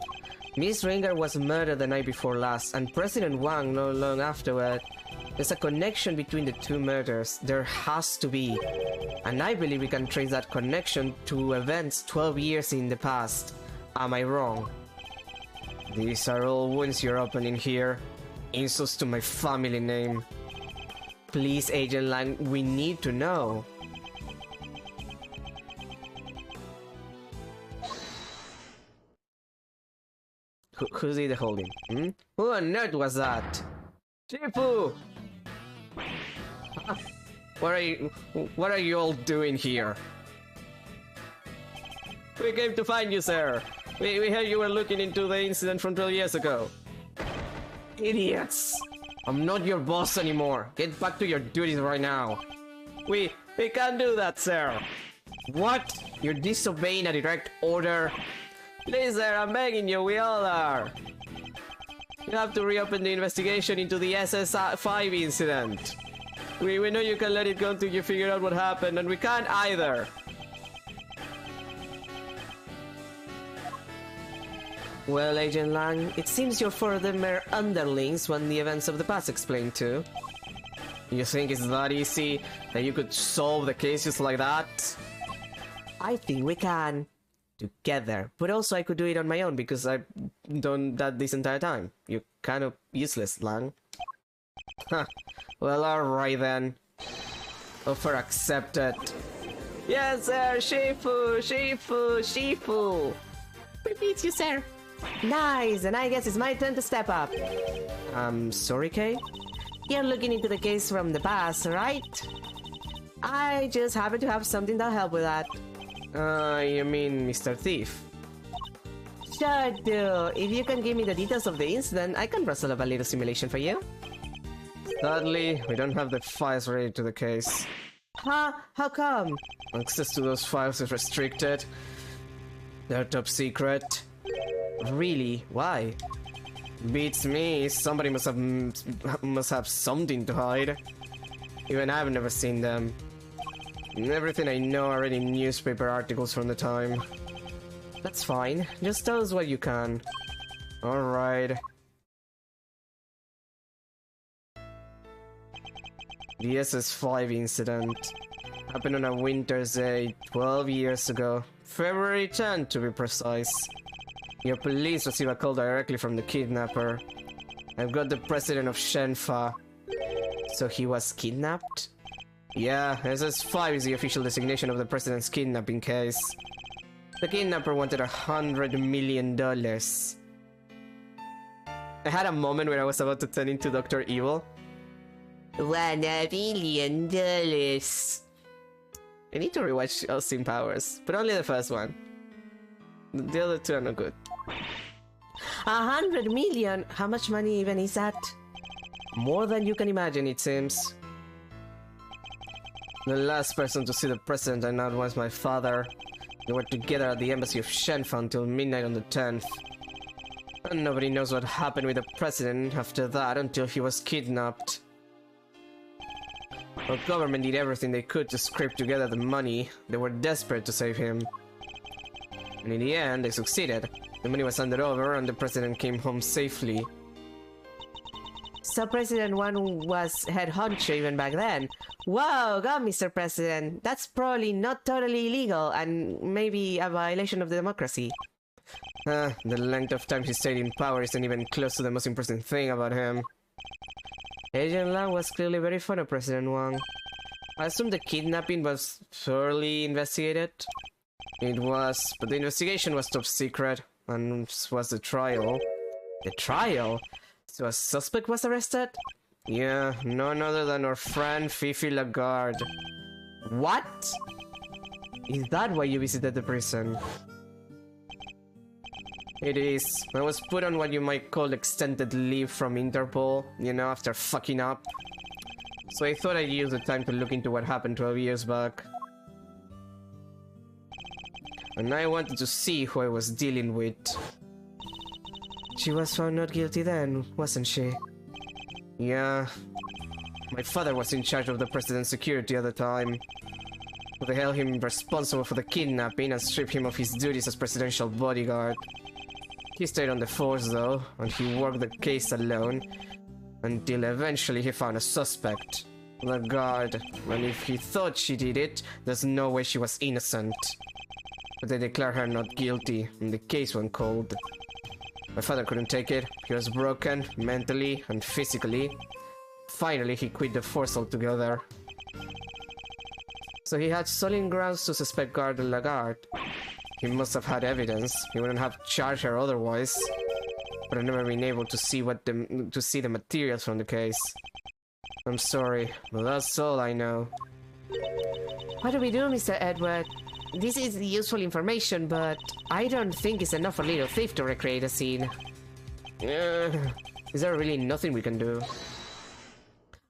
Miss Ringer was murdered the night before last, and President Wang not long afterward. There's a connection between the two murders. There has to be. And I believe we can trace that connection to events 12 years in the past. Am I wrong? These are all wounds you're opening here. Insults to my family name. Please, Agent Lang, we need to know. Who's he holding? Who on earth was that? Chifu! What are you all doing here? We came to find you, sir. We heard you were looking into the incident from 12 years ago. Idiots! I'm not your boss anymore. Get back to your duties right now. We can't do that, sir. What? You're disobeying a direct order? Please, sir, I'm begging you, we all are. You have to reopen the investigation into the SS5 incident. We know you can let it go until you figure out what happened, and we can't either. Well, Agent Lang, it seems you're for the mere underlings when the events of the past explained to. You think it's that easy that you could solve the cases like that? I think we can. Together. But also I could do it on my own because I've done that this entire time. You're kind of useless, Lang. Huh. Well, alright then. Offer accepted. Yes, sir! Shifu! Shifu! Shifu! We beat you, sir. Nice! And I guess it's my turn to step up. Sorry, Kay? You're looking into the case from the past, right? I just happen to have something that'll help with that. You mean Mr. Thief? Sure do. If you can give me the details of the incident, I can rustle up a little simulation for you. Sadly, we don't have the files related to the case. Huh? How come? Access to those files is restricted. They're top secret. Really? Why? Beats me. Somebody must have something to hide. Even I've never seen them. Everything I know are already newspaper articles from the time. That's fine. Just tell us what you can. Alright. The SS5 incident happened on a winter's day 12 years ago. February 10th to be precise. Your police receive a call directly from the kidnapper. I've got the president of Shenfa. So he was kidnapped? Yeah, SS5 is the official designation of the president's kidnapping case. The kidnapper wanted $100 million. I had a moment where I was about to turn into Dr. Evil. $1 billion. I need to rewatch Austin Powers, but only the first one. The other two are not good. 100 million? How much money even is that? More than you can imagine, it seems. The last person to see the president I know was my father. They were together at the embassy of Shenfa until midnight on the 10th. And nobody knows what happened with the president after that until he was kidnapped. Our government did everything they could to scrape together the money. They were desperate to save him. And in the end, they succeeded. The money was handed over and the president came home safely. So President One was head honcho even back then. Whoa, God, Mr. President. That's probably not totally illegal and maybe a violation of the democracy. The length of time he stayed in power isn't even close to the most impressive thing about him. Agent Lang was clearly very fond of President Wang. I assume the kidnapping was thoroughly investigated. It was, but the investigation was top secret, and so was the trial. The trial? So a suspect was arrested? Yeah, none other than our friend Fifi Lagarde. What? Is that why you visited the prison? It is. I was put on what you might call extended leave from Interpol, you know, after fucking up. So I thought I'd use the time to look into what happened 12 years back. And I wanted to see who I was dealing with. She was found not guilty then, wasn't she? Yeah. My father was in charge of the president's security at the time. They held him responsible for the kidnapping and stripped him of his duties as presidential bodyguard. He stayed on the force though, and he worked the case alone, until eventually he found a suspect. Lagarde. And if he thought she did it, there's no way she was innocent. But they declared her not guilty, and the case went cold. My father couldn't take it. He was broken, mentally and physically. Finally, he quit the force altogether. So he had solid grounds to suspect Lagarde. He must have had evidence. He wouldn't have charged her otherwise. But I've never been able to see the materials from the case. I'm sorry, but that's all I know. What do we do, Mr. Edward? This is useful information, but I don't think it's enough for Little Thief to recreate a scene. Is there really nothing we can do?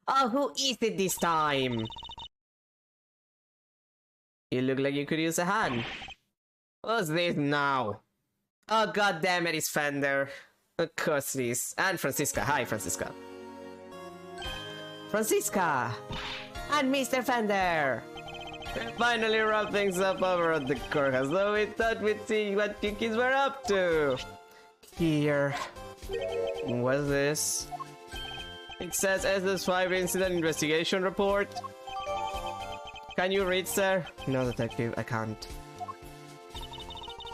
Oh, who is it this time? You look like you could use a hand. What's this now? Oh, god damn it, it's Fender. Of course it is. And Francisca. Hi, Francisca. Francisca! And Mr. Fender! We finally wrapped things up over at the courthouse, though we thought we'd see what you kids were up to. Here. What's this? It says SS5 Incident Investigation Report. Can you read, sir? No, detective, I can't.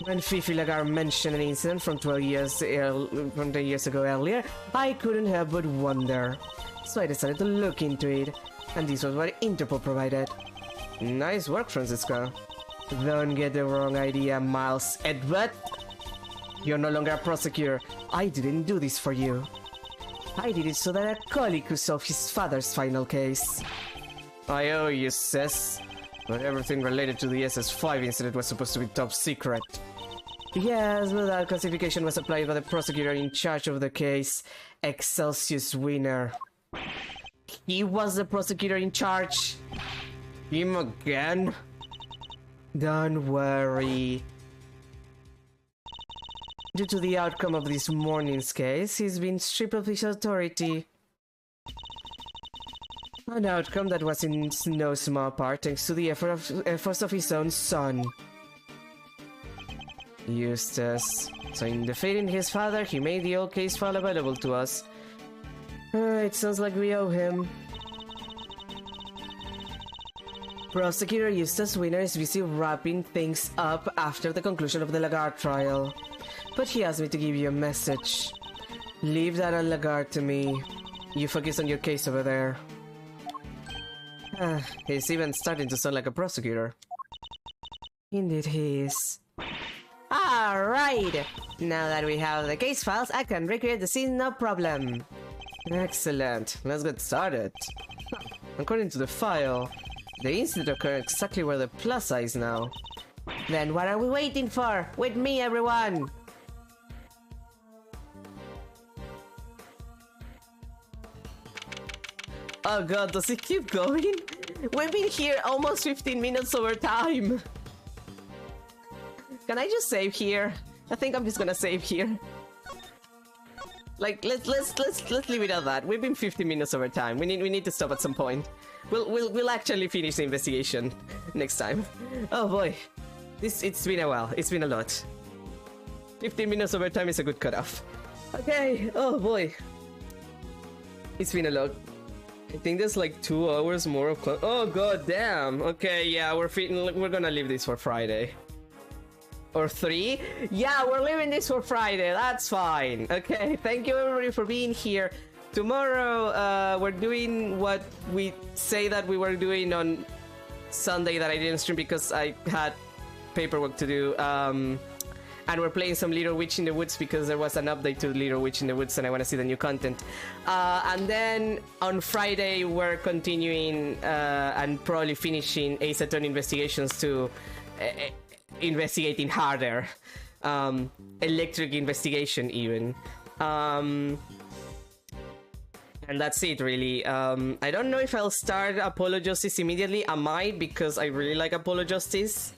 When Fifi Lagar mentioned an incident from 10 years ago earlier, I couldn't help but wonder. So I decided to look into it, and this was what Interpol provided. Nice work, Francisca. Don't get the wrong idea, Miles Edward. You're no longer a prosecutor. I didn't do this for you. I did it so that a colleague could solve his father's final case. I owe you, sis. But everything related to the SS5 incident was supposed to be top secret. Yes, but that classification was applied by the prosecutor in charge of the case, Excelsius Winner. He was the prosecutor in charge. Him again? Don't worry. Due to the outcome of this morning's case, he's been stripped of his authority. An outcome that was in no small part thanks to the efforts of his own son, Eustace. So in defeating his father, he made the old case file available to us. It sounds like we owe him. Prosecutor Eustace Winner is busy wrapping things up after the conclusion of the Lagarde trial. But he asked me to give you a message. Leave that on Lagarde to me. You focus on your case over there. He's even starting to sound like a prosecutor. Indeed he is. Alright! Now that we have the case files, I can recreate the scene no problem. Excellent. Let's get started. According to the file, the incident occurred exactly where the plaza is now. Then what are we waiting for? With me, everyone! Oh god, does it keep going? We've been here almost 15 minutes over time! Can I just save here? I think I'm just gonna save here. Like, let's leave it at that. We've been 15 minutes over time. We need to stop at some point. We'll actually finish the investigation next time. Oh boy, it's been a while. It's been a lot. 15 minutes over time is a good cutoff. Okay. Oh boy, it's been a lot. I think there's like 2 hours more of oh god damn. Okay, yeah, we're gonna leave this for Friday. Or 3? Yeah, we're leaving this for Friday. That's fine. Okay, thank you everybody for being here. Tomorrow, we're doing what we say that we were doing on Sunday that I didn't stream because I had paperwork to do. And we're playing some Little Witch in the Woods because there was an update to Little Witch in the Woods and I want to see the new content. And then on Friday, we're continuing and probably finishing Ace Attorney Investigations to investigating harder. Electric investigation even. And that's it really. I don't know if I'll start Apollo Justice immediately. I might because I really like Apollo Justice.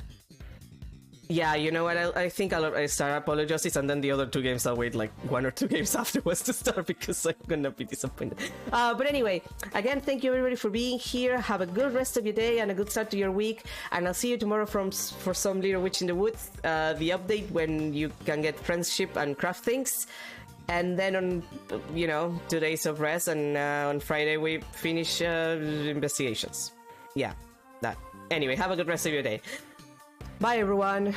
Yeah, you know what, I think I'll start Apollo Justice and then the other 2 games I'll wait like 1 or 2 games afterwards to start because I'm gonna be disappointed. But anyway, again, thank you everybody for being here. Have a good rest of your day and a good start to your week. And I'll see you tomorrow for some Little Witch in the Woods. The update when you can get friendship and craft things. And then on, 2 days of rest and on Friday we finish investigations. Yeah, that. Anyway, have a good rest of your day. Bye everyone!